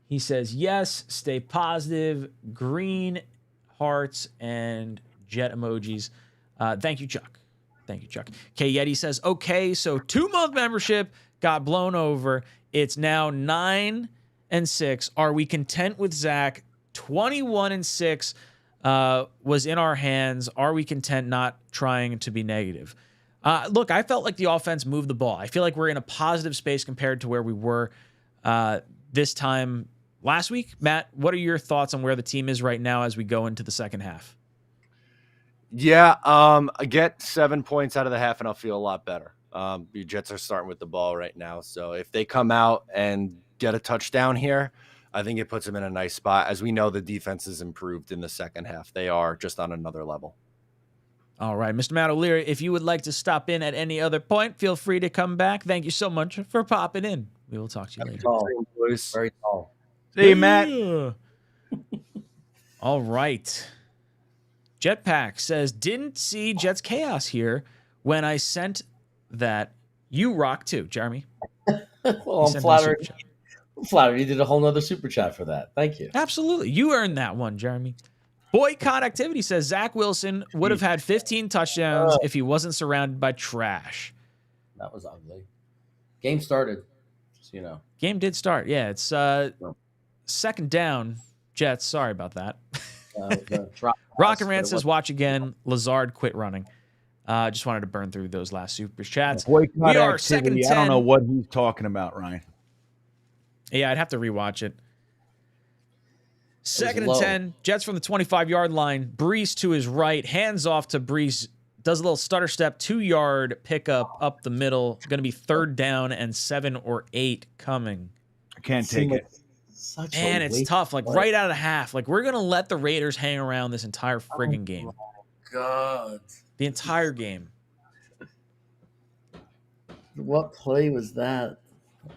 He says, yes, stay positive, green hearts and jet emojis. Thank you, Chuck. Thank you, Chuck. K Yeti says, okay, so 2-month membership got blown over. It's now 9-6. Are we content with Zach? 21-6 was in our hands. Are we content not trying to be negative? Look, I felt like the offense moved the ball. I feel like we're in a positive space compared to where we were this time last week. Matt, what are your thoughts on where the team is right now as we go into the second half? Yeah, I get 7 points out of the half, and I'll feel a lot better. The Jets are starting with the ball right now, so if they come out and get a touchdown here, I think it puts them in a nice spot. As we know, the defense has improved in the second half. They are just on another level. All right, Mr. Matt O'Leary, if you would like to stop in at any other point, feel free to come back. Thank you so much for popping in. We will talk to you later. Tall. Very tall. See you, Matt. All right. Jetpack says, didn't see Jets Chaos here when I sent that. You rock too, Jeremy. Well, I'm flattered. I'm flattered. You did a whole nother super chat for that. Thank you. Absolutely. You earned that one, Jeremy. Boycott Activity says Zach Wilson would have had 15 touchdowns if he wasn't surrounded by trash. That was ugly. Game started. Just, you know. Game did start. Yeah, it's second down. Jets. Sorry about that. Rock and Rant says, watch again. Lazard quit running. Just wanted to burn through those last super chats. Boycott we are Activity. second 10. I don't know what he's talking about, Ryan. Yeah, I'd have to rewatch it. Second and 10. Jets from the 25-yard line. Brees to his right. Hands off to Brees. Does a little stutter step. 2-yard pickup up the middle. Going to be third down and 7 or 8 coming. I can't take it. And it's tough. Like right out of half. Like we're going to let the Raiders hang around this entire friggin' game. God. The entire game. What play was that?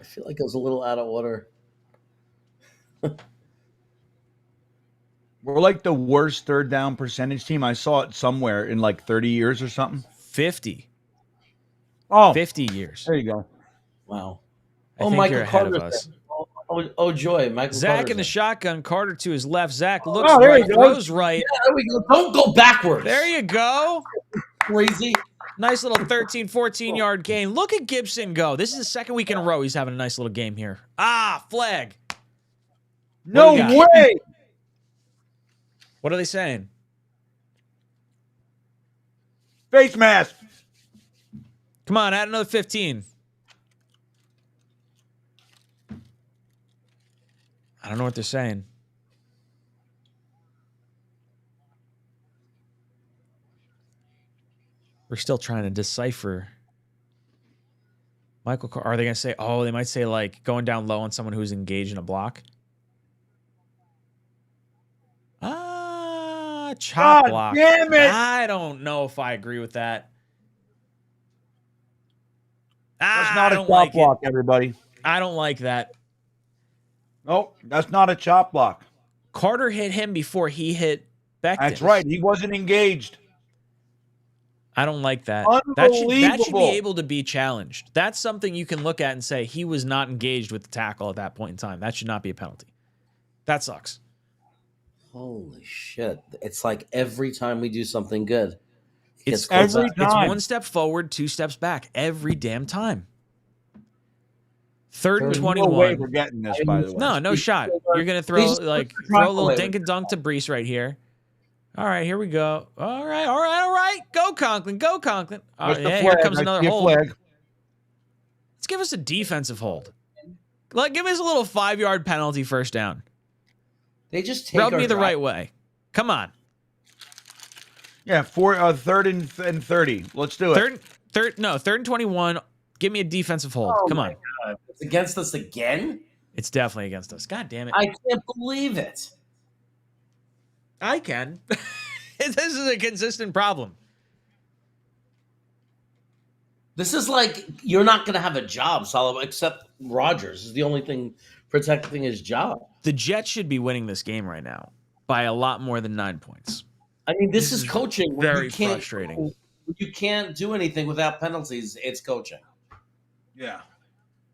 I feel like it was a little out of order. We're like the worst third down percentage team. I saw it somewhere in like 30 years or something. 50. Oh, 50 years. There you go. Wow. I think Michael you're ahead Carter. of us. Oh, joy. Michael Zach Carter's in the in. shotgun. Carter to his left. Zach looks there right. you go. Throws right. Yeah, there we go. Don't go backwards. There you go. Crazy. Nice little 13, 14-yard gain. Look at Gibson go. This is the second week in a row he's having a nice little game here. Flag. No way. What are they saying? Face mask. Come on, add another 15. I don't know what they're saying. We're still trying to decipher. Michael, are they going to say, they might say like going down low on someone who's engaged in a block? Chop block. Damn it. I don't know if I agree with that. That's not a chop block, everybody. I don't like that. Nope, that's not a chop block. Carter hit him before he hit Becton. That's right. He wasn't engaged. I don't like that. That should be able to be challenged. That's something you can look at and say he was not engaged with the tackle at that point in time. That should not be a penalty. That sucks. Holy shit. It's like every time we do something good. It's every time. It's 1 step forward, 2 steps back. Every damn time. Third and 21. No way we're getting this, by the way. No shot. You're going to throw a little dink and dunk to Brees right here. All right, here we go. All right. Go, Conklin. Here comes another hold. Let's give us a defensive hold. Give us a little 5-yard penalty first down. They just take rub me the right way. Come on. Yeah, third and 30. Let's do it. Third and 21. Give me a defensive hold. Come on. God. It's against us again? It's definitely against us. God damn it. I can't believe it. I can. This is a consistent problem. This is like you're not going to have a job, Solomon, except Rodgers is the only thing protecting his job. The Jets should be winning this game right now by a lot more than 9 points. I mean, this is coaching. Very frustrating. You can't do anything without penalties. It's coaching. Yeah.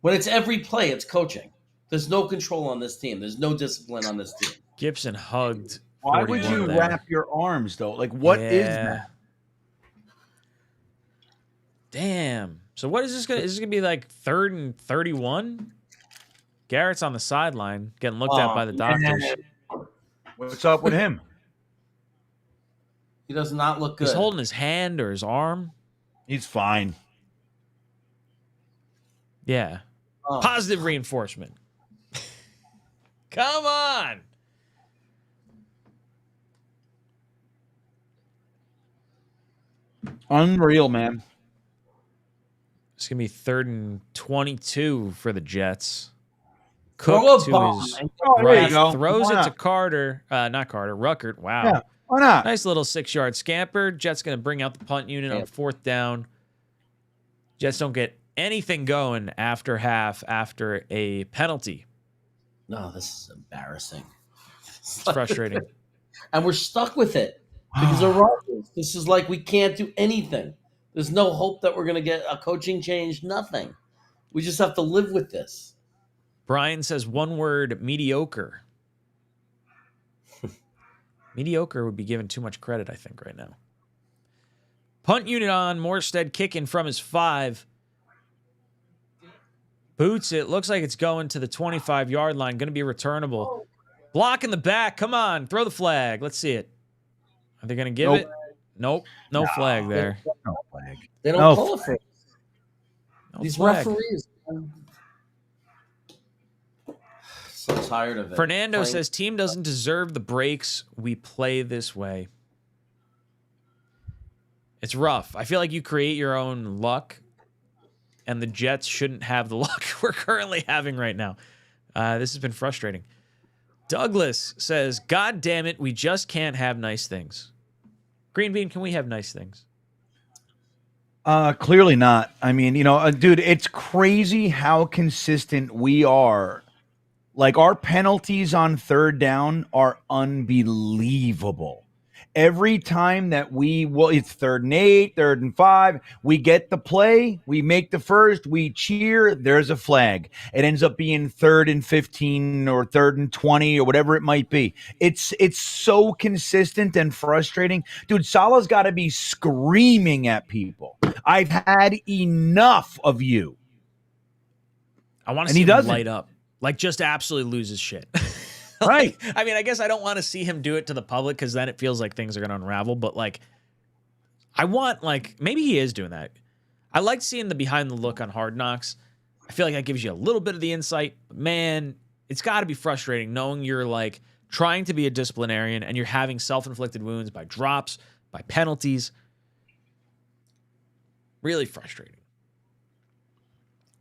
When it's every play, it's coaching. There's no control on this team. There's no discipline on this team. Gibson hugged. Why would you wrap your arms, though? Like, what is that? Damn. So what is this going to... Is this going to be like 3rd and 31? Garrett's on the sideline getting looked at by the doctors. What's up with him? He does not look good. He's holding his hand or his arm. He's fine. Yeah. Oh. Positive reinforcement. Come on. Unreal, man. It's going to be 3rd and 22 for the Jets. Throw Cook a to bomb his and there right. you go. Throws Why it not? to Carter. Not Carter. Ruckert. Wow. Yeah, why not? Nice little 6-yard scamper. Jets going to bring out the punt unit on 4th down. Jets don't get anything going after half after a penalty. No, this is embarrassing. It's frustrating. And we're stuck with it because of Rodgers. This is like we can't do anything. There's no hope that we're going to get a coaching change. Nothing. We just have to live with this. Brian says one word, mediocre. Mediocre would be given too much credit, I think, right now. Punt unit on. Morstead kicking from his 5. Boots it. Looks like it's going to the 25-yard line. Going to be returnable. Block in the back. Come on. Throw the flag. Let's see it. Are they going to give it? Nope. No flag there. No flag. They don't No call it for No these flag. referees. I'm so tired of it. Fernando says, team doesn't deserve the breaks. We play this way. It's rough. I feel like you create your own luck, and the Jets shouldn't have the luck we're currently having right now. This has been frustrating. Douglas says, God damn it, we just can't have nice things. GreenBean, can we have nice things? Clearly not. I mean, dude, it's crazy how consistent we are. Like, our penalties on 3rd down are unbelievable. Every time that it's 3rd and 8, 3rd and 5, we get the play, we make the first, we cheer, there's a flag. It ends up being 3rd and 15 or 3rd and 20 or whatever it might be. It's so consistent and frustrating. Dude, Salah's got to be screaming at people. I've had enough of you. I want to And see he him doesn't. light up. Like, just absolutely lose his shit. Right. I mean, I guess I don't want to see him do it to the public because then it feels like things are going to unravel. But, like, I want, like, maybe he is doing that. I like seeing the behind the look on Hard Knocks. I feel like that gives you a little bit of the insight. But, man, it's got to be frustrating knowing you're, like, trying to be a disciplinarian and you're having self-inflicted wounds by drops, by penalties. Really frustrating.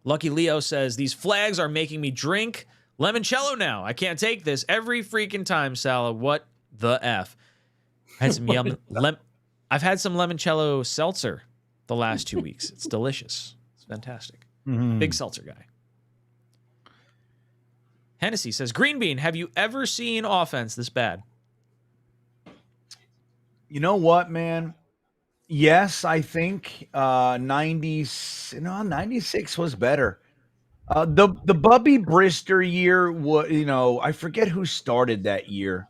Lucky Leo says, these flags are making me drink limoncello now. I can't take this every freaking time, Salah. What the F? I had some I've had some limoncello seltzer the last 2 weeks. It's delicious. It's fantastic. Big seltzer guy. Hennessy says, GreenBean, have you ever seen offense this bad? You know what, man? Yes, I think 96 was better. The Bubby Brister year was, I forget who started that year.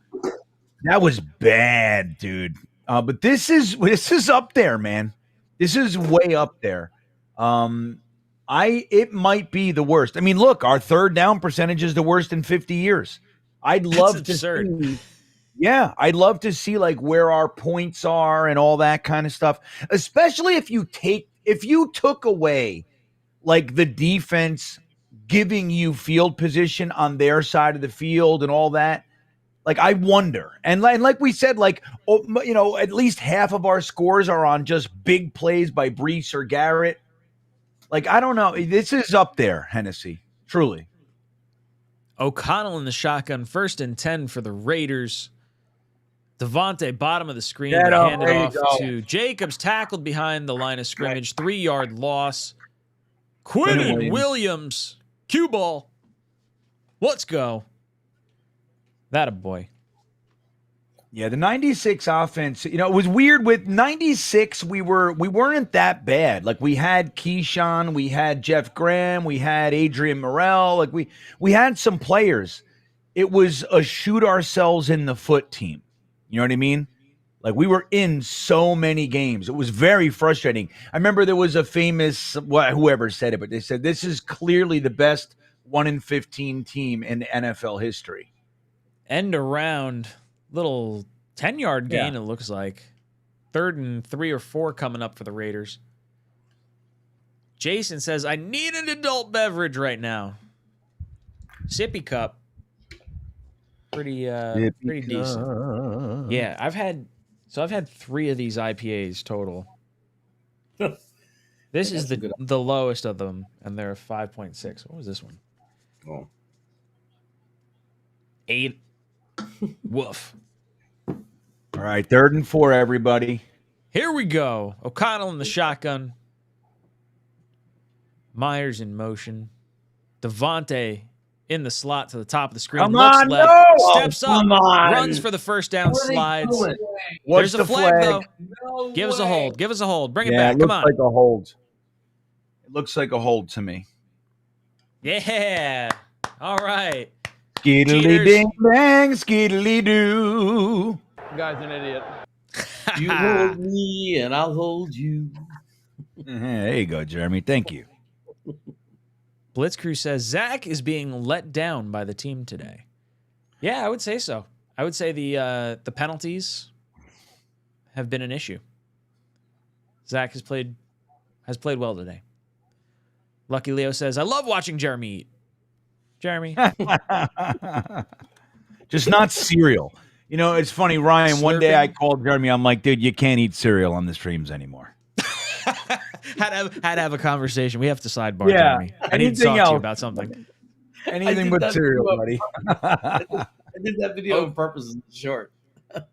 That was bad, dude. But this is up there, man. This is way up there. It might be the worst. I mean, look, our 3rd down percentage is the worst in 50 years. I'd love to see. Yeah, I'd love to see like where our points are and all that kind of stuff, especially if you took away like the defense giving you field position on their side of the field and all that. Like, I wonder. And like we said, like, at least half of our scores are on just big plays by Brees or Garrett. Like, I don't know. This is up there, Hennessy. Truly. O'Connell in the shotgun, 1st and 10 for the Raiders. Devontae, bottom of the screen, handed off to Jacobs, tackled behind the line of scrimmage, 3-yard loss. Quinnen Williams, cue ball. Let's go. That a boy. Yeah, the 96 offense, it was weird with 96. We weren't that bad. Like, we had Keyshawn, we had Jeff Graham, we had Adrian Morrell. Like, we had some players. It was a shoot ourselves in the foot team. You know what I mean? Like, we were in so many games. It was very frustrating. I remember there was a famous, whoever said it, but they said this is clearly the best 1-in-15 team in NFL history. End around, little 10-yard gain, it looks like. 3rd and 3 or 4 coming up for the Raiders. Jason says, I need an adult beverage right now. Sippy cup. Pretty decent. Yeah, I've had 3 of these IPAs total. This is the lowest of them, and they're 5.6. What was this one? Oh. 8. Woof. All right, 3rd and 4, everybody. Here we go. O'Connell in the shotgun. Myers in motion. Devontae in the slot to the top of the screen. Looks left. No! Steps up. Runs for the first down. Slides. There's a flag, though. No Give us a hold. Give us a hold. Bring it Yeah, back. it Come looks on. like a hold. It looks like a hold to me. Yeah. All right. Skeetily ding bang, skeetily doo. Guy's an idiot. You hold me and I'll hold you. There you go, Jeremy. Thank you. Blitzcrew says Zach is being let down by the team today. Yeah, I would say so. I would say the penalties have been an issue. Zach has played well today. Lucky Leo says, I love watching Jeremy eat. Jeremy. Just not cereal. You know, it's funny, Ryan. One day I called Jeremy. I'm like, dude, you can't eat cereal on the streams anymore. had to have a conversation. We have to sidebar, Yeah. Jeremy. I need to talk to you about something. Anything but cereal, buddy. I did that video on purpose. It's short.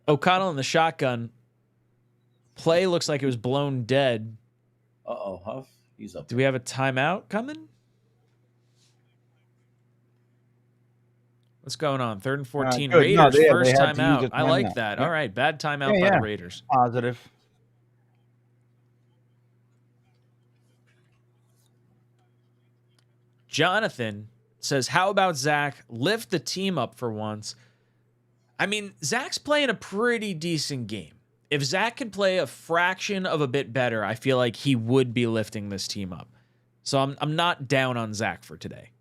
O'Connell in the shotgun. Play looks like it was blown dead. Uh-oh, Huff. He's up. Do we have a timeout coming? What's going on? 3rd and 14. Good. Raiders, No, they first had to use timeout. a I like timeout. that. Yeah. All right, bad timeout Yeah, by yeah. the Raiders. Positive. Jonathan says, how about Zach? Lift the team up for once. I mean, Zach's playing a pretty decent game. If Zach could play a fraction of a bit better, I feel like he would be lifting this team up. So I'm not down on Zach for today.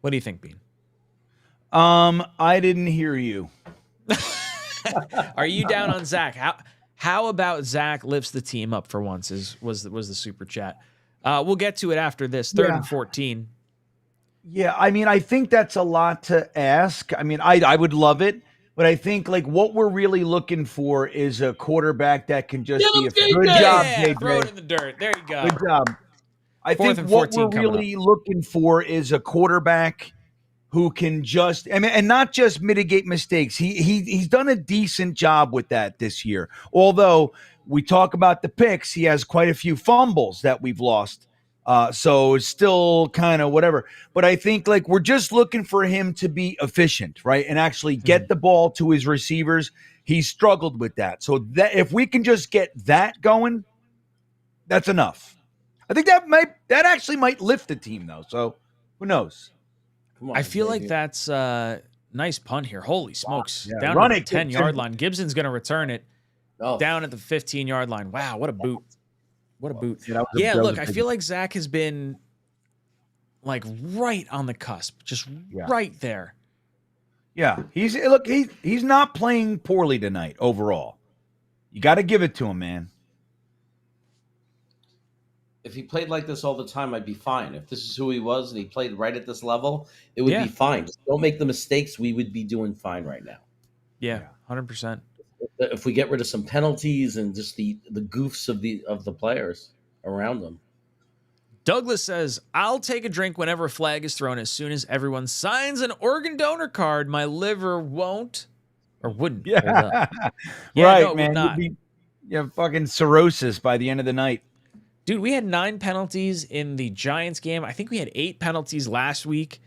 What do you think, Bean? I didn't hear you. Are you down on Zach? How about Zach lifts the team up for once? Was the super chat. We'll get to it after this. 3rd and 14. Yeah, I mean, I think that's a lot to ask. I mean, I would love it, but I think like what we're really looking for is a quarterback that can just be a good job, JJ. Throw it in the dirt. There you go. Good job. I 4th think and what 14 we're coming really looking for is a quarterback who can just, I mean, and not just mitigate mistakes. He's done a decent job with that this year. Although we talk about the picks, he has quite a few fumbles that we've lost. So it's still kind of whatever. But I think like we're just looking for him to be efficient, right? And actually get the ball to his receivers. He's struggled with that. So that if we can just get that going, that's enough. I think that actually might lift the team though. So who knows? Come on, I feel baby. like that's a nice punt here. Holy smokes. Yeah, Down run to the it, 10-yard Gibson. line. Gibson's going to return it. Oh, Down at the 15-yard line. Wow, what a boot. What a boot. Yeah, that was a- Yeah, that was look, a I big- feel like Zach has been like right on the cusp, just right there. Yeah, he's not playing poorly tonight overall. You got to give it to him, man. if he played like this all the time, I'd be fine. If this is who he was and he played right at this level, it would Yeah. be fine. Just don't make the mistakes. We would be doing fine right now. Yeah, 100%. If we get rid of some penalties and just the goofs of the players around them. Douglas says, I'll take a drink whenever a flag is thrown as soon as everyone signs an organ donor card. My liver won't or wouldn't. hold up. Yeah, Right, no, it would man. not. You have fucking cirrhosis by the end of the night. Dude, we had 9 penalties in the Giants game. I think we had 8 penalties last week.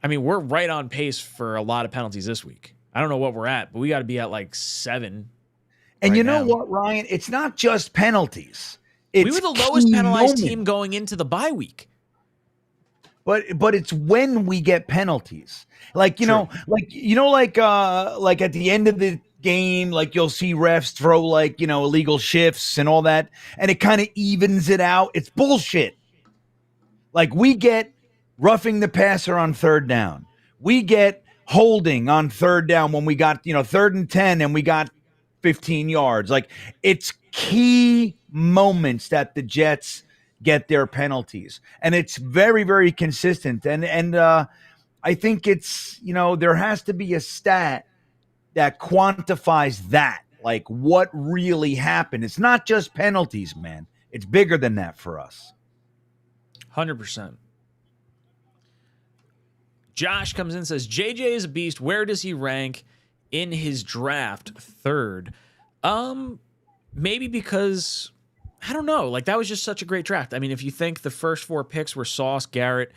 I mean, we're right on pace for a lot of penalties this week. I don't know what we're at, but we got to be at like 7. And right you know now. what, Ryan? It's not just penalties. It's We were the lowest key penalized moments. team going into the bye week. But it's when we get penalties. Like, like at the end of the game, like you'll see refs throw like, illegal shifts and all that, and it kind of evens it out. It's bullshit. Like we get roughing the passer on 3rd down. We get holding on 3rd down when we got, 3rd and 10 and we got 15 yards. Like, it's key moments that the Jets get their penalties, and it's very, very consistent. And I think it's, there has to be a stat that quantifies that, like what really happened. It's not just penalties, man. It's bigger than that for us. 100%. Josh comes in and says, JJ is a beast. Where does he rank in his draft? Third. Maybe because, I don't know. Like, that was just such a great draft. I mean, if you think the first 4 picks were Sauce, Garrett,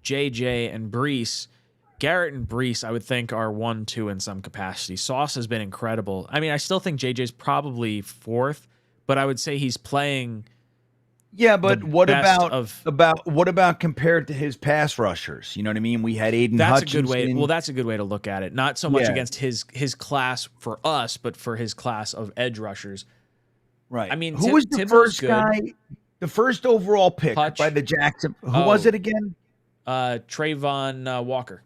JJ, and Brees, Garrett and Brees, I would think, are 1, 2 in some capacity. Sauce has been incredible. I mean, I still think JJ's probably 4th, but I would say he's playing. Yeah, but what about compared to his pass rushers? You know what I mean? We had Aiden that's Hutchinson. A good way. Well, that's a good way to look at it. Not so much against his class for us, but for his class of edge rushers. Right. I mean, who was the first guy? The first overall pick by the Jackson. Who was it again? Trayvon Walker.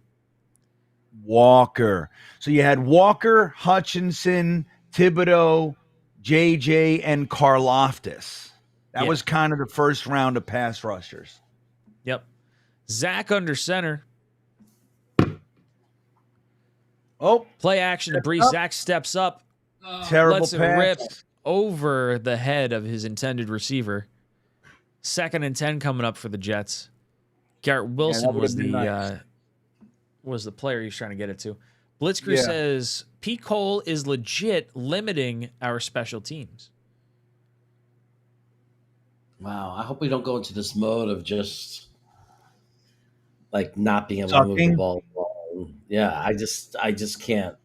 Walker. So you had Walker, Hutchinson, Thibodeau, JJ, and Karlaftis. That was kind of the first round of pass rushers. Yep. Zach under center. Oh. Play action to Brees. Zach steps up. Terrible lets pass. It rip over the head of his intended receiver. 2nd and 10 coming up for the Jets. Garrett Wilson was the player he was trying to get it to. Blitzkrieg says, Pete Cole is legit limiting our special teams. Wow, I hope we don't go into this mode of just like not being able to move the ball. Yeah, I just can't.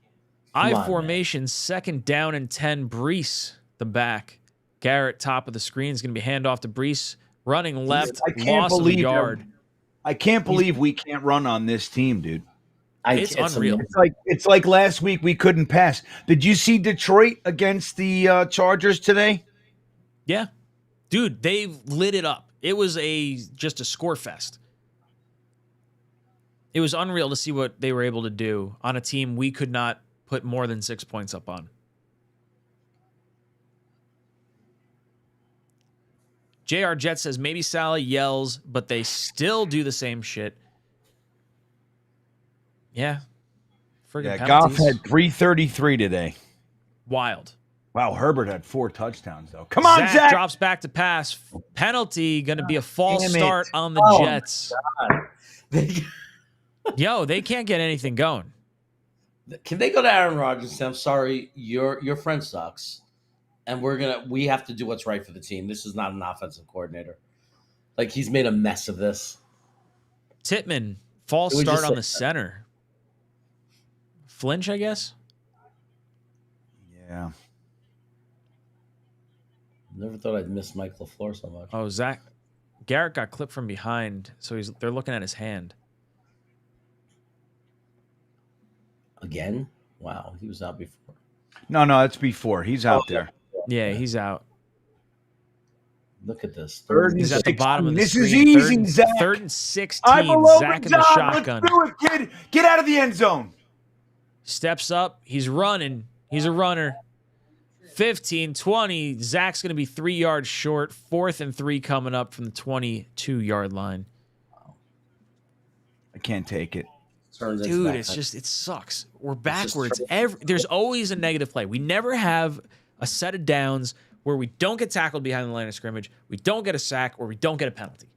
Formation, 2nd down and 10. Brees, the back. Garrett, top of the screen, is going to be handoff to Brees, running left, loss of a yard. I can't believe we can't run on this team, dude. It's unreal. It's like last week we couldn't pass. Did you see Detroit against the Chargers today? Yeah. Dude, they lit it up. It was just a score fest. It was unreal to see what they were able to do on a team we could not put more than 6 points up on. JR Jet says, maybe Sally yells, but they still do the same shit. Yeah. Friggin' Goff had 333 today. Wild. Wow, Herbert had 4 touchdowns, though. Come on, Zach! Drops back to pass. Penalty, going to be a false start on the Jets. Yo, they can't get anything going. Can they go to Aaron Rodgers and say, I'm sorry, your friend sucks, and we have to do what's right for the team. This is not an offensive coordinator. Like, he's made a mess of this. Titman, false start on the center. Flinch, I guess? Yeah. Never thought I'd miss Mike LaFleur so much. Oh, Garrett got clipped from behind, so they're looking at his hand. Again? Wow, he was out before. No, that's before. He's out there. Yeah, he's out. Look at this. He's at the bottom of the screen. This is easy, Zach. 3rd and 16. Zach in the shotgun. Let's do it, kid. Get out of the end zone. Steps up. He's running. He's a runner. 15, 20. Zach's going to be 3 yards short. 4th and 3 coming up from the 22-yard line. I can't take it. Dude, it sucks. We're backwards. There's always a negative play. We never have a set of downs where we don't get tackled behind the line of scrimmage, we don't get a sack, or we don't get a penalty.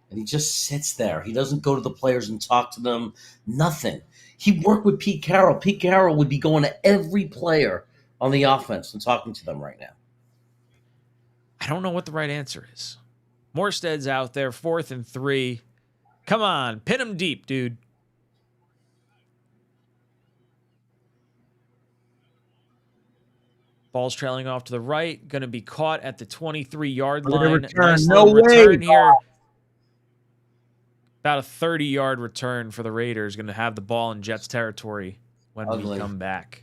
And he just sits there. He doesn't go to the players and talk to them. Nothing. He worked with Pete Carroll. Pete Carroll would be going to every player on the offense and talking to them right now. I don't know what the right answer is. Morstead's out there, 4th and 3. Come on, pin him deep, dude. Ball's trailing off to the right. Going to be caught at the 23-yard line. Nice return here. About a 30-yard return for the Raiders. Going to have the ball in Jets territory when we come back.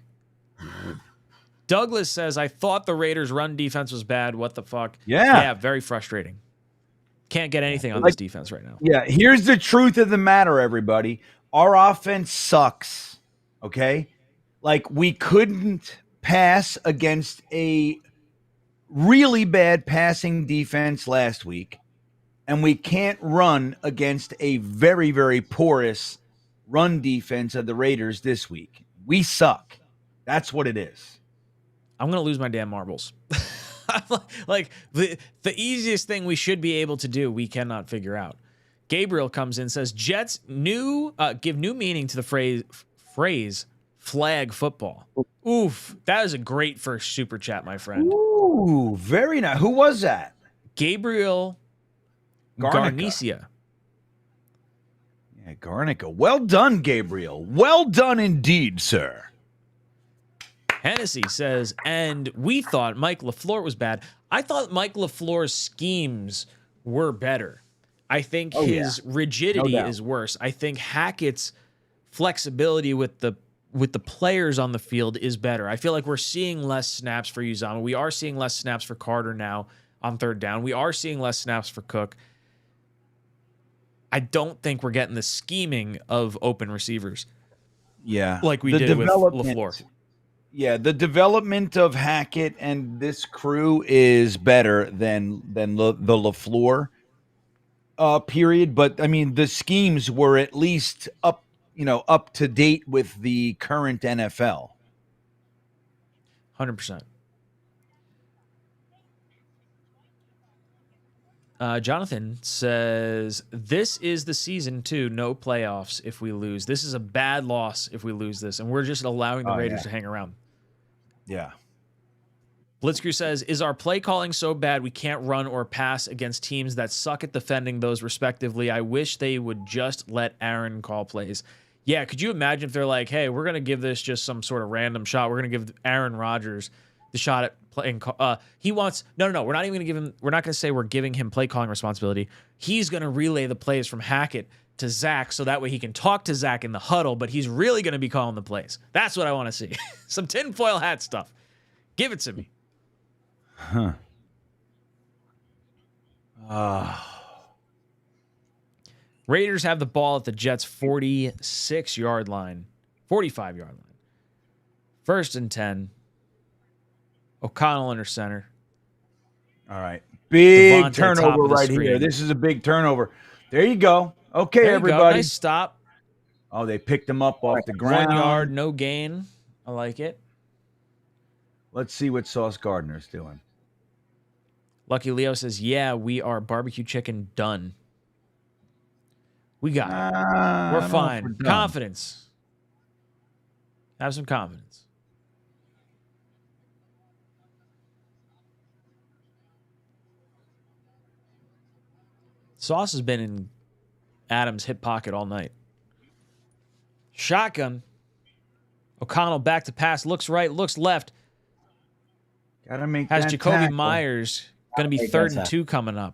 Douglas says, I thought the Raiders' run defense was bad. What the fuck? Yeah, very frustrating. Can't get anything on this defense right now. Yeah, here's the truth of the matter, everybody. Our offense sucks, okay? Like, we couldn't pass against a really bad passing defense last week, and we can't run against a very, very porous run defense of the Raiders this week. We suck. That's what it is. I'm going to lose my damn marbles. Like the easiest thing we should be able to do, we cannot figure out. Gabriel comes in and says, Jets give new meaning to the phrase flag football. Oof, that is a great first super chat, my friend. Ooh, very nice. Who was that? Gabriel Garnicia. Yeah, Garnica. Well done, Gabriel. Well done indeed, sir. Hennessy says, and we thought Mike LaFleur was bad. I thought Mike LaFleur's schemes were better. I think his rigidity is worse. I think Hackett's flexibility with the players on the field is better. I feel like we're seeing less snaps for Uzama. We are seeing less snaps for Carter now on third down. We are seeing less snaps for Cook. I don't think we're getting the scheming of open receivers. Yeah. Like we did with LaFleur. Yeah, the development of Hackett and this crew is better than the LaFleur period. But I mean, the schemes were at least up to date with the current NFL. 100%. Jonathan says, this is the season too. No playoffs if we lose. This is a bad loss if we lose this. And we're just allowing the Raiders to hang around. Yeah. Blitzkrieg says, is our play calling so bad we can't run or pass against teams that suck at defending those respectively? I wish they would just let Aaron call plays. Yeah, could you imagine if they're like, hey, we're going to give this just some sort of random shot. We're going to give Aaron Rodgers the shot at playing. He wants no. We're not even going to give him. We're not going to say we're giving him play calling responsibility. He's going to relay the plays from Hackett to Zach, so that way he can talk to Zach in the huddle. But he's really going to be calling the plays. That's what I want to see. Some tinfoil hat stuff. Give it to me. Huh. Raiders have the ball at the Jets' 46-yard line, 45-yard line. 1st and 10. O'Connell under center. All right. Big Devontae, turnover right here. This is a big turnover. There you go. Okay, there you everybody. Go. Nice stop. Oh, they picked him up off the ground. 1 yard, no gain. I like it. Let's see what Sauce Gardner's doing. Lucky Leo says, yeah, we are barbecue chicken done. We got it. We're fine. Confidence. Have some confidence. Sauce has been in Adam's hip pocket all night. Shotgun. O'Connell back to pass. Looks right, looks left. Gotta make Has that Jacoby tackle. Myers. Going to be 3rd and 2 coming up.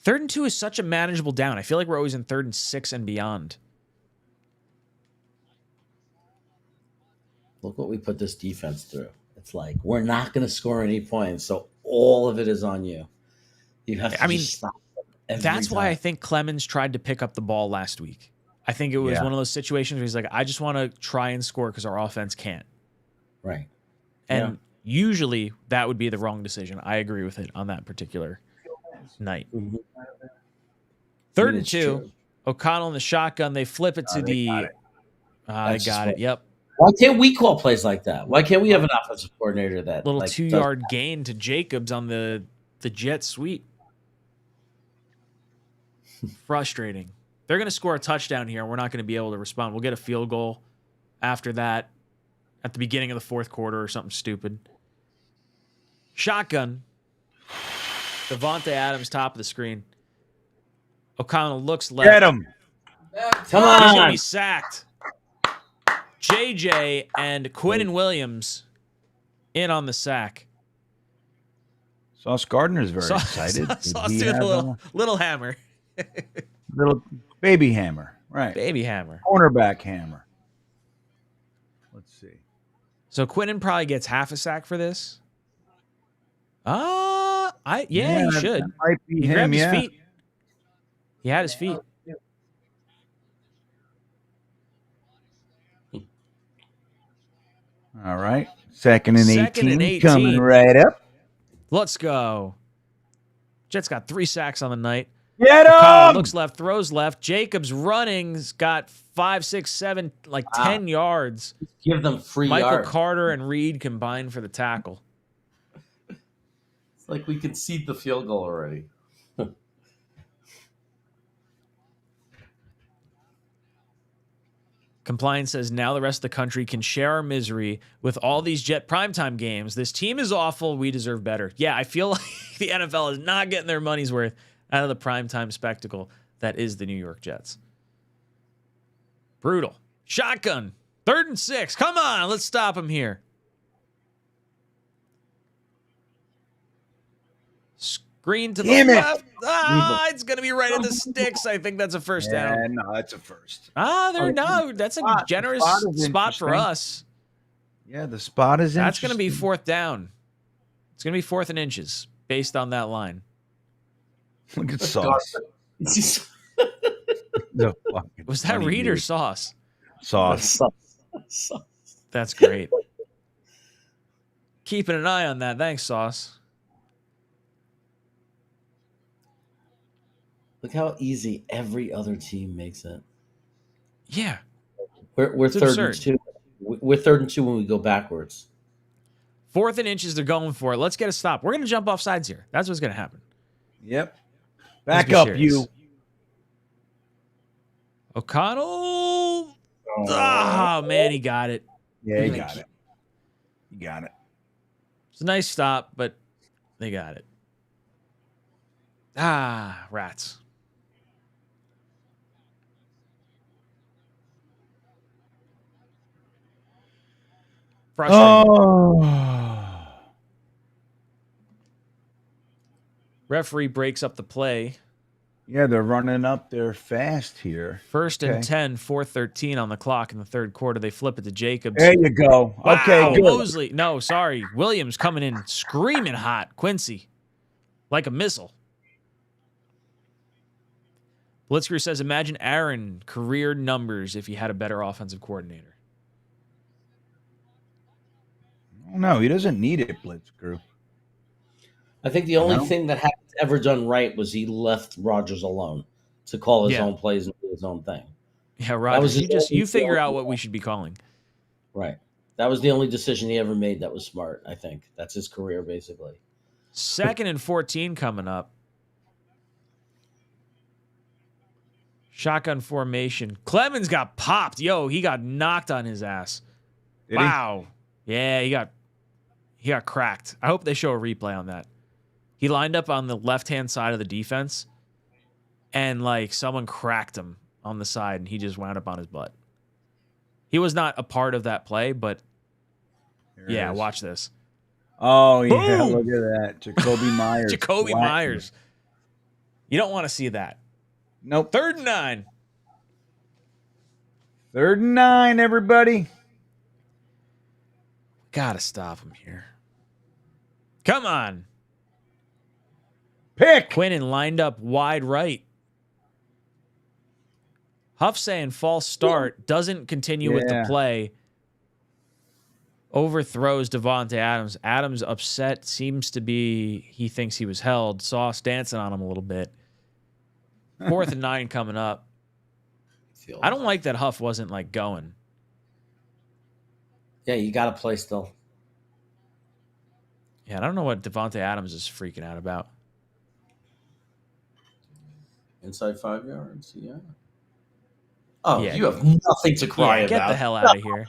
3rd and 2 is such a manageable down. I feel like we're always in 3rd and 6 and beyond. Look what we put this defense through. It's like, we're not going to score any points, so all of it is on you. You have to stop them that's time. why I think Clemens tried to pick up the ball last week. I think it was one of those situations where he's like, I just want to try and score because our offense can't. Right. And usually that would be the wrong decision. I agree with it on that particular night. Mm-hmm. 3rd and 2. O'Connell in the shotgun. They flip it to the. They got it. Yep. Why can't we call plays like that? Why can't we have an offensive coordinator that little 2-yard gain to Jacobs on the jet sweep? Frustrating. They're going to score a touchdown here, and we're not going to be able to respond. We'll get a field goal after that at the beginning of the 4th quarter or something stupid. Shotgun. Devontae Adams, top of the screen. O'Connell looks left. Get him. Come on. He's going to be sacked. JJ and Quinnen Williams in on the sack. Sauce Gardner's very excited. Sauce doing a little hammer. Little baby hammer. Right. Baby hammer. Cornerback hammer. Let's see. So Quinnen probably gets half a sack for this. He should. That might be He him, grabbed his feet. He had his feet. All right. Second and 18 coming 18. right up. Let's go. Jets got 3 sacks on the night. Get O'Connell him! looks left, throws left. Jacobs running's got 5, 6, 7, 10 yards. Give them free Michael yards. Carter and Reed combined for the tackle. It's like we concede the field goal already. Compliance says now the rest of the country can share our misery with all these Jet primetime games. This team is awful. We deserve better. Yeah, I feel like the NFL is not getting their money's worth out of the primetime spectacle that is the New York Jets. Brutal. Shotgun. 3rd and 6. Come on, let's stop him here. Screen to the left. It's going to be right at the sticks. I think that's a first down. No, that's a first. That's a generous spot for us. Yeah, the spot is That's going to be 4th down. It's going to be 4th and inches based on that line. Look at Sauce. Was that Reed or Sauce? Sauce. That's great. Keeping an eye on that. Thanks, Sauce. Look how easy every other team makes it. Yeah. We're 3rd and 2. We're 3rd and 2 when we go backwards. 4th and inches, they're going for it. Let's get a stop. We're going to jump off sides here. That's what's going to happen. Yep. Back up, serious. you. O'Connell. Oh, man, he got it. Yeah, he got it. He got it. It's a nice stop, but they got it. Rats. Frustrating. Oh. Referee breaks up the play. Yeah, they're running up there fast here. 1st and 10, 4:13 on the clock in the 3rd quarter. They flip it to Jacobs. There you go. Wow, Okay, good. Mosley. No, sorry. Williams coming in screaming hot. Quincy. Like a missile. Blitzker says, imagine Aaron career numbers if he had a better offensive coordinator. Oh, no, he doesn't need it, Blitzker. I think the only thing that Hackett's ever done right was he left Rodgers alone to call his own plays and do his own thing. Yeah, Rodgers, you figure out what we should be calling. Right. That was the only decision he ever made that was smart, I think. That's his career, basically. 2nd and 14 coming up. Shotgun formation. Clemens got popped. Yo, he got knocked on his ass. Did wow. Yeah, he got cracked. I hope they show a replay on that. He lined up on the left-hand side of the defense, and someone cracked him on the side, and he just wound up on his butt. He was not a part of that play, but yeah, watch this. Oh, yeah, Boom! look at that. Jacoby Myers. Jacoby Myers. You don't want to see that. Nope. 3rd and 9. 3rd and 9, everybody. Gotta stop him here. Come on. Pick. Quinnen lined up wide right. Huff saying false start, doesn't continue with the play. Overthrows Devontae Adams. Adams upset, seems to be he thinks he was held. Sauce dancing on him a little bit. 4th and 9 coming up. I don't like that Huff wasn't going. Yeah, you got to play still. Yeah, I don't know what Devontae Adams is freaking out about. Inside 5 yards, yeah. Oh, yeah, you have nothing to cry about. Get the hell out of here.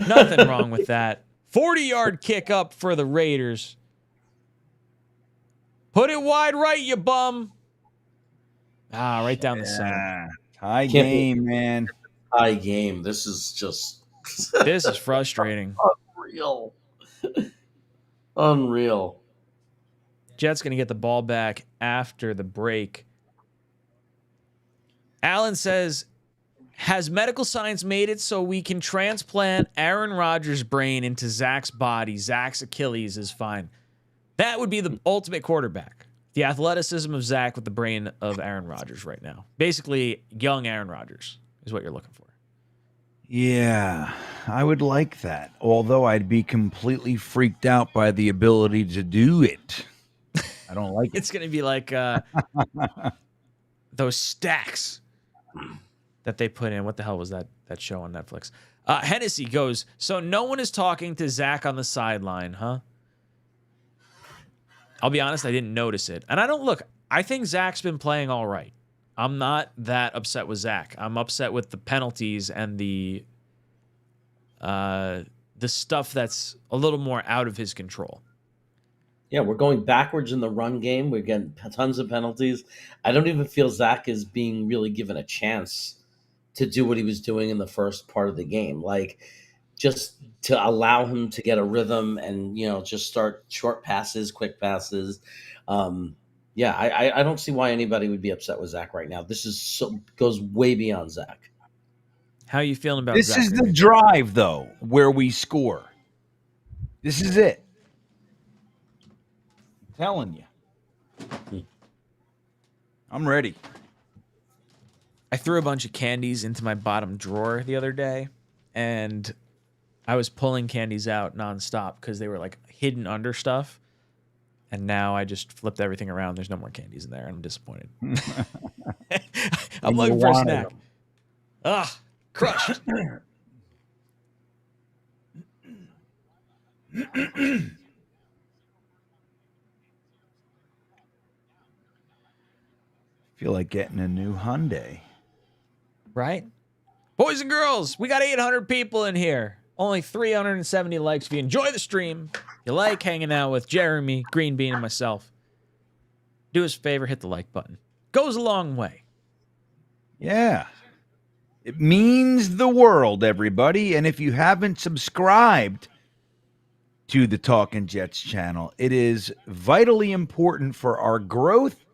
Nothing wrong with that. 40-yard kick up for the Raiders. Put it wide right, you bum. Right down the center. High game, man. High game. This is just... This is frustrating. Unreal. Unreal. Jets going to get the ball back after the break. Allen says, has medical science made it so we can transplant Aaron Rodgers' brain into Zach's body? Zach's Achilles is fine. That would be the ultimate quarterback. The athleticism of Zach with the brain of Aaron Rodgers right now. Basically, young Aaron Rodgers is what you're looking for. Yeah, I would like that. Although I'd be completely freaked out by the ability to do it. I don't like it. It's going to be like those stacks that they put in. What the hell was that show on Netflix? Hennessy goes, so no one is talking to Zach on the sideline, huh? I'll be honest, I didn't notice it. And I think Zach's been playing all right. I'm not that upset with Zach. I'm upset with the penalties and the stuff that's a little more out of his control. Yeah, we're going backwards in the run game. We're getting tons of penalties. I don't even feel Zach is being really given a chance to do what he was doing in the first part of the game. Like, just to allow him to get a rhythm and, just start short passes, quick passes. Yeah, I don't see why anybody would be upset with Zach right now. This is goes way beyond Zach. How are you feeling about This Zach? is the drive, though, where we score. This is it. I'm telling you. I'm ready. I threw a bunch of candies into my bottom drawer the other day, and I was pulling candies out nonstop because they were like hidden under stuff. And now I just flipped everything around. There's no more candies in there, and I'm disappointed. I'm looking for a snack. Crushed. Feel like getting a new Hyundai. Right? Boys and girls, we got 800 people in here. Only 370 likes. If you enjoy the stream, you like hanging out with Jeremy, GreenBean, and myself, do us a favor, hit the like button. Goes a long way. Yeah. It means the world, everybody. And if you haven't subscribed to the Talkin' Jets channel, it is vitally important for our growth,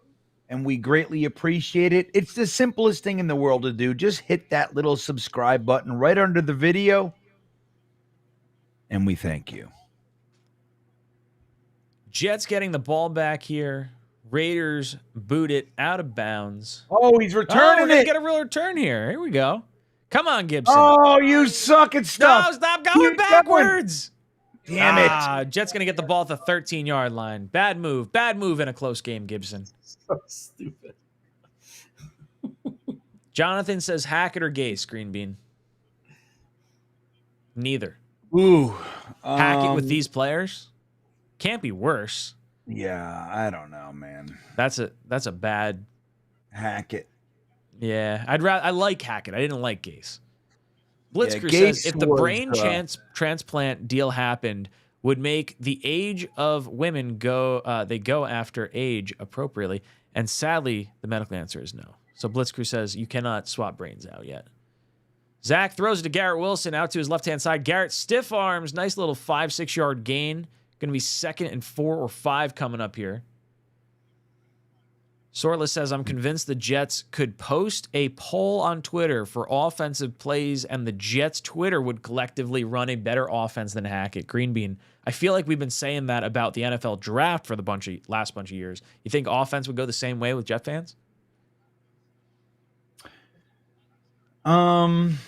and we greatly appreciate it. It's the simplest thing in the world to do. Just hit that little subscribe button right under the video, and we thank you. Jets getting the ball back here. Raiders boot it out of bounds. Oh, he's returning we're gonna it. get a real return here. Here we go. Come on, Gibson. Oh, you suck at stuff. No, stop going backwards. Damn it. Jets going to get the ball at the 13-yard line. Bad move. Bad move in a close game, Gibson. So stupid. Jonathan says Hackett or Gase, GreenBean. Neither. Ooh. Hackett with these players? Can't be worse. Yeah, I don't know, man. That's a bad Hackett. Yeah, I like Hackett. I didn't like Gase. Blitzker Yeah, says if the brain transplant deal happened, would make the age of women go. They go after age appropriately, and sadly, the medical answer is no. So Blitzker says you cannot swap brains out yet. Zach throws it to Garrett Wilson out to his left-hand side. Garrett stiff arms, nice little 5-6 yard gain. Going to be 2nd and 4 or 5 coming up here. Sortless says, I'm convinced the Jets could post a poll on Twitter for offensive plays, and the Jets' Twitter would collectively run a better offense than Hackett. GreenBean, I feel like we've been saying that about the NFL draft for the last bunch of years. You think offense would go the same way with Jet fans? I'm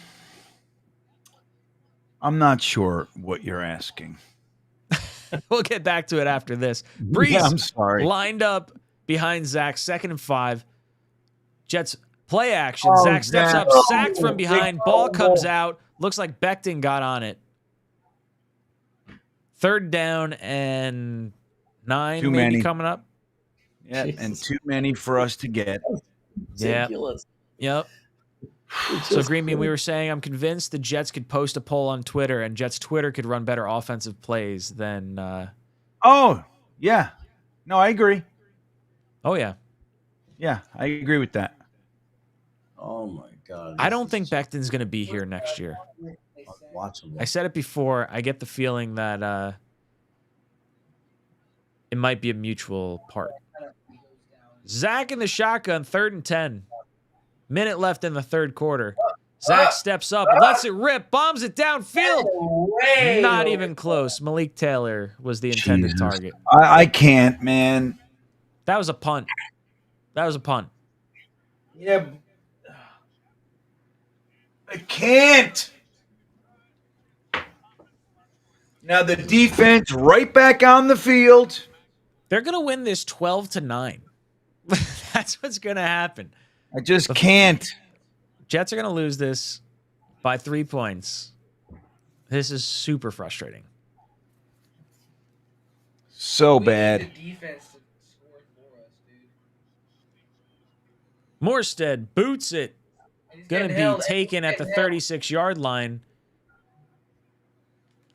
not sure what you're asking. We'll get back to it after this. Breeze I'm sorry. Lined up behind Zach, 2nd and 5. Jets play action. Oh, Zach steps Zach. up, sacked from behind. Ball comes out. Looks like Becton got on it. 3rd down and 9 Too maybe many. coming up. Yeah, and too many for us to get. Ridiculous. Yep. So, GreenBean, we were saying I'm convinced the Jets could post a poll on Twitter, and Jets Twitter could run better offensive plays than. Oh, yeah. No, I agree. Oh, yeah. Yeah, I agree with that. Oh my God. I don't think Becton's going to be here next year. Watch him. I said it before. I get the feeling that it might be a mutual part. Zach in the shotgun, 3rd and 10. Minute left in the 3rd quarter. Zach steps up, lets it rip, bombs it downfield. Not even close. Malik Taylor was the intended target. I can't, man. That was a punt. Yeah. I can't. Now the defense right back on the field. They're gonna win this 12-9. That's what's gonna happen. I just can't. Jets are gonna lose this by 3 points. This is super frustrating. So bad. The defense to score for us, dude. Morstead boots it. And he's Gonna getting be held. taken at the 36-yard line.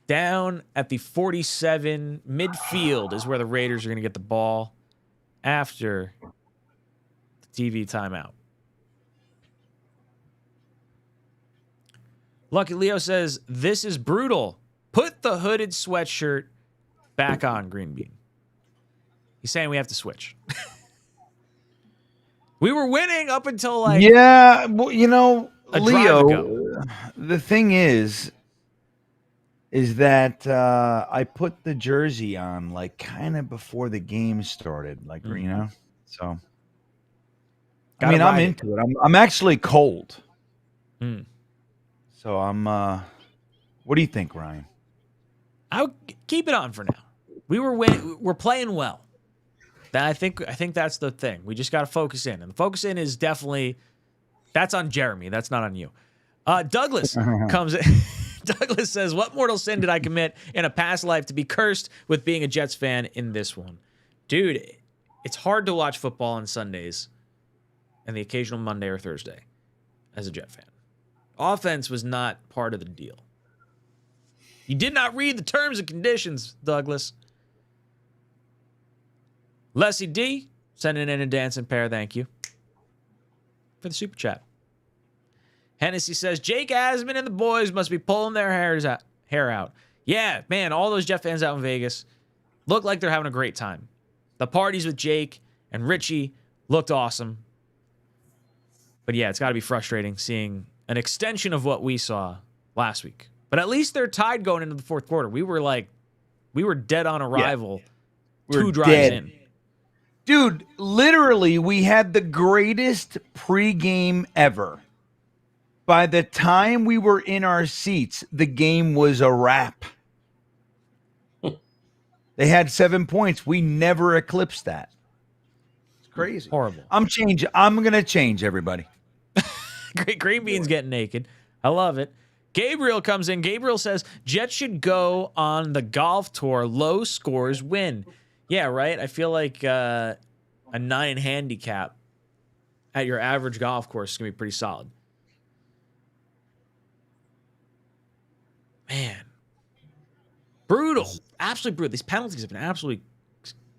Down at the 47 midfield is where the Raiders are gonna get the ball after the TV timeout. Lucky Leo says, this is brutal. Put the hooded sweatshirt back on, GreenBean. He's saying we have to switch. We were winning up until like Yeah, well, you know, a drive Leo, ago. the thing is that I put the jersey on like kind of before the game started, like, you know, so. I Gotta mean, I'm ride it. into it. I'm actually cold. Mm. So I'm what do you think, Ryan? I'll keep it on for now. We're playing well. I think that's the thing. We just got to focus in, and the focus in is definitely that's on Jeremy. That's not on you. Douglas comes. Douglas says, "What mortal sin did I commit in a past life to be cursed with being a Jets fan in this one, dude? It's hard to watch football on Sundays and the occasional Monday or Thursday as a Jet fan. Offense was not part of the deal. You did not read the terms and conditions, Douglas." Leslie D, sending in a dancing pair, thank you for the super chat. Hennessy says, Jake Asman and the boys must be pulling their hair out. Yeah, man, all those Jet fans out in Vegas look like they're having a great time. The parties with Jake and Richie looked awesome. But yeah, it's got to be frustrating seeing an extension of what we saw last week. But at least they're tied going into the fourth quarter. We were dead on arrival. Yeah. Two drives in. Dude, literally, we had the greatest pregame ever. By the time we were in our seats, the game was a wrap. They had 7 points. We never eclipsed that. It's crazy. Horrible. I'm going to change, everybody. GreenBean's getting naked. I love it. Gabriel comes in. Gabriel says, Jets should go on the golf tour. Low scores win. Yeah, right? I feel like a 9 handicap at your average golf course is going to be pretty solid. Man. Brutal. Absolutely brutal. These penalties have been absolutely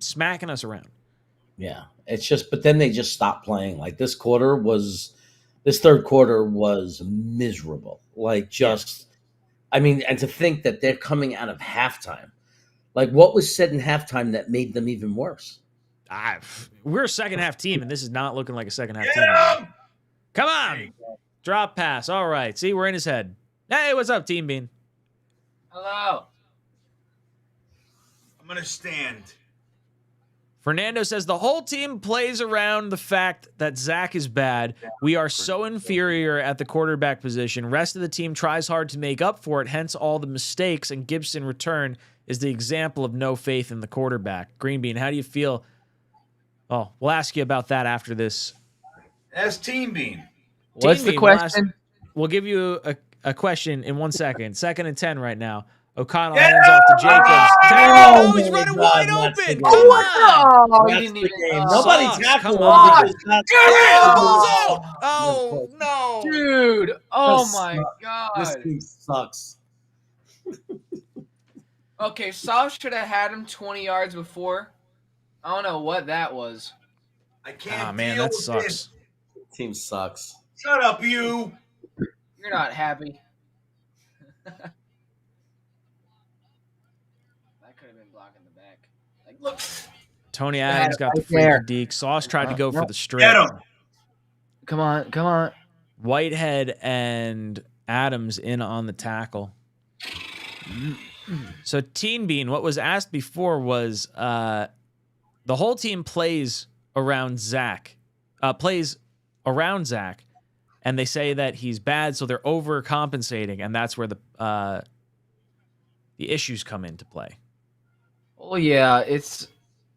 smacking us around. Yeah. It's just, but then they just stopped playing. Like this third quarter was miserable. Like just, I mean, and to think that they're coming out of halftime. Like, what was said in halftime that made them even worse? We're a second half team, and this is not looking like a second half team. Come on. Drop pass. All right. See, we're in his head. Hey, what's up, Team Bean? Hello. I'm going to stand. Fernando says the whole team plays around the fact that Zach is bad. We are so inferior at the quarterback position. Rest of the team tries hard to make up for it, hence all the mistakes, and Gibson return is the example of no faith in the quarterback. GreenBean, how do you feel? Oh, we'll ask you about that after this. That's Team Bean. What's the question? We'll give you a question in 1 second. 2nd and 10 right now. O'Connell hands off to Jacobs. Oh, he's running wide open. Come on. Oh, That's you didn't the even. game. Oh, Nobody Sucks. tackled Come him on. because that's- Oh, no. dude. Oh This my This god. team sucks. Okay, Sauce should have had him 20 yards before. I don't know what that was. I can't Ah, man, that sucks. Team sucks. Shut up, you. You're not happy. That could have been blocking the back. Like, look. Tony Adams got the right there. freaky deke. Sauce tried to go for the straight. Get him. Come on, come on. Whitehead and Adams in on the tackle. So Teen Bean, what was asked before was the whole team plays around Zach, and they say that he's bad, so they're overcompensating, and that's where the issues come into play. Oh yeah,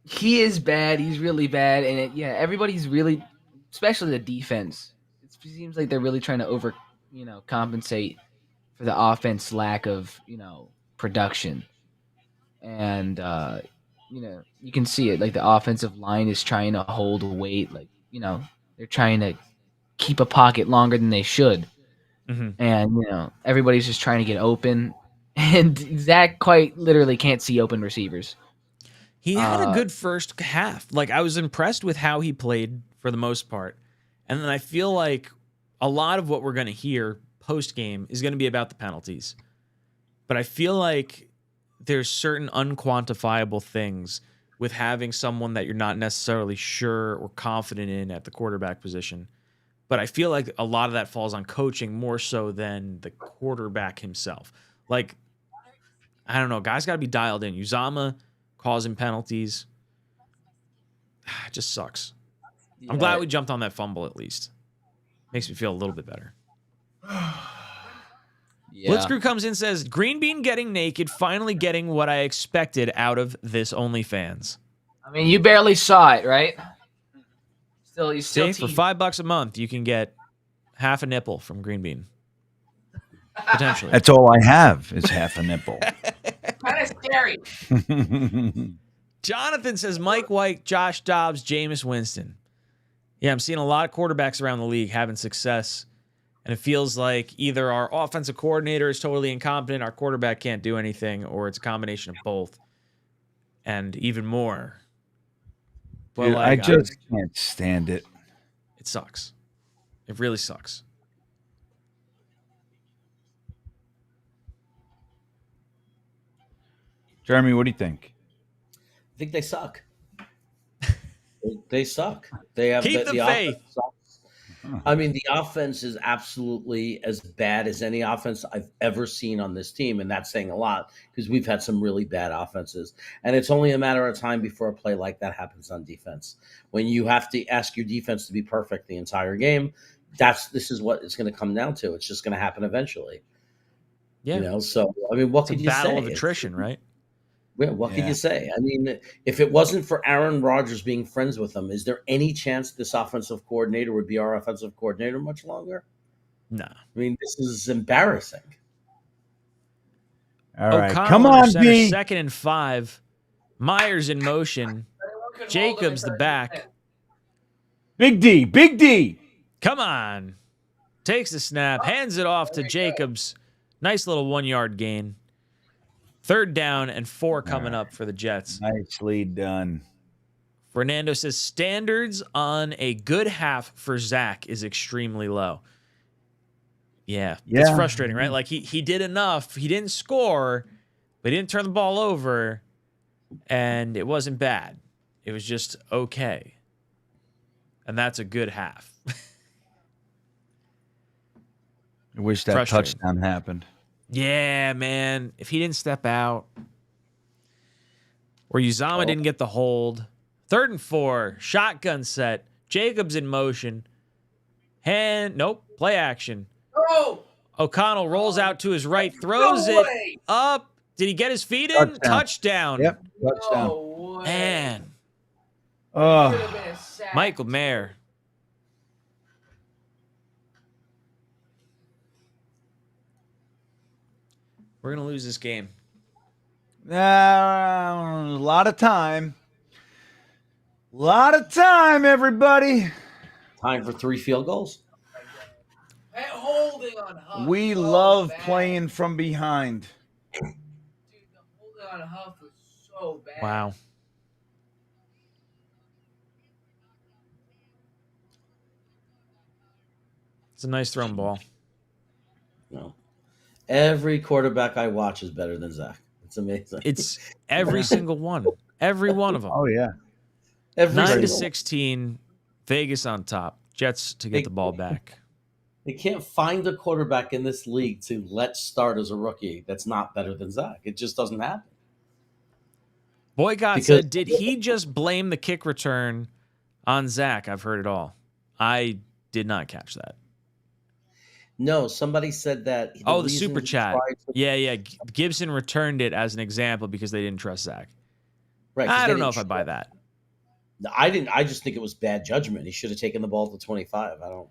he is bad. He's really bad, and everybody's really, especially the defense. It seems like they're really trying to compensate for the offense lack of production, and you can see it. Like the offensive line is trying to hold weight. Like they're trying to keep a pocket longer than they should, and everybody's just trying to get open, and Zach quite literally can't see open receivers. He had a good first half. Like, I was impressed with how he played for the most part. And then I feel like a lot of what we're going to hear post-game is going to be about the penalties. But I feel like there's certain unquantifiable things with having someone that you're not necessarily sure or confident in at the quarterback position. But I feel like a lot of that falls on coaching more so than the quarterback himself. Like, I don't know. Guys got to be dialed in. Uzama causing penalties. It just sucks. Yeah. I'm glad we jumped on that fumble at least. Makes me feel a little bit better. Blitzkrieg comes in and says, GreenBean getting naked, finally getting what I expected out of this OnlyFans. I mean, you barely saw it, right? You still See, for $5 a month, you can get half a nipple from GreenBean. Potentially. That's all I have is half a nipple. Kind of scary. Jonathan says Mike White, Josh Dobbs, Jameis Winston. Yeah, I'm seeing a lot of quarterbacks around the league having success, and it feels like either our offensive coordinator is totally incompetent, our quarterback can't do anything, or it's a combination of both, and even more. But dude, I just can't stand it. It sucks. It really sucks. Jeremy, what do you think? I think they suck. They suck. They have Keep the faith. I mean, the offense is absolutely as bad as any offense I've ever seen on this team, and that's saying a lot because we've had some really bad offenses. And it's only a matter of time before a play like that happens on defense. When you have to ask your defense to be perfect the entire game, this is what it's going to come down to. It's just going to happen eventually. Yeah. So I mean, what could you say? Battle of attrition, right? Yeah, what can you say? I mean, if it wasn't for Aaron Rodgers being friends with him, is there any chance this offensive coordinator would be our offensive coordinator much longer? No. I mean, this is embarrassing. All right, O'Connell come on, center, B. 2nd and 5. Myers in motion. Jacobs the back. Big D, Big D. Come on. Takes the snap, hands it off to Jacobs. Nice little 1-yard gain. 3rd down and 4 coming up for the Jets. Nicely done. Fernando says standards on a good half for Zach is extremely low. Yeah. It's frustrating, right? Like he did enough. He didn't score, but he didn't turn the ball over, and it wasn't bad. It was just okay. And that's a good half. I wish that touchdown happened. Yeah, man. If he didn't step out, or Uzama didn't get the hold. 3rd and 4, shotgun set. Jacobs in motion. Nope, play action. Oh! O'Connell rolls out to his right, throws it up. Did he get his feet in? Touchdown. Yep, touchdown. No way. Man. Oh, Michael Mayer. We're going to lose this game. a lot of time. A lot of time, everybody. Time for 3 field goals. Hey, holding on Huff. We so love bad. playing from behind. Dude, the holding on Huff was so bad. Wow. It's a nice thrown ball. No. Every quarterback I watch is better than Zach. It's amazing. It's every single one. Every one of them. Oh, yeah. 9-16, Vegas on top. Jets to get the ball back. They can't find a quarterback in this league to let start as a rookie that's not better than Zach. It just doesn't happen. Boycott said, did he just blame the kick return on Zach? I've heard it all. I did not catch that. No, somebody said that. The reason super he chat. tried to- Yeah. Gibson returned it as an example because they didn't trust Zach. Right, 'cause I they don't know didn't if I buy that. No, I didn't. I just think it was bad judgment. He should have taken the ball at the 25. I don't.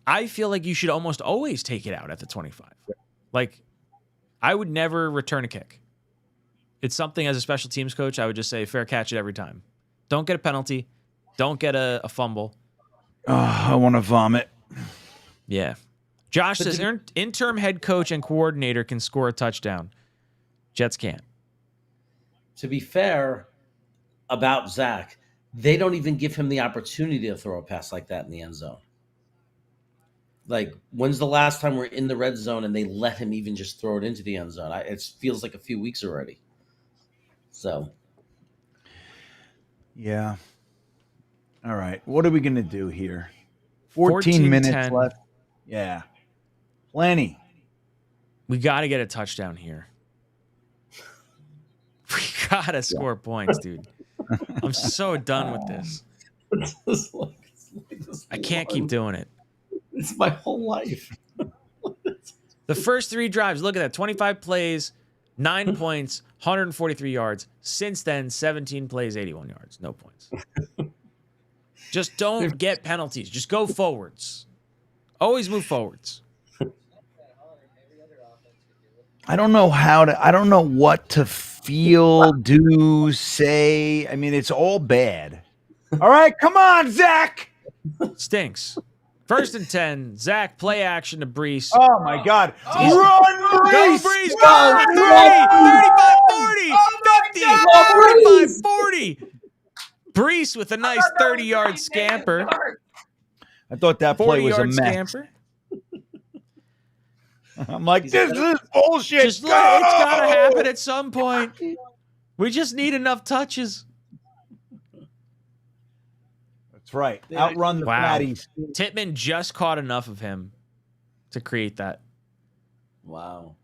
I feel like you should almost always take it out at the 25. Like, I would never return a kick. It's something as a special teams coach, I would just say fair catch it every time. Don't get a penalty. Don't get a fumble. I want to vomit. Yeah. Josh says interim head coach and coordinator can score a touchdown. Jets can't. To be fair about Zach, they don't even give him the opportunity to throw a pass like that in the end zone. Like, when's the last time we're in the red zone and they let him even just throw it into the end zone? It feels like a few weeks already. So, Yeah. All right. What are we going to do here? 14 minutes 10. left. Yeah. Plenty. We got to get a touchdown here. We got to score points, dude. I'm so done with this. I can't keep doing it. It's my whole life. The first 3 drives, look at that. 25 plays, 9 points, 143 yards. Since then, 17 plays, 81 yards. No points. Just don't get penalties. Just go forwards. Always move forwards. I don't know I don't know what to feel, do, say. I mean, it's all bad. All right, come on, Zach. Stinks. 1st and 10. Zach, play action to Brees. Oh, my God. Run, Go, Brees. Brees. Go. 30, 35, 40, 50, 45, 40. Brees with a nice 30-yard scamper. I thought that play was a 40-yard mess. scamper. I'm like, this is bullshit. Just it's got to happen at some point. We just need enough touches. That's right. Outrun the fatties. Tittman just caught enough of him to create that. Wow.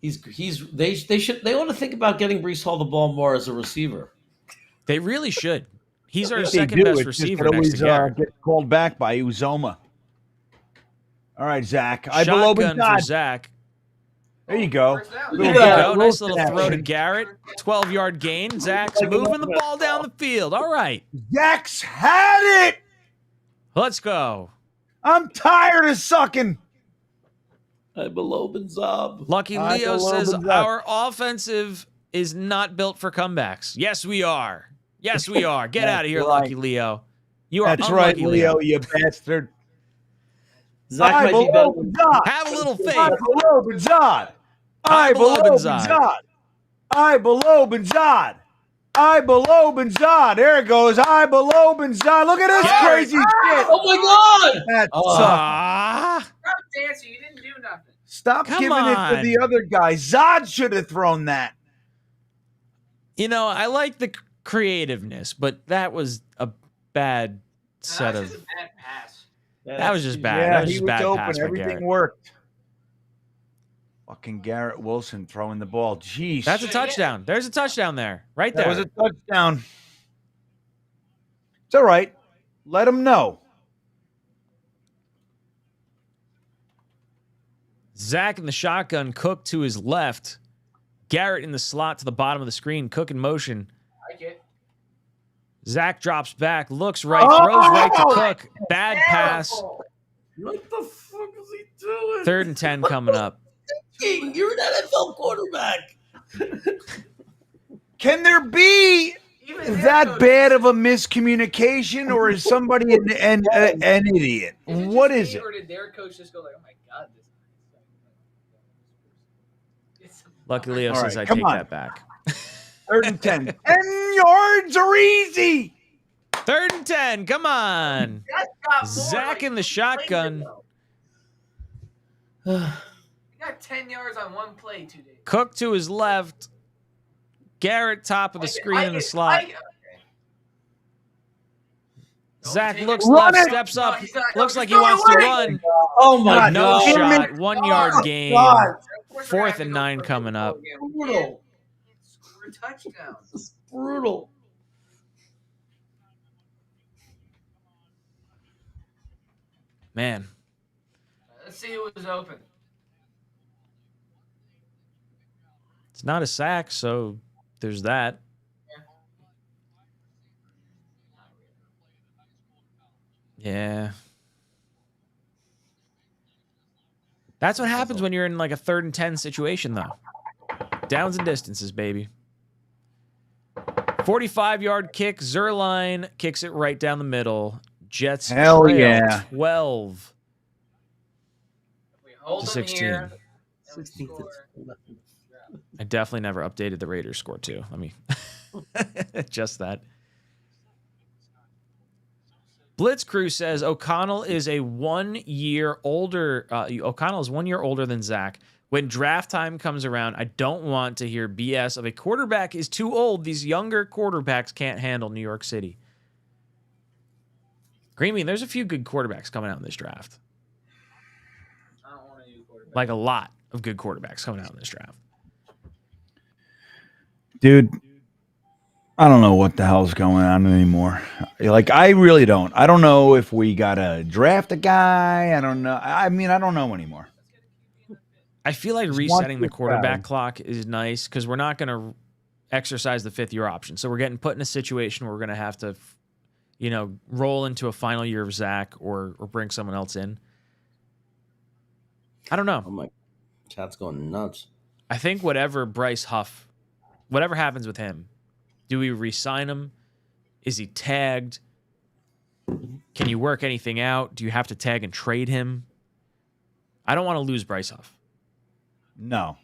They ought to think about getting Brees Hall the ball more as a receiver. They really should. He's our They second do. best It receiver just next to always Garrett. gets called back by Uzoma. All right, Zach. Shotgun for Zach. There you go. There you go. Nice little throw to Garrett. 12-yard gain. Zach's moving the ball down the field. All right. Zach's had it. Let's go. I'm tired of sucking. I'm a Lobenzob. Lucky Leo says our offensive is not built for comebacks. Yes, we are. Yes, we are. Get out of here, Lucky Leo. You are That's unlucky, right, Leo, you bastard. Zach might be better. Have a little faith. I below Benzad. I below Benzad. I below Benzad. I below Benzad. There it goes. I below Benzad. Look at this crazy shit. Oh my God! That sucked. Stop dancing. You didn't do nothing. Stop Come giving it to on. the other guy. Zod should have thrown that. You know, I like the creativeness, but that was a bad set of. Bad pass. That was just bad. Yeah, that was he just was bad open. pass by Everything Garrett. worked. Fucking Garrett Wilson throwing the ball. Jeez. That's a touchdown. There's a touchdown there. Right there. That was a touchdown. It's all right. Let him know. Zach in the shotgun, Cook to his left. Garrett in the slot to the bottom of the screen. Cook in motion. Like it. Zach drops back, looks right, throws right to Cook. Bad pass. What the fuck is he doing? 3rd and 10 coming up. You're an NFL quarterback. Can there be that bad of a miscommunication, or is somebody an idiot? What is it? Or did their coach just go like, "Oh my God, this"? Lucky Leo All says right, I come take on. that back. 3rd and 10. 10 yards are easy. 3rd and 10, come on. Zach in the shotgun. He got 10 yards on one play 2 days. Cook to his left. Garrett top of the screen in the slot. Zach looks left, steps up. Looks like he wants to run. Oh my No God! shot. 1 yard gain. 4th and 9 coming up. Brutal. Score a touchdown. This is brutal. Man, is open. It's not a sack, so there's that. Yeah. That's what happens when you're in like a 3rd and 10 situation, though. Downs and distances, baby. 45-yard kick. Zerline kicks it right down the middle. Jets Hell trail yeah. 12 We hold to them 16. here. and we 16 to score. 11. I definitely never updated the Raiders score, too. Let me just that. Blitz Crew says O'Connell is 1 year older. O'Connell is 1 year older than Zach. When draft time comes around, I don't want to hear BS of a quarterback is too old. These younger quarterbacks can't handle New York City. GreenBean, there's a few good quarterbacks coming out in this draft. I don't want to do quarterback. Like a lot of good quarterbacks coming out in this draft. Dude, I don't know what the hell's going on anymore. Like, I really don't. I don't know if we got to draft a guy. I don't know. I mean, I don't know anymore. I feel like Just resetting the want to quarterback crowd. clock is nice because we're not going to exercise the 5th-year option. So we're getting put in a situation where we're going to have to, roll into a final year of Zach or bring someone else in. I don't know. Oh my, chat's going nuts. I think whatever happens with him, do we re-sign him? Is he tagged? Can you work anything out? Do you have to tag and trade him? I don't want to lose Bryce Huff. No.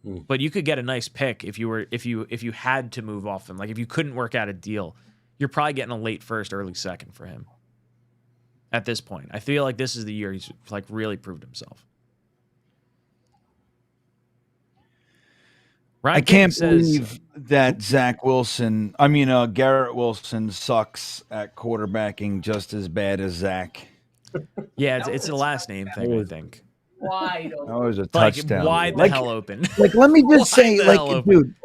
But you could get a nice pick if you had to move off him. Like if you couldn't work out a deal, you're probably getting a late 1st, early 2nd for him. At this point, I feel like this is the year he's like really proved himself. Ryan I can't King says, believe that Garrett Wilson sucks at quarterbacking just as bad as Zach. Yeah, it's a last name thing, I think. Wide open. That was a Like touchdown. wide the Like, hell open. like, let me just say, Wide the like, hell open. dude,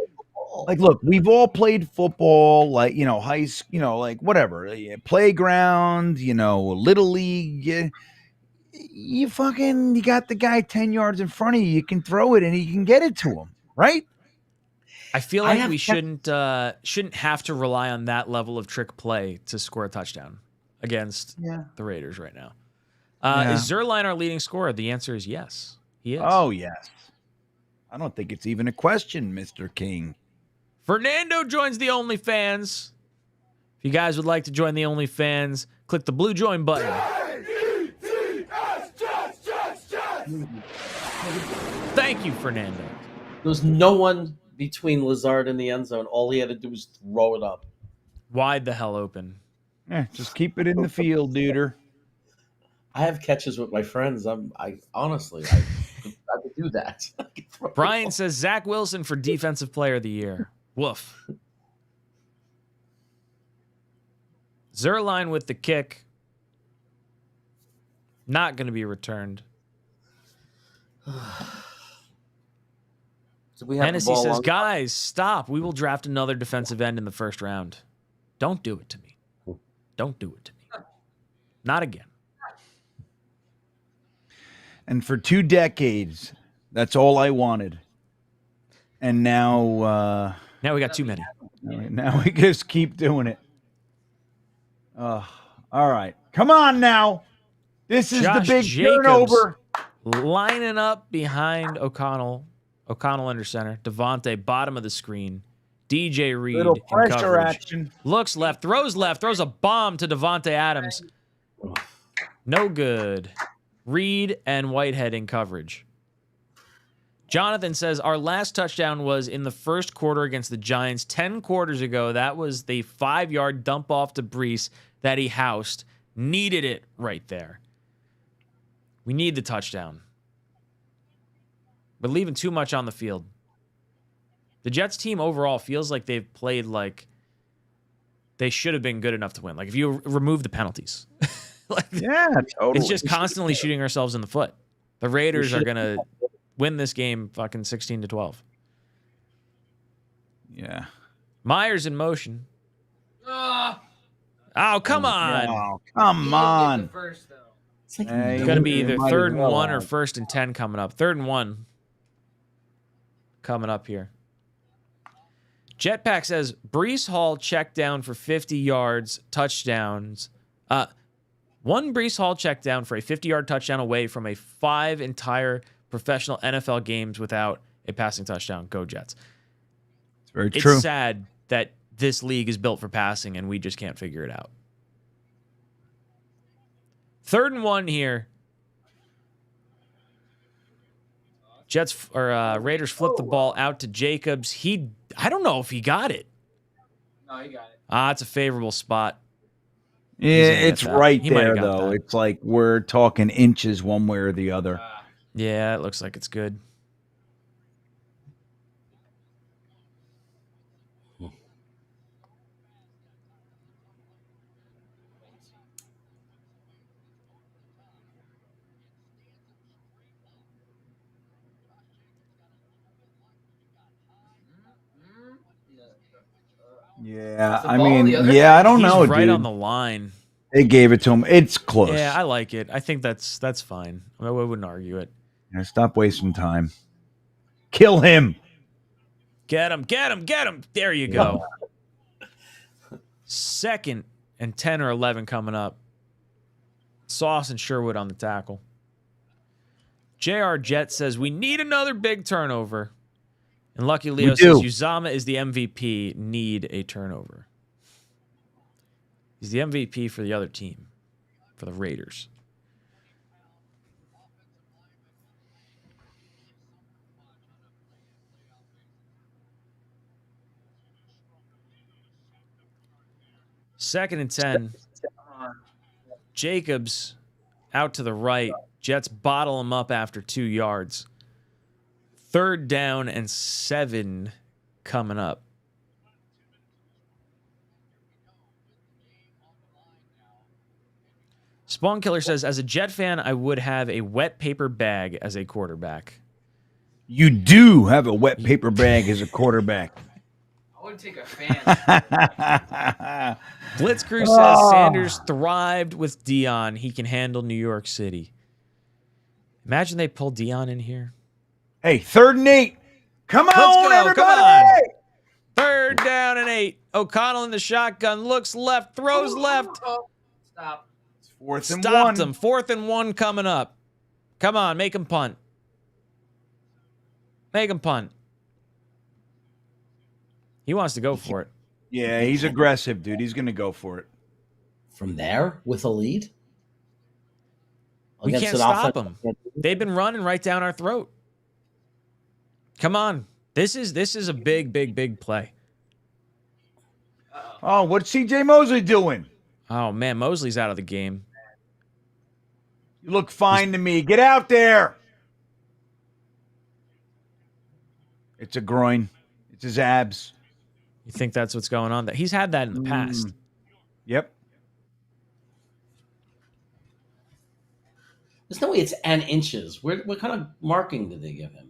like, look, we've all played football, like, high school, like, whatever, playground, little league. You got the guy 10 yards in front of you. You can throw it and you can get it to him, right? I feel like we shouldn't have to rely on that level of trick play to score a touchdown against the Raiders right now. Is Zerline our leading scorer? The answer is yes. He is. Oh, yes. I don't think it's even a question, Mr. King. Fernando joins the OnlyFans. If you guys would like to join the OnlyFans, click the blue join button. Thank you, Fernando. There's no one between Lazard and the end zone. All he had to do was throw it up. Wide the hell open. Just keep it in the field, duder. I have catches with my friends. I honestly could do that. Brian says Zach Wilson for Defensive Player of the Year. Woof. Zerline with the kick. Not going to be returned. Hennessy says, guys, stop. We will draft another defensive end in the 1st round. Don't do it to me. Don't do it to me. Not again. And for 2 decades, that's all I wanted. And now Now we got too many. now we just keep doing it. All right. Come on now. This is Josh the big Jacobs turnover. lining up behind O'Connell. O'Connell under center. Devontae, bottom of the screen. DJ Reed Little in pressure coverage. action. Looks left, throws a bomb to Devontae Adams. No good. Reed and Whitehead in coverage. Jonathan says, our last touchdown was in the 1st quarter against the Giants 10 quarters ago. That was the 5-yard dump off to Brees that he housed. Needed it right there. We need the touchdown. We're leaving too much on the field. The Jets team overall feels like they've played like they should have been good enough to win. Like if you remove the penalties. Yeah, totally. It's just constantly shooting ourselves in the foot. The Raiders are going to win this game fucking 16-12. Yeah. Myers in motion. Oh, come on. Oh, come He didn't get on. the first, though. It's like It's going to be either might third as and well 1 or have. first and 10 coming up. 3rd and 1 coming up here. Jetpack says Brees Hall checked down for 50 yards, touchdowns. One Brees Hall checked down for a 50-yard touchdown away from a 5 entire professional NFL games without a passing touchdown. Go Jets. It's very It's true. sad that this league is built for passing and we just can't figure it out. 3rd and 1 here. Raiders flip the ball out to Jacobs. I don't know if he got it. No, he got it. It's a favorable spot. Yeah, He's gonna it's get that. right He might there have got though. that. It's like we're talking inches one way or the other. Yeah, it looks like it's good. Yeah, the I ball mean, the other yeah, way? I don't He's know, right dude. on the line. They gave it to him. It's close. Yeah, I like it. I think that's fine. I wouldn't argue it. Yeah, stop wasting time. Kill him. Get him, get him, get him. There you go. 2nd and 10 or 11 coming up. Sauce and Sherwood on the tackle. JR Jet says, we need another big turnover. And Lucky Leo says, Uzama is the MVP. Need a turnover. He's the MVP for the other team, for the Raiders. Second and 10. Jacobs out to the right. Jets bottle him up after 2 yards. 3rd down and 7 coming up. Spawn Killer says, as a Jet fan, I would have a wet paper bag as a quarterback. You do have a wet paper bag as a quarterback. I would take a fan. Blitzcrew says Sanders thrived with Dion. He can handle New York City. Imagine they pull Dion in here. Hey, 3rd and 8. Come on, Let's go, everybody. come on. 3rd down and 8. O'Connell in the shotgun. Looks left. Throws left. Stop. It's 4th and Stopped 1. him. 4th and 1 coming up. Come on, make him punt. Make him punt. He wants to go for it. Yeah, he's aggressive, dude. He's going to go for it. From there with a lead. We Against can't an stop offense- them. They've been running right down our throat. Come on. This is a big play. Oh, what's CJ Mosley doing? Oh, man. Mosley's out of the game. You look fine to me. Get out there. It's a groin. It's his abs. You think that's what's going on? He's had that in the past. Yep. There's no way it's an inches. What kind of marking did they give him?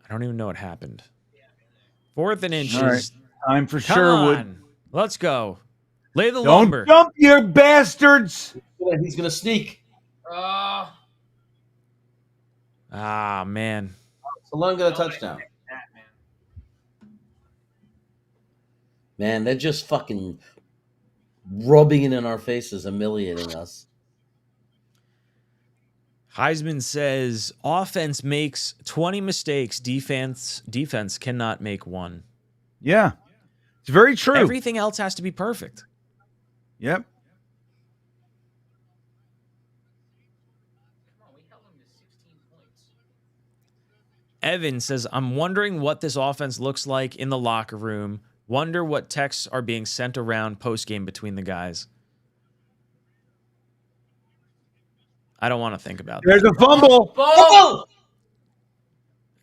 I don't even know what happened. 4th and inches. All right. Time for Come Sherwood. on. Let's go. Lay the Don't lumber. jump, you bastards. He's going to sneak. Ah, man. So let him get a touchdown. Man, they're just fucking rubbing it in our faces, humiliating us. Heisman says offense makes 20 mistakes. Defense cannot make one. Yeah. It's very true. Everything else has to be perfect. Yep. Evan says, I'm wondering what this offense looks like in the locker room. Wonder what texts are being sent around post-game between the guys. I don't want to think about that. There's a fumble. Oh!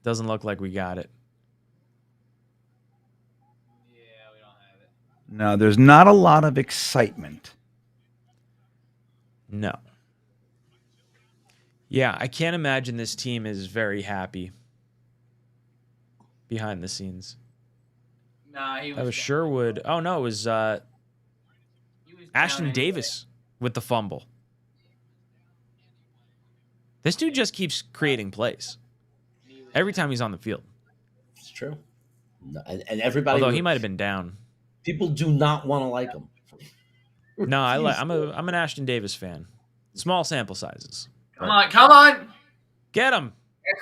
Doesn't look like we got it. No, there's not a lot of excitement. No. Yeah, I can't imagine this team is very happy. behind the scenes. Nah, he was. That was down. Sherwood. Oh no, it was He was down Ashton anyway. Davis with the fumble. This dude just keeps creating plays every time he's on the field. It's true. No, and everybody. Although he might have been down. People do not want to like him. No, I'm an Ashton Davis fan. Small sample sizes. Come on. Get him.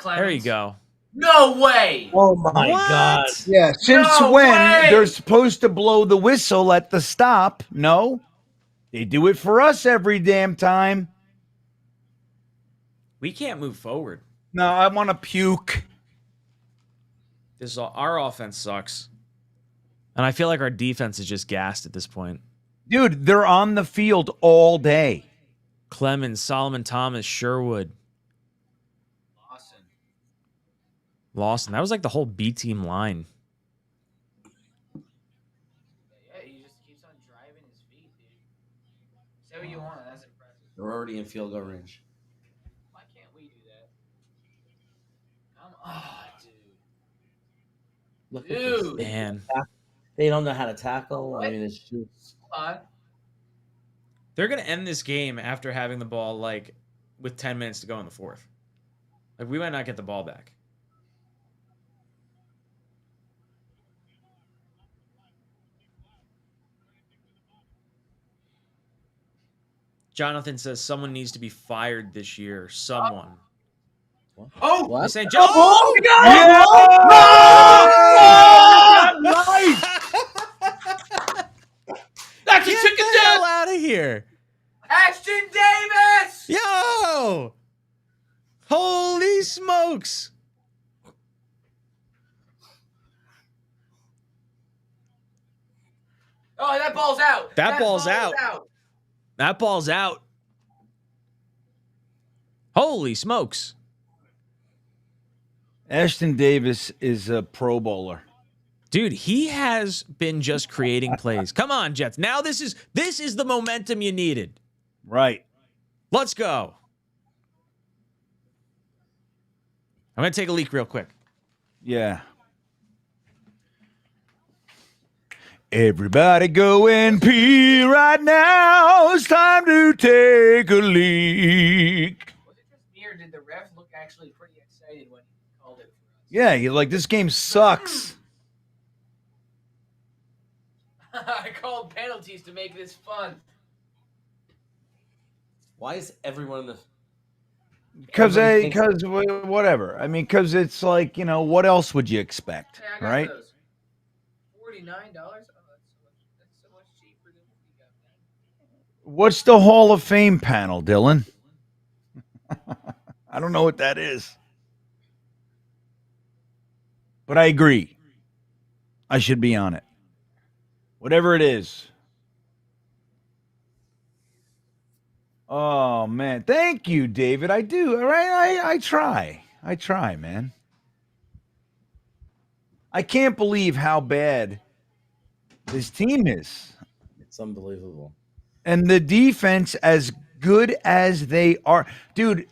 There There you go. No way. Oh my What? God! Yeah, since No when way! they're supposed to blow the whistle at the stop? No, they do it for us every damn time. We can't move forward. No, I want to puke. Our offense sucks. And I feel like our defense is just gassed at this point. Dude, they're on the field all day. Clemens, Solomon Thomas, Sherwood, Lawson. That was like the whole B team line. Yeah, he just keeps on driving his feet, dude. Say what you want. That's impressive. They're already in field goal range. Why can't we do that? Come on, Look dude. at this. Dude. Man. They don't know how to tackle. What? I mean, it's just. Hold on. They're going to end this game after having the ball like with 10 minutes to go in the fourth. Like we might not get the ball back. Jonathan says someone needs to be fired this year. Someone. Oh, What? They say, oh my God! That's a Get chicken the hell dead! out of here. Ashton Davis! Yo! Holy smokes. Oh, that ball's out. That ball's out. That ball's out. Holy smokes. Ashton Davis is a Pro Bowler. Dude, he has been just creating plays. Come on, Jets. Now this is the momentum you needed. Right. Let's go. I'm going to take a leak real quick. Yeah. Everybody go and pee right now. It's time to take a leak. Was it just me or did the ref look actually pretty excited when he called it for us? Yeah, you're like, this game sucks. I called penalties to make this fun. Why is everyone in the? Because Everybody thinks- whatever. I mean, because it's like, you know, what else would you expect, Hey, I got right? those. $49? Oh, that's so much cheaper than what we got, man. What's the Hall of Fame panel, Dylan? I don't know what that is. But I agree. I should be on it. Whatever it is. Oh, man. Thank you, David. I do. All right. I try. I try, man. I can't believe how bad this team is. It's unbelievable. And the defense, as good as they are, dude,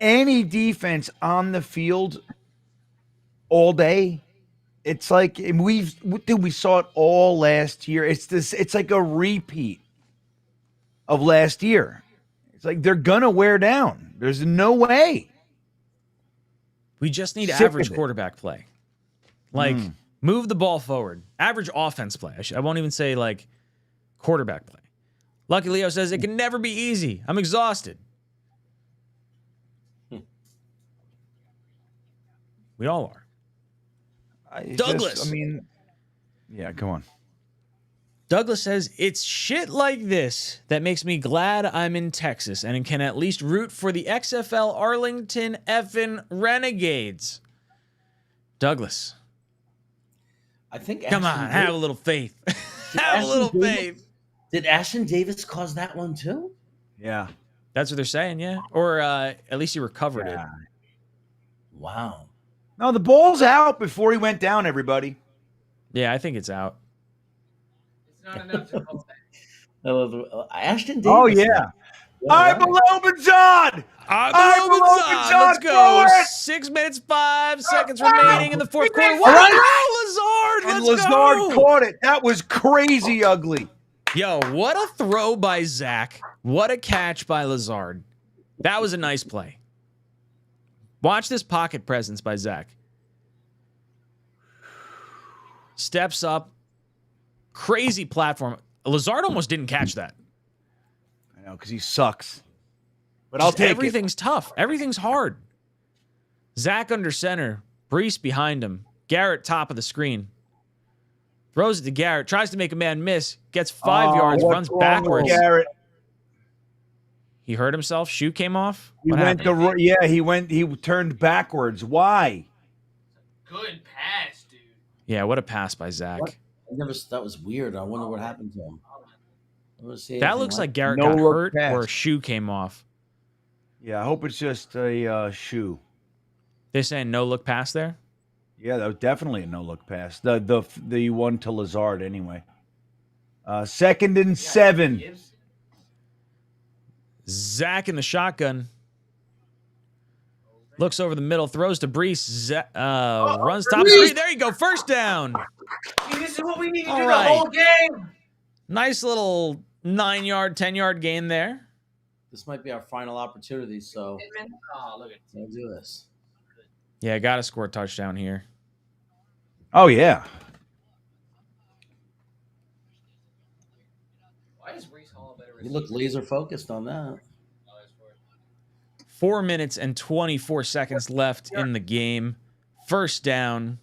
any defense on the field all day, it's like we saw it all last year. It's like a repeat of last year. It's like they're gonna wear down. There's no way. We just need Sick average of it. quarterback play. Like, move the ball forward. Average offense play. I won't even say, like, quarterback play. Lucky Leo says, it can never be easy. I'm exhausted. We all are. Douglas. Yeah, come on. Douglas says, it's shit like this that makes me glad I'm in Texas and can at least root for the XFL Arlington effing Renegades. Douglas. I think. Come on, Ashton have a Davis- little faith. have a Ashton little Davis- faith. Did Ashton Davis cause that one too? Yeah. That's what they're saying, yeah. Or at least he recovered it. Wow. No, the ball's out before he went down, everybody. Yeah, I think it's out. It's not enough to call that. Ashton Davis. Oh, yeah. I believe in Zod. Let's go. 6 minutes, 5 seconds remaining in the fourth quarter. What a throw, Lazard! And Let's Lazard go. caught it. That was crazy ugly. Yo, what a throw by Zach. What a catch by Lazard. That was a nice play. Watch this pocket presence by Zach. Steps up. Crazy platform. Lazard almost didn't catch that. I know, because he sucks. But I'll take Everything's tough. Everything's hard. Zach under center. Brees behind him. Garrett top of the screen. Throws it to Garrett. Tries to make a man miss. Gets 5 yards. Runs backwards. Garrett. He hurt himself. Shoe came off. He he turned backwards. Why? Good pass, dude. Yeah, what a pass by Zach. That was weird. I wonder what happened to him. That looks like Garrett got hurt or a shoe came off. Yeah, I hope it's just a shoe. They're saying no look pass there? Yeah, that was definitely a no look pass. The one to Lazard anyway. 2nd and 7. Zach in the shotgun. Looks over the middle, throws to Brees. Runs top of the screen. There you go. First down. See, this is what we need to do the whole game. Nice little 9-yard, 10-yard gain there. This might be our final opportunity, so Look at we'll do this. Yeah, got to score a touchdown here. Oh, yeah. Why is Brees Hall a better You look laser focused on that. 4 minutes and 24 seconds left in the game. First down.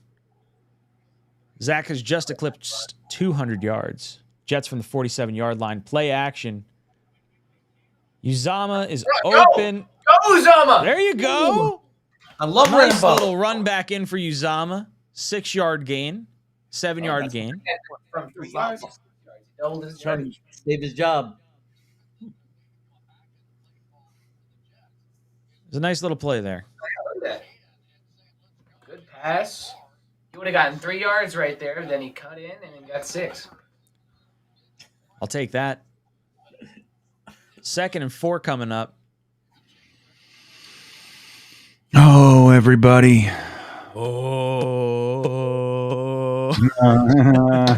Zach has just eclipsed 200 yards. Jets from the 47-yard line. Play action. Uzama is open. Go, Uzama! There you go. I love Nice Rainbow. little run back in for Uzama. 6-yard gain. 7-yard gain. From 3 yards. Doubled his Trying to save his job. It's a nice little play there. Look at that. Good pass. He would have gotten 3 yards right there. Then he cut in and then got 6. I'll take that. 2nd and 4 coming up. Oh, everybody. Oh.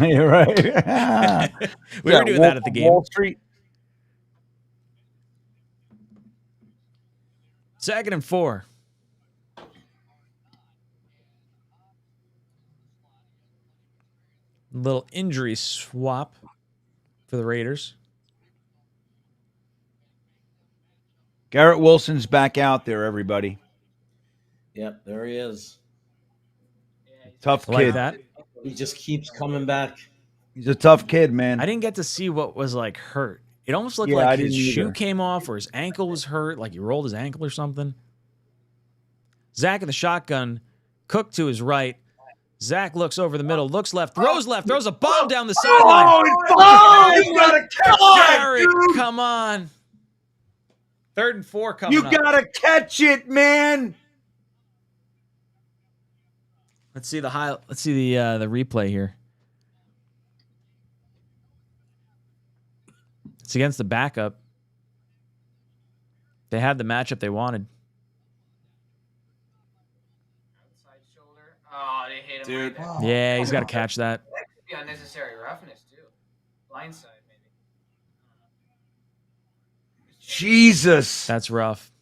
You're right. We were doing that at the game. Wall Street. 2nd and 4. Little injury swap for the Raiders. Garrett Wilson's back out there, everybody. Yep, there he is. Tough I like kid. that. He just keeps coming back. He's a tough kid, man. I didn't get to see what was like hurt. It almost looked Yeah, I like his didn't shoe either. came off or his ankle was hurt, like he rolled his ankle or something. Zach in the shotgun. Cook to his right. Zach looks over the middle, looks left, throws a bomb down the sideline. You gotta catch Garrett, come on. 3rd and 4 coming You up. gotta catch it, man. Let's see the replay here. It's against the backup. They had the matchup they wanted. Outside shoulder. Oh, they hit him Dude. right there. Yeah, he's got to catch that. That could be unnecessary roughness, too. Blindside, maybe. Jesus. That's rough.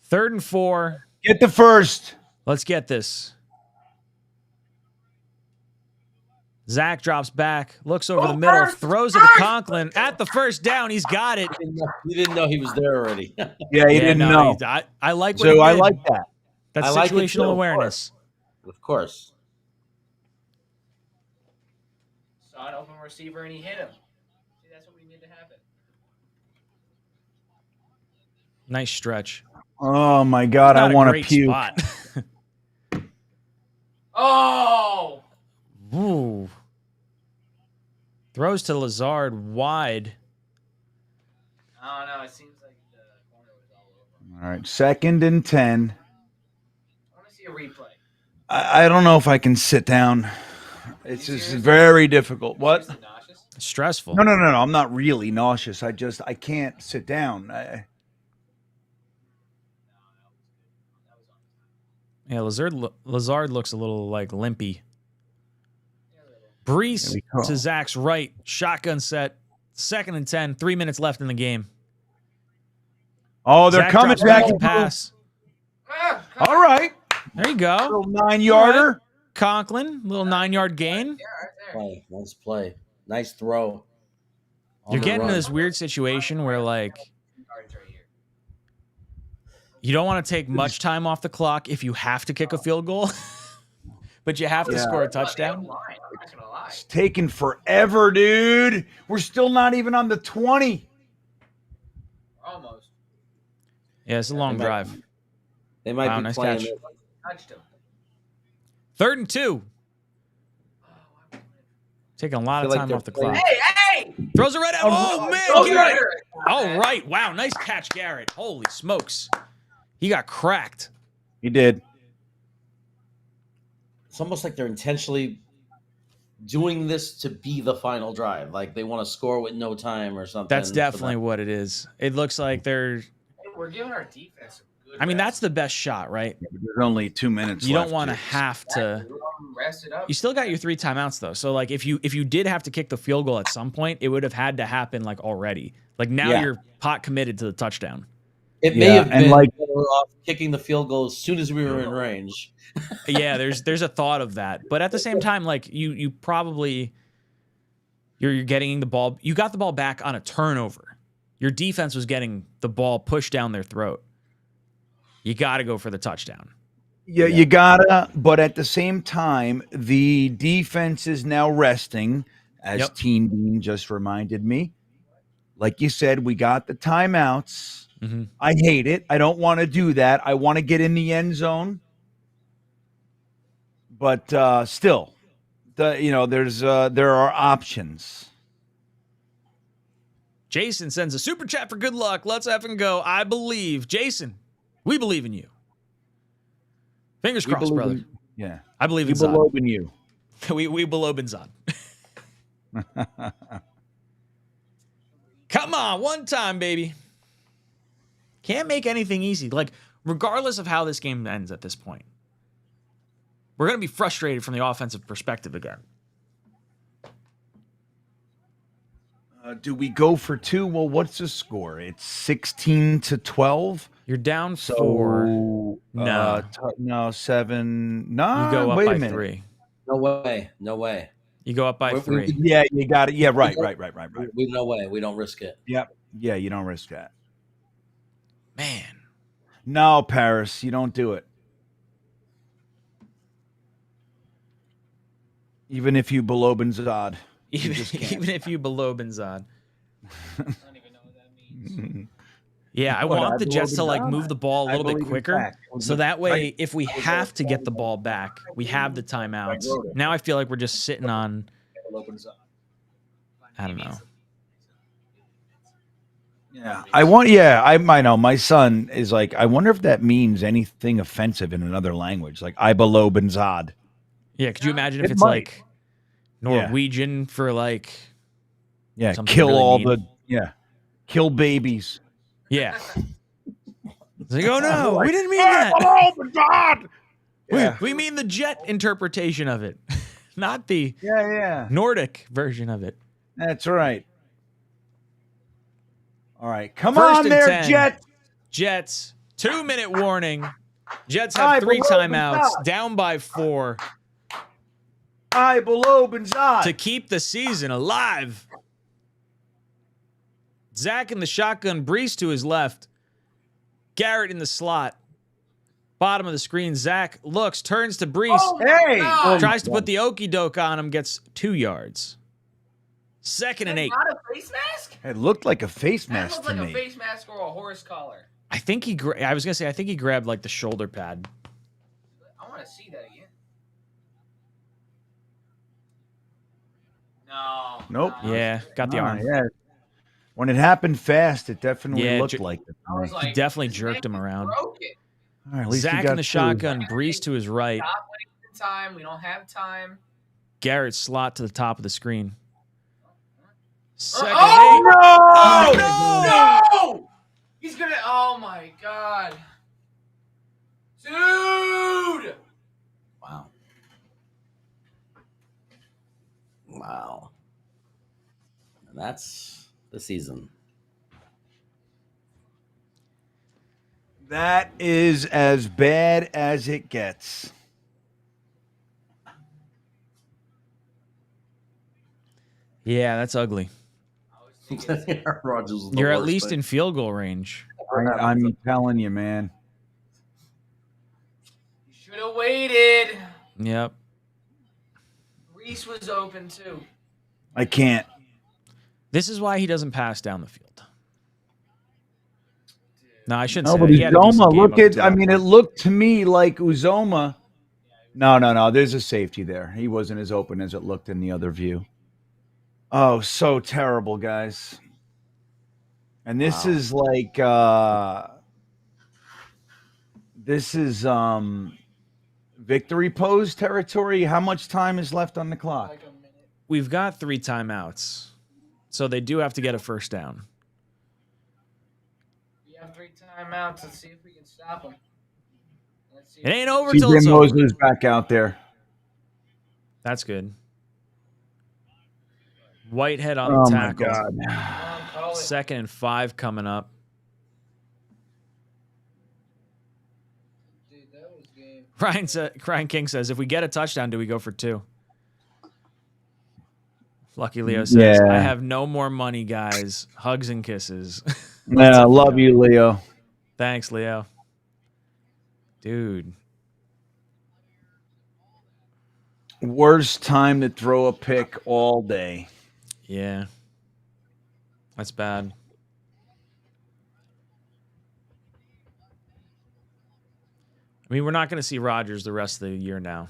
3rd and 4. Get the first. Let's get this. Zach drops back, looks over the middle, throws it to Conklin at the first down. He's got it. He didn't know he was there already. Yeah, he didn't know. I like what he So I did. like that. That's I like it too, situational of awareness. Of course. Saw an open receiver and he hit him. See, that's what we need to happen. Nice stretch. Oh my God, I Not a want to great puke. spot. Oh! Ooh. Throws to Lazard wide. I don't know. It seems like the corner was all over. All right, 2nd and 10. I want to see a replay. I don't know if I can sit down. It's just very difficult. What? Seriously nauseous? Stressful. No. I'm not really nauseous. I can't sit down. Yeah, Lazard looks a little like limpy. Brees to Zach's right. Shotgun set. 2nd and 10. 3 minutes left in the game. Oh, they're coming back. To pass. All right. There you go. Little 9-yarder. Right. Conklin, little 9-yard gain. Nice play. Nice throw. You're getting into this weird situation where, like, you don't want to take much time off the clock if you have to kick a field goal, but you have to score a touchdown. It's taking forever, dude. We're still not even on the 20. Almost. Yeah, it's a long drive. They might be nice playing catch. it. Touched him. 3rd and 2. Taking a lot of time off the clock. Hey! Throws it right out. Oh, man. Garrett. All right. Wow. Nice catch, Garrett. Holy smokes. He got cracked. He did. It's almost like they're intentionally doing this to be the final drive. Like they want to score with no time or something. That's definitely what it is. It looks like they're... We're giving our defense a good I mean, rest. that's the best shot, right? There's only 2 minutes You left. don't want to have to... Rest it up. You still got your 3 timeouts, though. So, like, if you did have to kick the field goal at some point, it would have had to happen, like, already. Like, now you're pot committed to the touchdown. It may have been like better off kicking the field goal as soon as we were in range. Yeah, there's a thought of that. But at the same time, like, you probably... You're getting the ball... You got the ball back on a turnover. Your defense was getting the ball pushed down their throat. You got to go for the touchdown. Yeah, you gotta, but at the same time, the defense is now resting, as Teen Bean just reminded me. Like you said, we got the timeouts. Mm-hmm. I hate it. I don't want to do that. I want to get in the end zone. But still, there are options. Jason sends a super chat for good luck. Let's effing go. I believe. Jason, we believe in you. Fingers crossed, brother. Yeah. I believe in Zod. We believe in you. we believe in Zod. Come on, one time, baby. Can't make anything easy. Like, regardless of how this game ends at this point, we're going to be frustrated from the offensive perspective again. Do we go for 2? Well, what's the score? It's 16-12. You're down 4. No, 7. No, you go up wait by a minute. 3. No way. You go up by 3. Yeah, you got it. Yeah, right. No way. We don't risk it. Yep. Yeah, you don't risk that. Man. No, Paris, you don't do it. Even if you below Benzad. Even if you below Benzad. I don't even know what that means. Yeah, I want the Jets to like move the ball a little bit quicker. So that way, if we have to get the ball back, we have the timeouts. Now I feel like we're just sitting on, I don't know. Yeah, I know. My son is like, I wonder if that means anything offensive in another language. Like, I below Benzad. Yeah, could you imagine if it's like Norwegian for like... Yeah, kill really all mean? kill babies. Yeah. It's like, oh no, we didn't mean that. We mean the Jet interpretation of it, not the Nordic version of it. That's right. All right, come First on and there, 10. Jets. Jets, 2-minute warning. Jets have 3 timeouts, down by 4. I below Benzad. To keep the season alive. Zach in the shotgun, Brees to his left. Garrett in the slot. Bottom of the screen, Zach looks, turns to Brees. Tries to put the okey doke on him, gets 2 yards. 2nd and 8. Not a face mask? It looked like a face mask That to looked me. like a face mask or a horse collar. I think he grabbed like the shoulder pad. I want to see that again. No. Nope. Yeah, got the arm. Yeah. When it happened fast, it definitely looked Ja- like it. I was like, He definitely this jerked man him around. broke it. All right, at least he Zach got in the 2. shotgun, Brees to his right. Not wasting time. We don't have time. Garrett slot to the top of the screen. Second. Oh, eight. no! He's gonna. Oh my god, dude! Wow. Wow. And that's the season. That is as bad as it gets. Yeah, that's ugly. Rogers was the You're at worst least thing. in field goal range. I'm telling you, man. You should have waited. Yep. Reese was open too. I can't. This is why he doesn't pass down the field. No, I shouldn't No, say but that. He had a decent Uzoma, game look up at, until I that mean, point. it looked to me like Uzoma. No. There's a safety there. He wasn't as open as it looked in the other view. Oh, so terrible, guys. And this is like, this is victory pose territory. How much time is left on the clock? Like a minute. We've got 3 timeouts, so they do have to get a first down. We have 3 timeouts. Let's see if we can stop him. Let's see. It ain't over till CJ it's over. Mosley's back out there. That's good. Whitehead on Oh the my tackle. God. Come on, call it. 2nd and 5 coming up. Dude, that was game. Ryan King says, if we get a touchdown, do we go for 2? Lucky Leo says, Yeah. I have no more money, guys. Hugs and kisses. Yeah, love you, Leo. Thanks, Leo. Dude. Worst time to throw a pick all day. Yeah. That's bad. I mean, we're not going to see Rodgers the rest of the year now.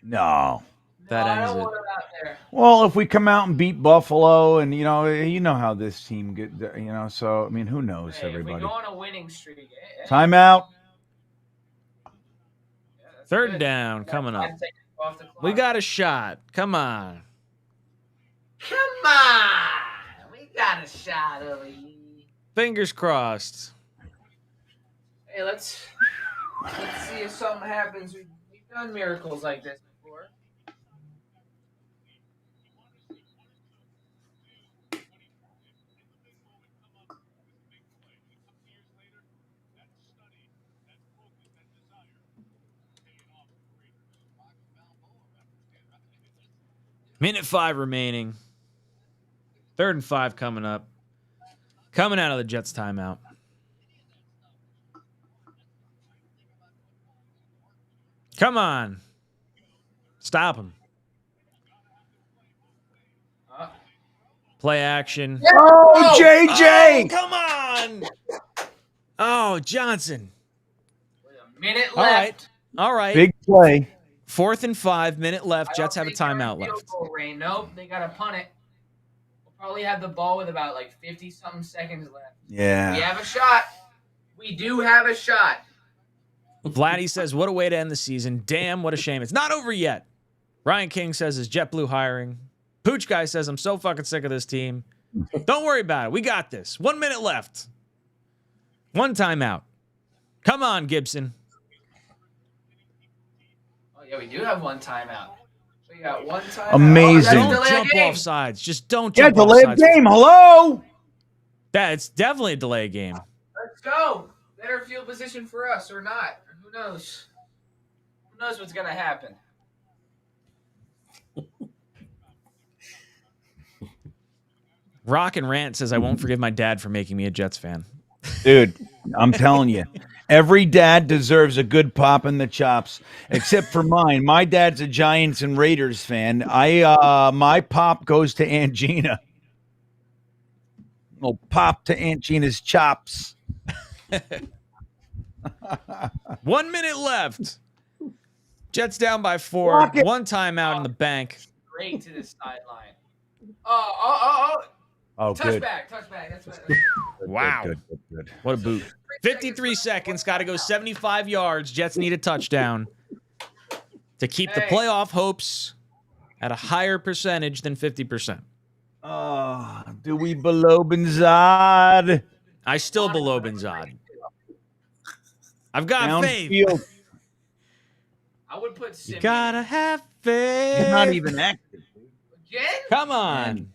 No. That No, I ends don't it. want him out there. Well, if we come out and beat Buffalo, and you know how this team get, so I mean, who knows, Hey, if we everybody. go on a winning streak, Timeout. yeah, that's 3rd good. down coming up. Time to take it off the clock. We got a shot. Come on. Come on, we got a shot over here. Fingers crossed. Hey, let's see if something happens. We've done miracles like this before. Minute 5 remaining. 3rd and 5 coming up. Coming out of the Jets timeout. Come on. Stop him. Play action. Oh, JJ! Oh, come on. Oh, Johnson. With a minute All right. left. All right. Big play. 4th and 5. Minute left. I Jets don't have a think they're in timeout field left. goal range. Nope, they got to punt it. We'll probably have the ball with about like 50-something seconds left. Yeah. We have a shot. We do have a shot. Vladdy says, what a way to end the season. Damn, what a shame. It's not over yet. Ryan King says, is JetBlue hiring? Pooch Guy says, I'm so fucking sick of this team. Don't worry about it. We got this. 1 minute left. 1 timeout. Come on, Gibson. Oh, yeah, we do have 1 timeout. We got 1 timeout. Amazing. Oh, Don't that's a delay jump of game. off sides. Just don't Yeah, jump off delayed sides. game. Hello. It's definitely a delay game. Let's go. Better field position for us or not. Who knows? Who knows what's going to happen? Rock and Rant says, I won't forgive my dad for making me a Jets fan. Dude, I'm telling you, every dad deserves a good pop in the chops, except for mine. My dad's a Giants and Raiders fan. My pop goes to Aunt Gina. Little pop to Aunt Gina's chops. 1 minute left. Jets down by 4. Rocket. 1 timeout in the bank. Straight to the sideline. Oh. Oh, good. Touchback. That's what. Wow. Good. What a boot. 53 seconds. Got to go 75 yards. Jets need a touchdown to keep the Hey. playoff hopes at a higher percentage than 50%. Do we below Benzad? I still below Benzad. I've got faith. Downfield. I would put You Simeon. gotta have faith. He's not even active. Again? Come on.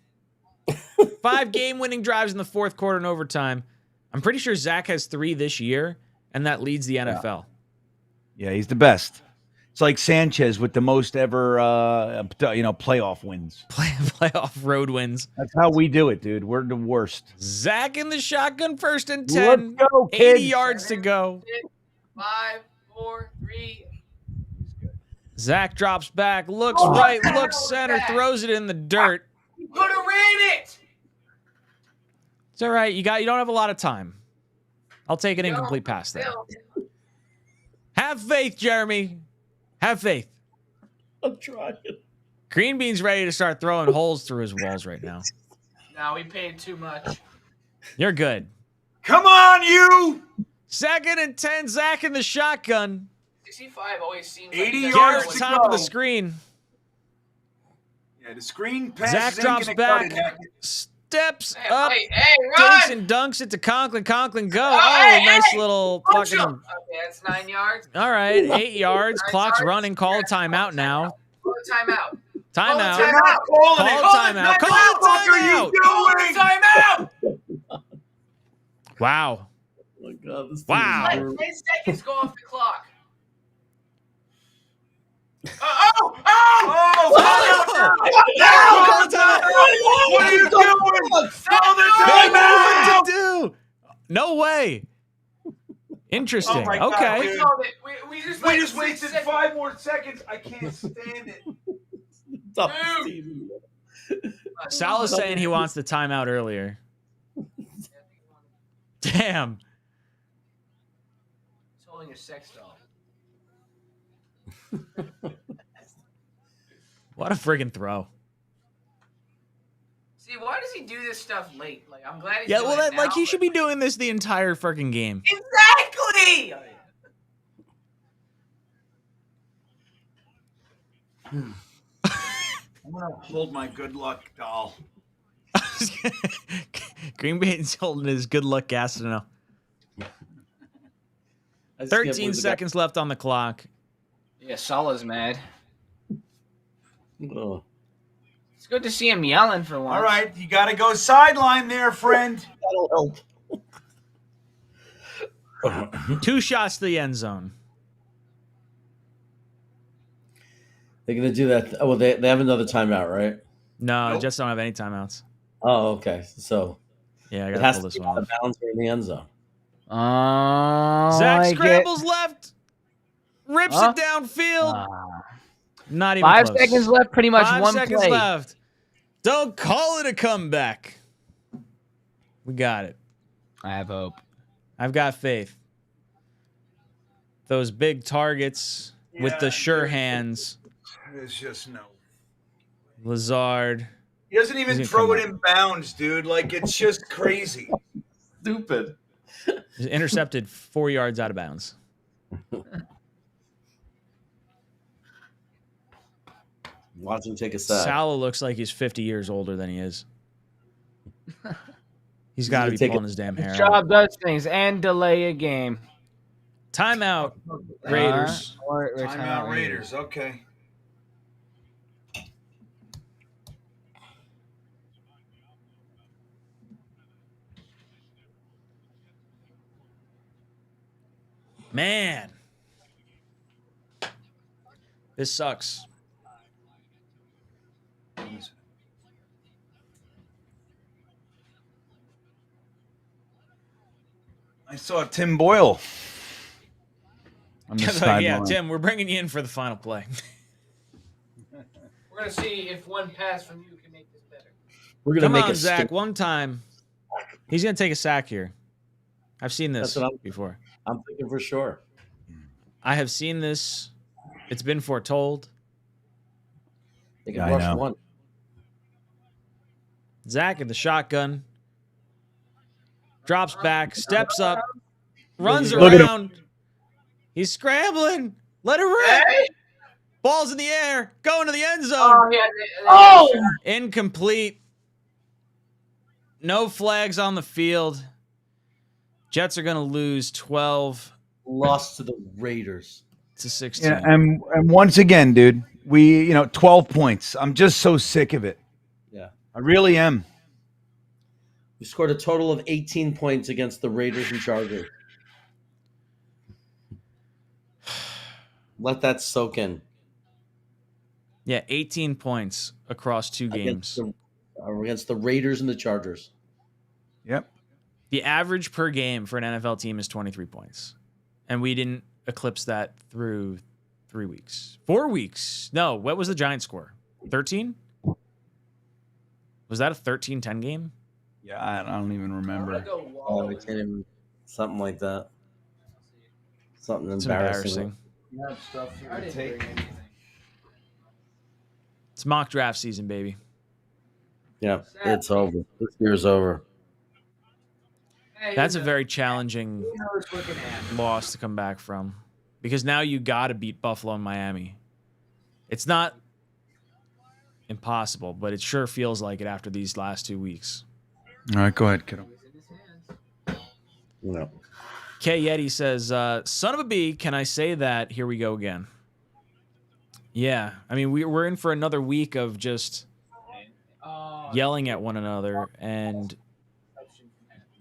5 game-winning drives in the fourth quarter and overtime. I'm pretty sure Zach has 3 this year, and that leads the NFL. Yeah, he's the best. It's like Sanchez with the most ever, playoff wins. Playoff road wins. That's how we do it, dude. We're the worst. Zach in the shotgun, 1st and 10. Let's go, 80 kids. yards to go. 5, 4, 3. Zach drops back, looks right, looks center, throws it in the dirt. You could have ran it. It's all right. You don't have a lot of time. I'll take an incomplete pass there. Have faith, Jeremy. Have faith. I'm trying. GreenBean's ready to start throwing holes through his walls right now. No, we paid too much. You're good. Come on, you. 2nd and 10, Zach in the shotgun. 65 always seems 80 like yards Garrett to top of the go. screen. Yeah, the screen pass. Zach drops back, steps Hey, up, hey, takes run! and dunks it to Conklin. Conklin go. Hey, Nice hey! little Punch fucking. him. Okay, that's 9 yards. All right, 8 yards. 9 Clock's yards. running. Call a timeout now. Call a timeout. Timeout. They're not calling Call it. a timeout. Call a What are you timeout. doing? Timeout. Wow. Oh my God, this Wow. thing is Let brutal. 10 seconds go off the clock. Call a timeout. What are you doing? Call the They know timeout. what to do. No way. Interesting. Oh my God, Okay. dude. We called it. We just We waited just 6 wasted seconds. 5 more seconds. I can't stand it. Stop Dude. Steve. Sal is saying he wants the timeout earlier. Damn. He's holding a sex doll. What a friggin' throw. See, why does he do this stuff late? Like, I'm glad he's Yeah, doing well, it that, like now, he but- should be doing this the entire freaking game. Exactly. I'm gonna hold my good luck doll. GreenBean's holding his good luck gas to know. I just can't 13 believe the guy- seconds left on the clock. Yeah, Salah's mad. Oh. It's good to see him yelling for once. All right, you got to go sideline there, friend. That'll help. 2 shots to the end zone. They're gonna do that. Oh, well, they have another timeout, right? No, Nope. just don't have any timeouts. Oh, okay. So Yeah, I it gotta has pull to this be one out of off. bounds or in the end zone. Zach like scrambles left, rips Huh? it downfield. it. Not even 5 close. seconds left. Pretty much 5 one seconds play. left. Don't call it a comeback. We got it. I have hope. I've got faith. Those big targets with Yeah, the sure dude. hands. There's just no. Lazard. He doesn't even He's throw gonna it in bounds, dude. Like, it's just crazy. Stupid. He's intercepted 4 yards out of bounds. Watch him take a sack. Salah looks like he's 50 years older than he is. He's got to gonna be take pulling his damn hair His out. job does things and delay a game. Timeout, Raiders. Or Timeout Raiders. Okay. Man. This sucks. I saw Tim Boyle. On the Yeah, sideline. Tim, we're bringing you in for the final play. We're gonna see if one pass from you can make this better. We're gonna Come make on, a Zach, stink. one time. He's going to take a sack here. I've seen this That's what before. I'm thinking for sure. I have seen this. It's been foretold. They can I rush know. one. Zach in the shotgun. Drops back, steps up, runs Look at him. around. He's scrambling. Let it rip. Ball's in the air. Going to the end zone. yeah. Oh! Incomplete. No flags on the field. Jets are going to lose 12 Lost to the Raiders. to 16. Yeah, and once again, dude, 12 points. I'm just so sick of it. Yeah. I really am. We scored a total of 18 points against the Raiders and Chargers. Let that soak in. Yeah, 18 points across 2 games. Against the Raiders and the Chargers. Yep. The average per game for an NFL team is 23 points. And we didn't eclipse that through 3 weeks. 4 weeks. No, what was the Giants score? 13? Was that a 13-10 game? Yeah, I don't even remember. Oh, I can't even. Something like that. Something It's embarrassing. It's mock draft season, baby. Yeah, it's over. This year's over. That's a very challenging loss to come back from, because now you got to beat Buffalo and Miami. It's not impossible, but it sure feels like it after these last 2 weeks. All right, go ahead, kiddo. No. K Yeti says, son of a bee, can I say that? Here we go again. Yeah, I mean, we're in for another week of just yelling at one another and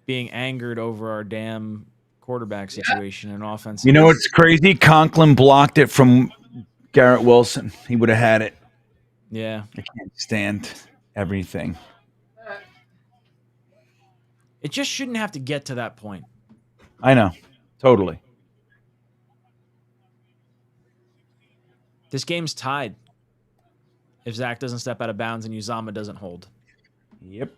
being angered over our damn quarterback situation and offense. You know what's crazy? Conklin blocked it from Garrett Wilson. He would have had it. Yeah. I can't stand everything. It just shouldn't have to get to that point. I know. Totally. This game's tied if Zach doesn't step out of bounds and Uzama doesn't hold. Yep.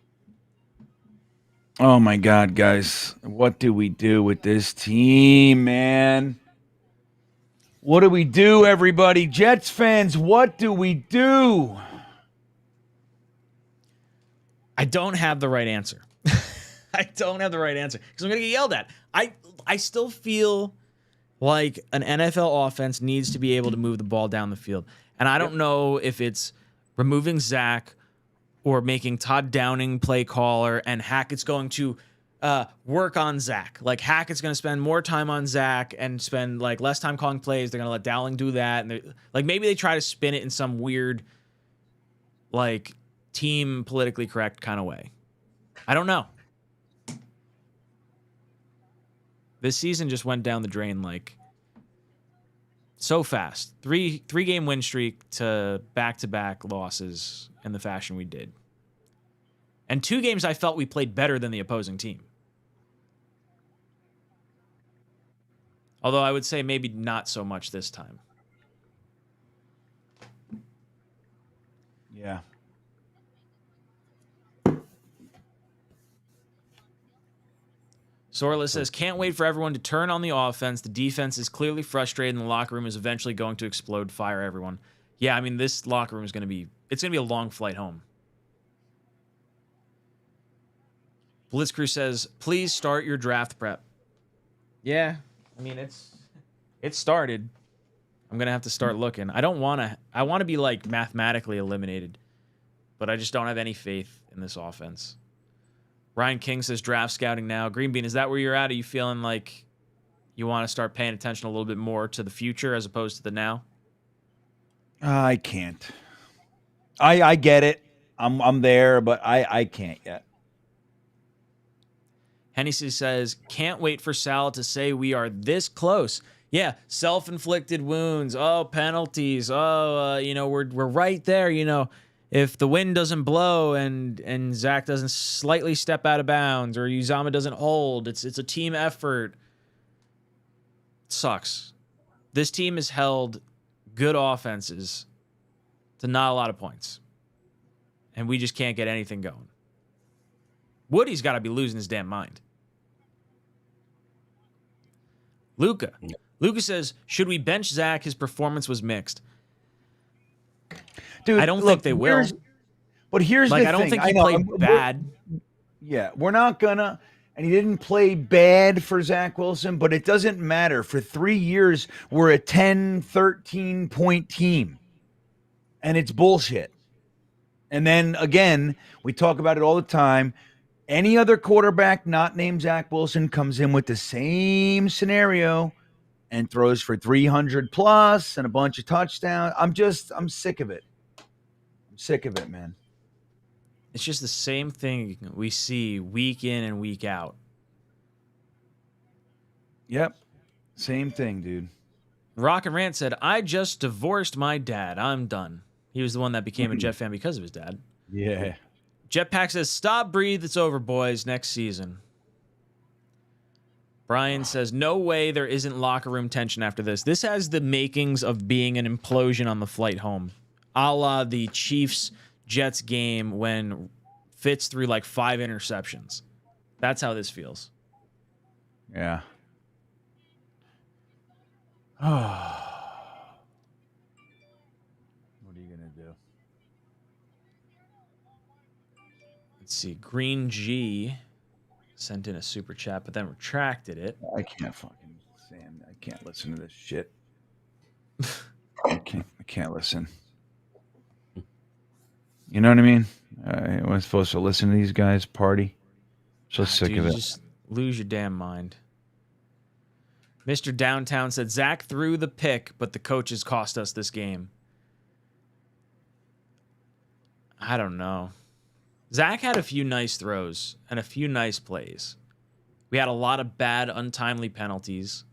Oh, my God, guys. What do we do with this team, man? What do we do, everybody? Jets fans, what do we do? I don't have the right answer. I don't have the right answer because I'm going to get yelled at. I still feel like an NFL offense needs to be able to move the ball down the field. And I don't know if it's removing Zach or making Todd Downing play caller and Hackett's going to work on Zach. Like Hackett's going to spend more time on Zach and spend like less time calling plays. They're going to let Dowling do that. And like maybe they try to spin it in some weird like team politically correct kind of way. I don't know. This season just went down the drain like so fast. Three game win streak to back-to-back losses in the fashion we did. And 2 games I felt we played better than the opposing team. Although I would say maybe not so much this time. Yeah. Sorla says, can't wait for everyone to turn on the offense. The defense is clearly frustrated and the locker room is eventually going to explode, fire everyone. Yeah, I mean, this locker room is going to be, it's going to be a long flight home. Blitzcrew says, please start your draft prep. Yeah, I mean, it's started. I'm going to have to start looking. I want to be like mathematically eliminated, but I just don't have any faith in this offense. Ryan King says draft scouting now. GreenBean, is that where you're at? Are you feeling like you want to start paying attention a little bit more to the future as opposed to the now? I can't. I get it. I'm there, but I can't yet. Hennessy says, can't wait for Sal to say we are this close. Yeah, self-inflicted wounds. Oh, penalties. Oh, we're right there, If the wind doesn't blow and Zach doesn't slightly step out of bounds or Uzama doesn't hold, it's a team effort. It sucks. This team has held good offenses to not a lot of points. And we just can't get anything going. Woody's got to be losing his damn mind. Luca says, should we bench Zach? His performance was mixed. Dude, I don't think they will. But here's the thing. I don't think he played bad. Yeah, we're not gonna. And he didn't play bad for Zach Wilson, but it doesn't matter. For 3 years, we're a 10, 13-point team. And it's bullshit. And then, again, we talk about it all the time. Any other quarterback not named Zach Wilson comes in with the same scenario and throws for 300 plus and a bunch of touchdowns. I'm sick of it. I'm sick of it, man. It's just the same thing we see week in and week out. Yep. Same thing, dude. Rock and Rant said, I just divorced my dad. I'm done. He was the one that became a Jet fan because of his dad. Yeah. Jetpack says, stop, breathe. It's over, boys. Next season. Brian says, no way there isn't locker room tension after this. This has the makings of being an implosion on the flight home, a la the Chiefs-Jets game when Fitz threw like 5 interceptions. That's how this feels. Yeah. What are you going to do? Let's see. Green G sent in a super chat, but then retracted it. I can't fucking Sam. I can't listen to this shit. I can't listen. You know what I mean? I was supposed to listen to these guys party. So sick Dude, of you it. just lose your damn mind. Mr. Downtown said, Zach threw the pick, but the coaches cost us this game. I don't know. Zach had a few nice throws and a few nice plays. We had a lot of bad, untimely penalties.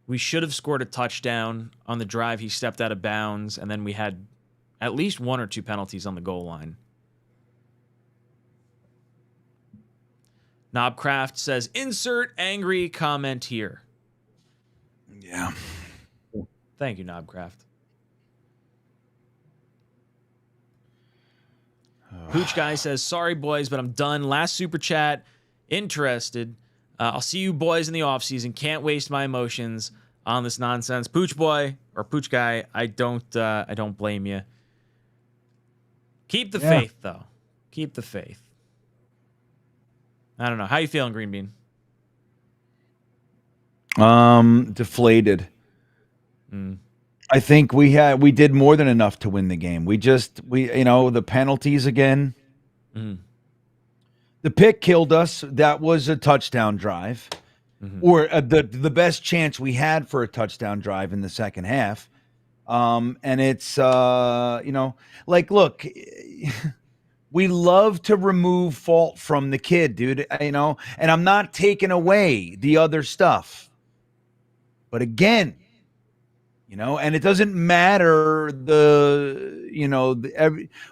We should have scored a touchdown on the drive. He stepped out of bounds, and then we had at least 1 or 2 penalties on the goal line. Knobcraft says, insert angry comment here. Yeah. Thank you, Knobcraft. Pooch Guy says, sorry, boys, but I'm done. Last super chat. Interested. I'll see you boys in the offseason. Can't waste my emotions on this nonsense. Pooch Boy or Pooch Guy, I don't blame you. Keep the faith, though. Keep the faith. I don't know. How you feeling, Green Bean? Deflated. I think we did more than enough to win the game. The penalties again. The pick killed us. That was a touchdown drive, or the best chance we had for a touchdown drive in the second half. And it's look, we love to remove fault from the kid, dude. And I'm not taking away the other stuff, but again. And it doesn't matter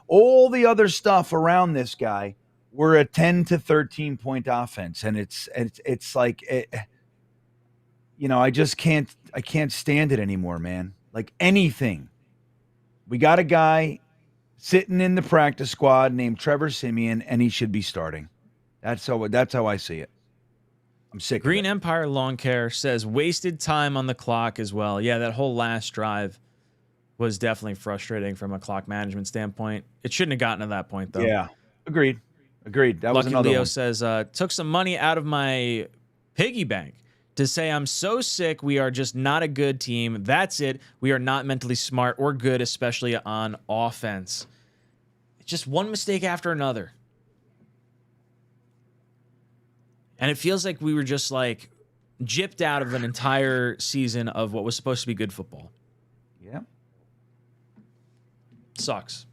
all the other stuff around this guy. We're a 10 to 13 point offense, and it's like, I can't stand it anymore, man. Like anything, we got a guy sitting in the practice squad named Trevor Siemian, and he should be starting. That's how I see it. I'm sick. Green Empire Lawn Care says wasted time on the clock as well. Yeah, that whole last drive was definitely frustrating from a clock management standpoint. It shouldn't have gotten to that point, though. Yeah, agreed. That was Lucky another Leo one. says, took some money out of my piggy bank to say I'm so sick. We are just not a good team. That's it. We are not mentally smart or good, especially on offense. It's just one mistake after another. And it feels like we were just like gypped out of an entire season of what was supposed to be good football. Yeah. Sucks.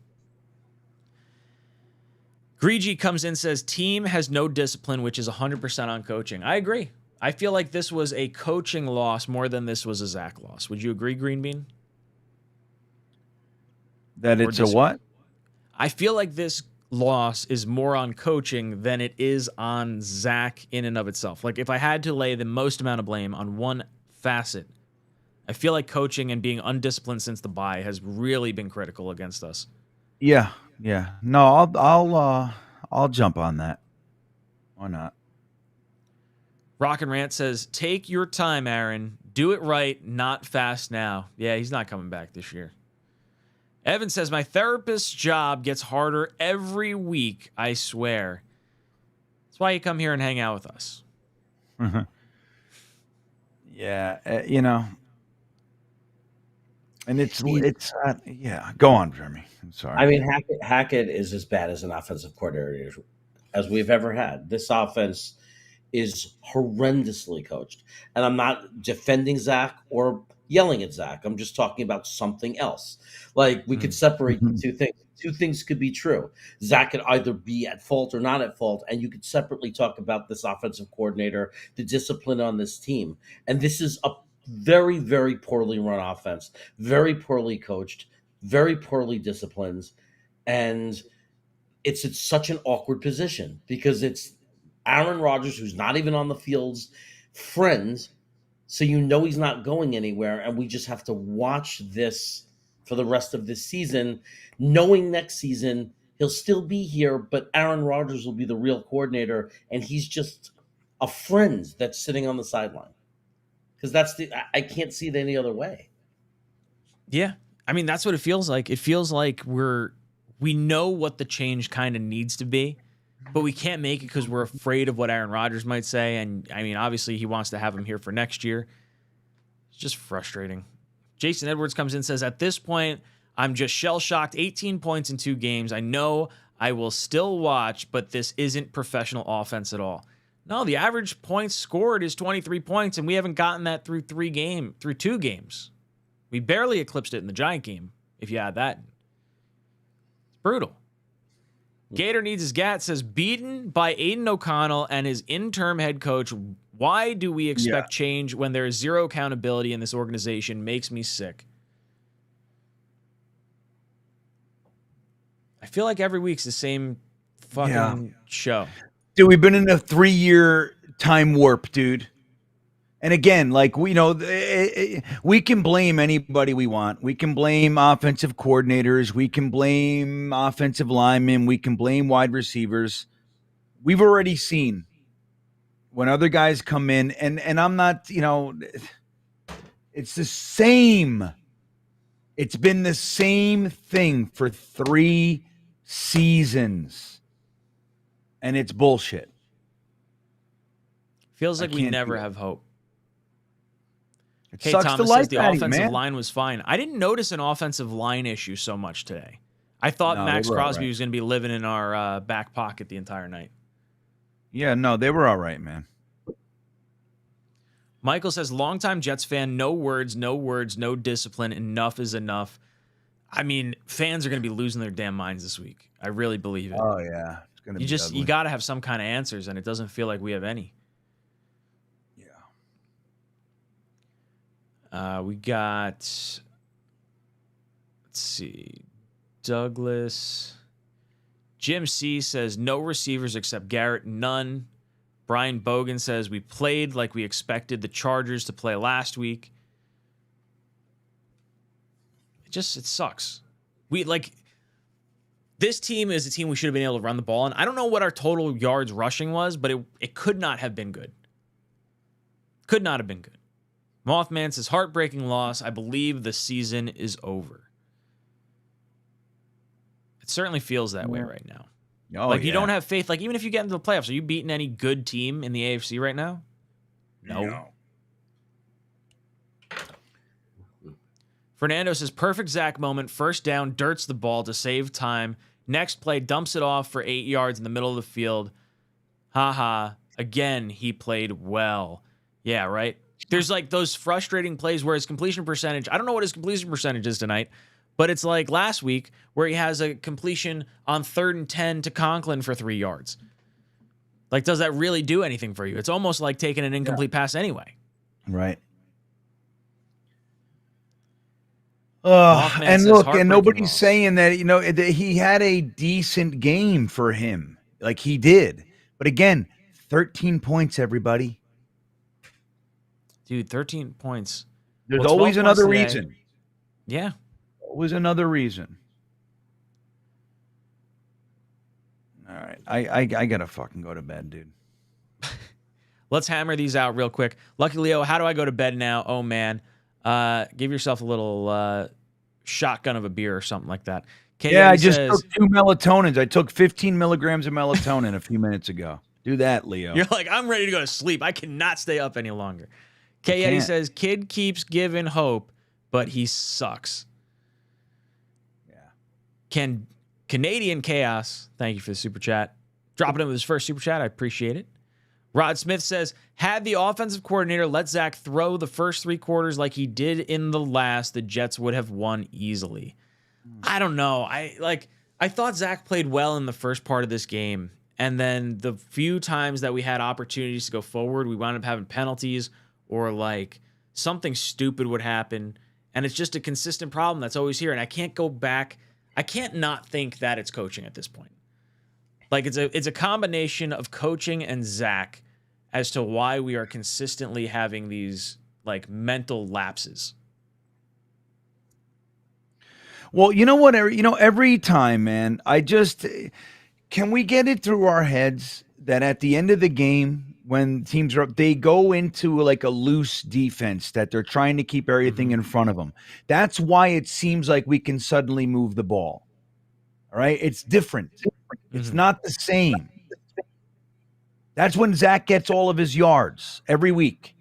Greedy comes in and says, team has no discipline, which is 100% on coaching. I agree. I feel like this was a coaching loss more than this was a Zach loss. Would you agree, Green Bean? That it's a what? I feel like this loss is more on coaching than it is on Zach in and of itself. Like if I had to lay the most amount of blame on one facet, I feel like coaching and being undisciplined since the bye has really been critical against us. Yeah. No, I'll jump on that. Why not? Rock and Rant says, take your time, Aaron. Do it right, not fast now. Yeah, he's not coming back this year. Evan says, my therapist's job gets harder every week, I swear. That's why you come here and hang out with us. Yeah, and it's yeah. Go on, Jeremy. I'm sorry. I mean, Hackett is as bad as an offensive coordinator as we've ever had. This offense is horrendously coached. And I'm not defending Zach or yelling at Zach. I'm just talking about something else. Like, we could separate the two things. Two things could be true. Zach could either be at fault or not at fault, and you could separately talk about this offensive coordinator, the discipline on this team. And this is a very, very poorly run offense, very poorly coached, very poorly disciplined. And it's in such an awkward position because it's Aaron Rodgers, who's not even on the field's friend, so you know he's not going anywhere, and we just have to watch this for the rest of this season, knowing next season he'll still be here, but Aaron Rodgers will be the real coordinator, and he's just a friend that's sitting on the sideline. Because I can't see it any other way. Yeah. I mean, that's what it feels like. It feels like we know what the change kind of needs to be, but we can't make it because we're afraid of what Aaron Rodgers might say. And I mean, obviously he wants to have him here for next year. It's just frustrating. Jason Edwards comes in and says, at this point, I'm just shell-shocked. 18 points in 2 games. I know I will still watch, but this isn't professional offense at all. No, the average points scored is 23 points, and we haven't gotten that through 2 games. We barely eclipsed it in the Giant game, if you add that. It's brutal. Gator Needs His Gat says, beaten by Aiden O'Connell and his interim head coach. Why do we expect change when there is zero accountability in this organization? Makes me sick. I feel like every week's the same fucking show. Dude, we've been in a 3-year time warp, dude. And again, like, we can blame anybody we want. We can blame offensive coordinators. We can blame offensive linemen. We can blame wide receivers. We've already seen when other guys come in, and I'm not, it's the same. It's been the same thing for 3 seasons. And it's bullshit. Feels like we never have hope. It Hey, sucks Thomas to says the like offensive man. line was fine. I didn't notice an offensive line issue so much today. I thought No, Max they were all Crosby right. was going to be living in our back pocket the entire night. Yeah, no, they were all right, man. Michael says, longtime Jets fan, no words, no discipline. Enough is enough. I mean, fans are going to be losing their damn minds this week. I really believe it. Oh, yeah. It's gonna be ugly. You got to have some kind of answers, and it doesn't feel like we have any. Yeah. We got, let's see, Douglas. Jim C says, no receivers except Garrett, none. Brian Bogan says, we played like we expected the Chargers to play last week. It sucks. This team is a team we should have been able to run the ball on. I don't know what our total yards rushing was, but it could not have been good. Could not have been good. Mothman says, heartbreaking loss. I believe the season is over. It certainly feels that way right now. Oh, you don't have faith. Like, even if you get into the playoffs, are you beating any good team in the AFC right now? No. Fernando says, perfect Zach moment. First down, dirts the ball to save time. Next play, dumps it off for 8 yards in the middle of the field. Ha. Again, he played well. Yeah, right? There's like those frustrating plays where his completion percentage, I don't know what his completion percentage is tonight, but it's like last week where he has a completion on 3rd and 10 to Conklin for 3 yards. Like, does that really do anything for you? It's almost like taking an incomplete pass anyway. Right. And look, and nobody's saying that, that he had a decent game for him. Like, he did. But again, 13 points, everybody. Dude, 13 points. There's always another reason. Yeah. Always another reason. All right. I got to fucking go to bed, dude. Let's hammer these out real quick. Lucky Leo, how do I go to bed now? Oh, man. Give yourself a little shotgun of a beer or something like that. I just took 2 melatonins. I took 15 milligrams of melatonin a few minutes ago. Do that, Leo. You're like, I'm ready to go to sleep. I cannot stay up any longer. K. says, kid keeps giving hope, but he sucks. Yeah. Canadian Chaos, thank you for the super chat. Dropping in with his first super chat. I appreciate it. Rod Smith says, had the offensive coordinator let Zach throw the first 3 quarters like he did in the last, the Jets would have won easily. I don't know. I thought Zach played well in the first part of this game. And then the few times that we had opportunities to go forward, we wound up having penalties or like something stupid would happen. And it's just a consistent problem that's always here. And I can't go back. I can't not think that it's coaching at this point. Like it's a combination of coaching and Zach as to why we are consistently having these like mental lapses. Well, you know what? Every time, man, can we get it through our heads that at the end of the game, when teams are up, they go into like a loose defense that they're trying to keep everything in front of them. That's why it seems like we can suddenly move the ball. All right. It's different. It's not the same. That's when Zach gets all of his yards every week.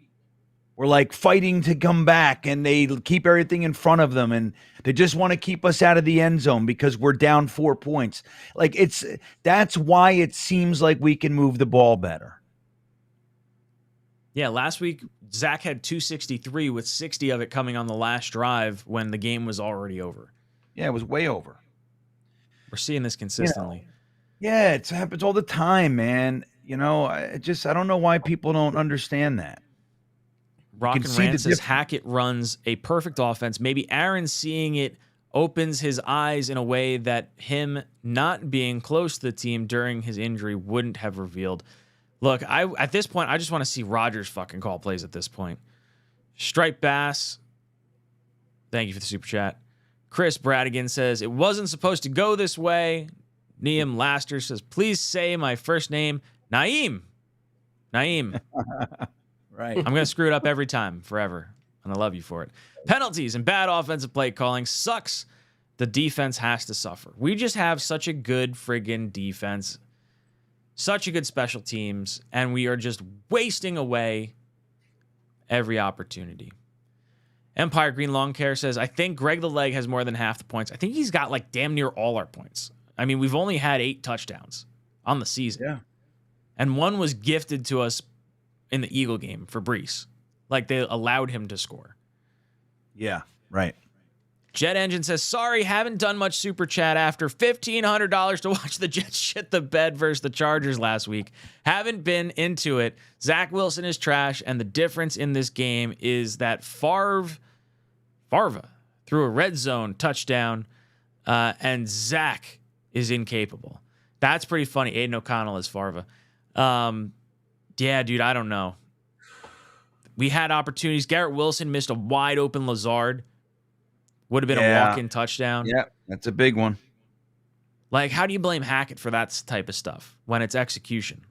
We're like fighting to come back and they keep everything in front of them and they just want to keep us out of the end zone because we're down 4 points. Like that's why it seems like we can move the ball better. Yeah, last week Zach had 263 with 60 of it coming on the last drive when the game was already over. Yeah, it was way over. We're seeing this consistently. Yeah, it happens all the time, man. I don't know why people don't understand that. Rock and Rant says Hackett runs a perfect offense. Maybe Aaron seeing it opens his eyes in a way that him not being close to the team during his injury wouldn't have revealed. Look, at this point, I just want to see Rodgers fucking call plays at this point. Stripe Bass, thank you for the super chat. Chris Bradigan says, it wasn't supposed to go this way. Neem Laster says, please say my first name, Naeem. Right. I'm going to screw it up every time, forever. And I love you for it. Penalties and bad offensive play calling sucks. The defense has to suffer. We just have such a good friggin' defense. Such a good special teams. And we are just wasting away every opportunity. Empire Green Lawn Care says, I think Greg the Leg has more than half the points. I think he's got like damn near all our points. I mean, we've only had 8 touchdowns on the season. Yeah. And one was gifted to us in the Eagle game for Brees. Like they allowed him to score. Yeah, right. Jet Engine says, sorry, haven't done much super chat after $1,500 to watch the Jets shit the bed versus the Chargers last week. Haven't been into it. Zach Wilson is trash, and the difference in this game is that Farva threw a red zone touchdown, and Zach is incapable. That's pretty funny. Aiden O'Connell is Farva. Yeah, dude, I don't know. We had opportunities. Garrett Wilson missed a wide open Lazard. Would have been a walk-in touchdown. Yeah, that's a big one. Like, how do you blame Hackett for that type of stuff when it's execution?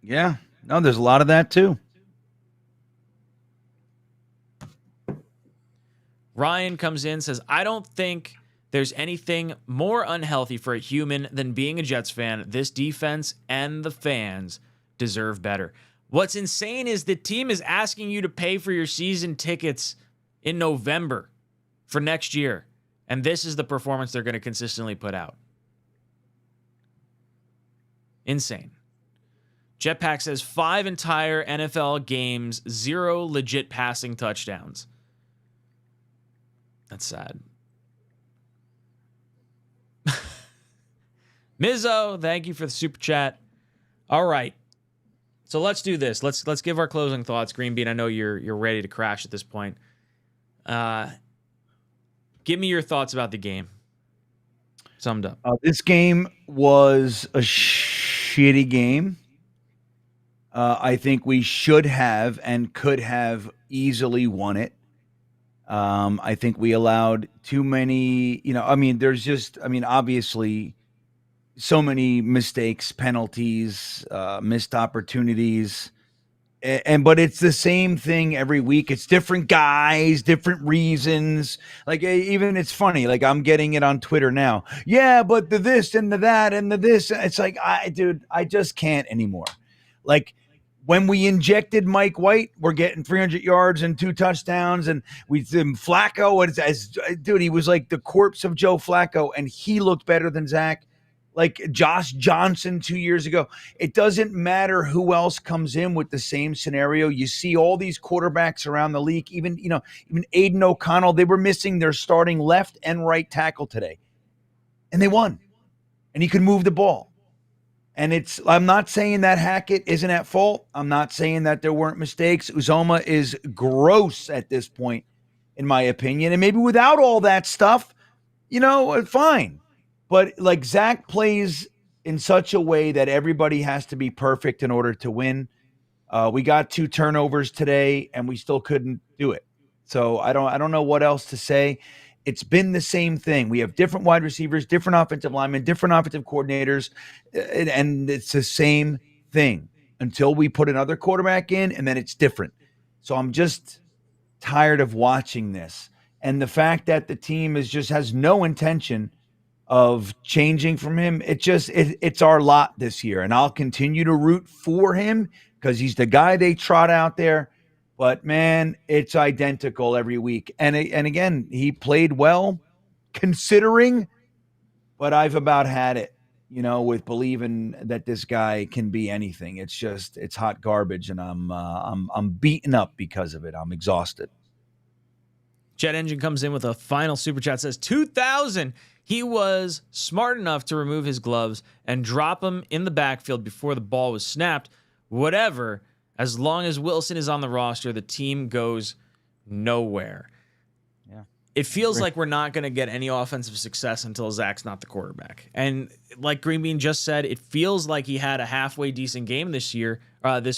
Yeah. No, there's a lot of that too. Ryan comes in, says, I don't think there's anything more unhealthy for a human than being a Jets fan. This defense and the fans deserve better. What's insane is the team is asking you to pay for your season tickets in November for next year. And this is the performance they're going to consistently put out. Insane. Jetpack says 5 entire NFL games, 0 legit passing touchdowns. That's sad. Mizzo, thank you for the super chat. All right. So let's do this. Let's give our closing thoughts. GreenBean, I know you're ready to crash at this point. Give me your thoughts about the game. Summed up. This game was a shitty game. I think we should have and could have easily won it. I think we allowed too many, obviously so many mistakes, penalties, missed opportunities. But it's the same thing every week. It's different guys, different reasons. Like even it's funny. Like I'm getting it on Twitter now. Yeah, but the this and the that and the this. It's like, I just can't anymore. Like when we injected Mike White, we're getting 300 yards and 2 touchdowns, and Flacco. Dude, he was like the corpse of Joe Flacco, and he looked better than Zach. like Josh Johnson 2 years ago. It doesn't matter who else comes in with the same scenario. You see all these quarterbacks around the league, even Aiden O'Connell, they were missing their starting left and right tackle today. And they won. And he could move the ball. And I'm not saying that Hackett isn't at fault. I'm not saying that there weren't mistakes. Uzoma is gross at this point, in my opinion. And maybe without all that stuff, fine. But like Zach plays in such a way that everybody has to be perfect in order to win. We got 2 turnovers today and we still couldn't do it. So I don't know what else to say. It's been the same thing. We have different wide receivers, different offensive linemen, different offensive coordinators, and it's the same thing until we put another quarterback in, and then it's different. So I'm just tired of watching this. And the fact that the team has no intention of changing from him, it's our lot this year. And I'll continue to root for him because he's the guy they trot out there. But, man, it's identical every week. And again, he played well considering, but I've about had it, with believing that this guy can be anything. It's hot garbage, and I'm beaten up because of it. I'm exhausted. Jet Engine comes in with a final super chat, says 2,000. He was smart enough to remove his gloves and drop them in the backfield before the ball was snapped. Whatever. As long as Wilson is on the roster, the team goes nowhere. Yeah. It feels like we're not going to get any offensive success until Zach's not the quarterback. And like GreenBean just said, it feels like he had a halfway decent game this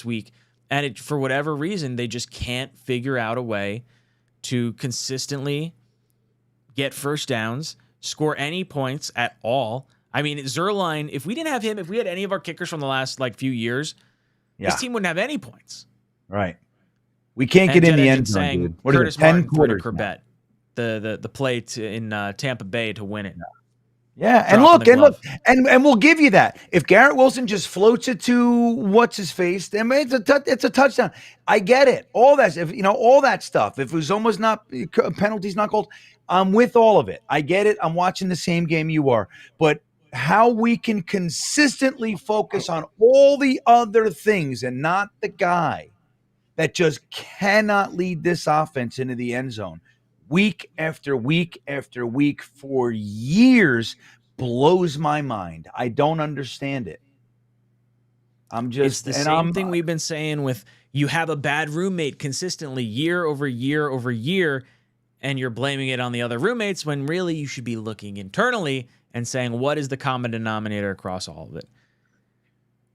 week. And for whatever reason, they just can't figure out a way to consistently get first downs, score any points at all. I mean, Zerline, if we didn't have him, if we had any of our kickers from the last few years, this team wouldn't have any points. Right. We can't get in the end zone, saying dude. What Curtis is it, 10 Martin threw to quarters Corbett, the play in Tampa Bay to win it. Yeah, and and we'll give you that. If Garrett Wilson just floats it to what's his face, then it's a touchdown. I get it. All that, all that stuff. If it was almost not penalties not called, I'm with all of it. I get it. I'm watching the same game you are, but how we can consistently focus on all the other things and not the guy that just cannot lead this offense into the end zone week after week after week for years blows my mind. I don't understand it. It's the same thing we've been saying with you have a bad roommate consistently year over year over year, and you're blaming it on the other roommates when really you should be looking internally and saying, what is the common denominator across all of it?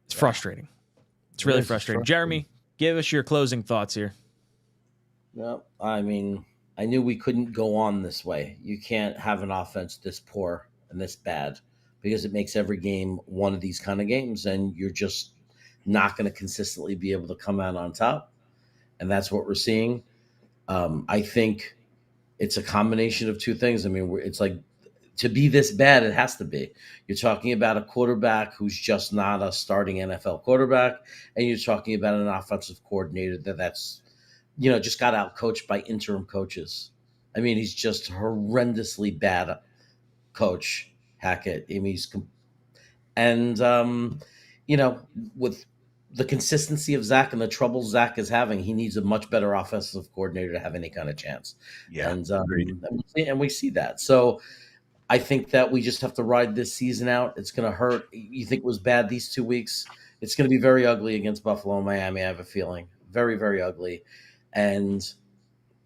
It's frustrating. It's really frustrating. Jeremy, give us your closing thoughts here. No, I mean, I knew we couldn't go on this way. You can't have an offense this poor and this bad because it makes every game one of these kind of games, and you're just not going to consistently be able to come out on top. And that's what we're seeing. I think it's a combination of two things. I mean, it's like, to be this bad, it has to be. You're talking about a quarterback who's just not a starting NFL quarterback, and you're talking about an offensive coordinator that's just got out coached by interim coaches. I mean, he's just horrendously bad coach, Hackett. I mean, with the consistency of Zach and the trouble Zach is having, he needs a much better offensive coordinator to have any kind of chance. Yeah, and we see that. So I think that we just have to ride this season out. It's going to hurt. You think it was bad these 2 weeks? It's going to be very ugly against Buffalo and Miami, I have a feeling. Very, very ugly. And,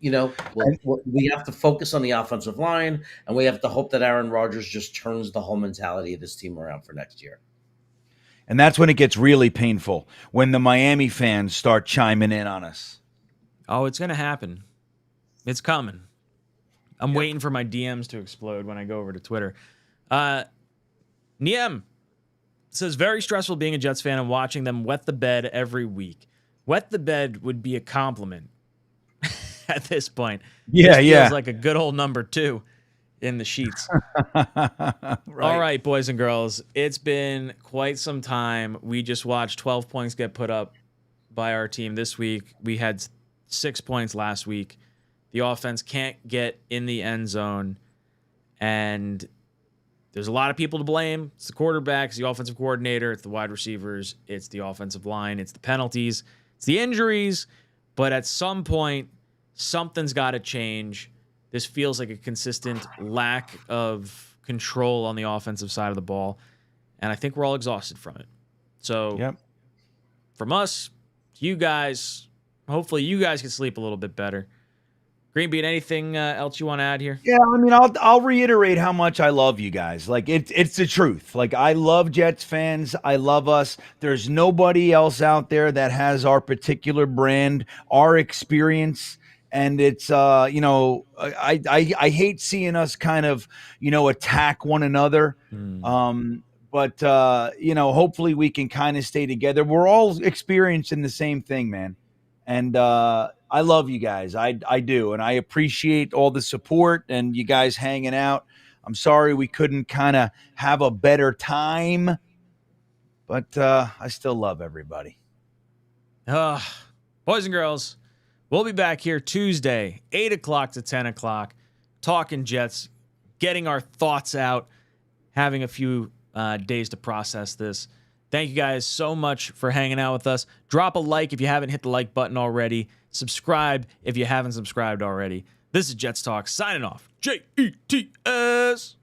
we have to focus on the offensive line, and we have to hope that Aaron Rodgers just turns the whole mentality of this team around for next year. And that's when it gets really painful, when the Miami fans start chiming in on us. Oh, it's going to happen. It's coming. I'm waiting for my DMs to explode when I go over to Twitter. Niem says, very stressful being a Jets fan and watching them wet the bed every week. Wet the bed would be a compliment at this point. Yeah, this feels like a good old number 2 in the sheets. Right. All right, boys and girls, it's been quite some time. We just watched 12 points get put up by our team this week. We had 6 points last week. The offense can't get in the end zone, and there's a lot of people to blame. It's the quarterbacks, the offensive coordinator, it's the wide receivers, it's the offensive line, it's the penalties, it's the injuries. But at some point, something's got to change. This feels like a consistent lack of control on the offensive side of the ball. And I think we're all exhausted from it. So from us to you guys, hopefully you guys can sleep a little bit better. GreenBean, anything else you want to add here? Yeah, I mean, I'll reiterate how much I love you guys. Like it's the truth. Like I love Jets fans. I love us. There's nobody else out there that has our particular brand, our experience. And it's I hate seeing us kind of, attack one another. But hopefully we can kind of stay together. We're all experiencing the same thing, man. And I love you guys. I do. And I appreciate all the support and you guys hanging out. I'm sorry we couldn't kind of have a better time, but I still love everybody. Boys and girls, we'll be back here Tuesday, 8 o'clock to 10 o'clock, talking Jets, getting our thoughts out, having a few days to process this. Thank you guys so much for hanging out with us. Drop a like if you haven't hit the like button already. Subscribe if you haven't subscribed already. This is Jets Talk signing off. Jets.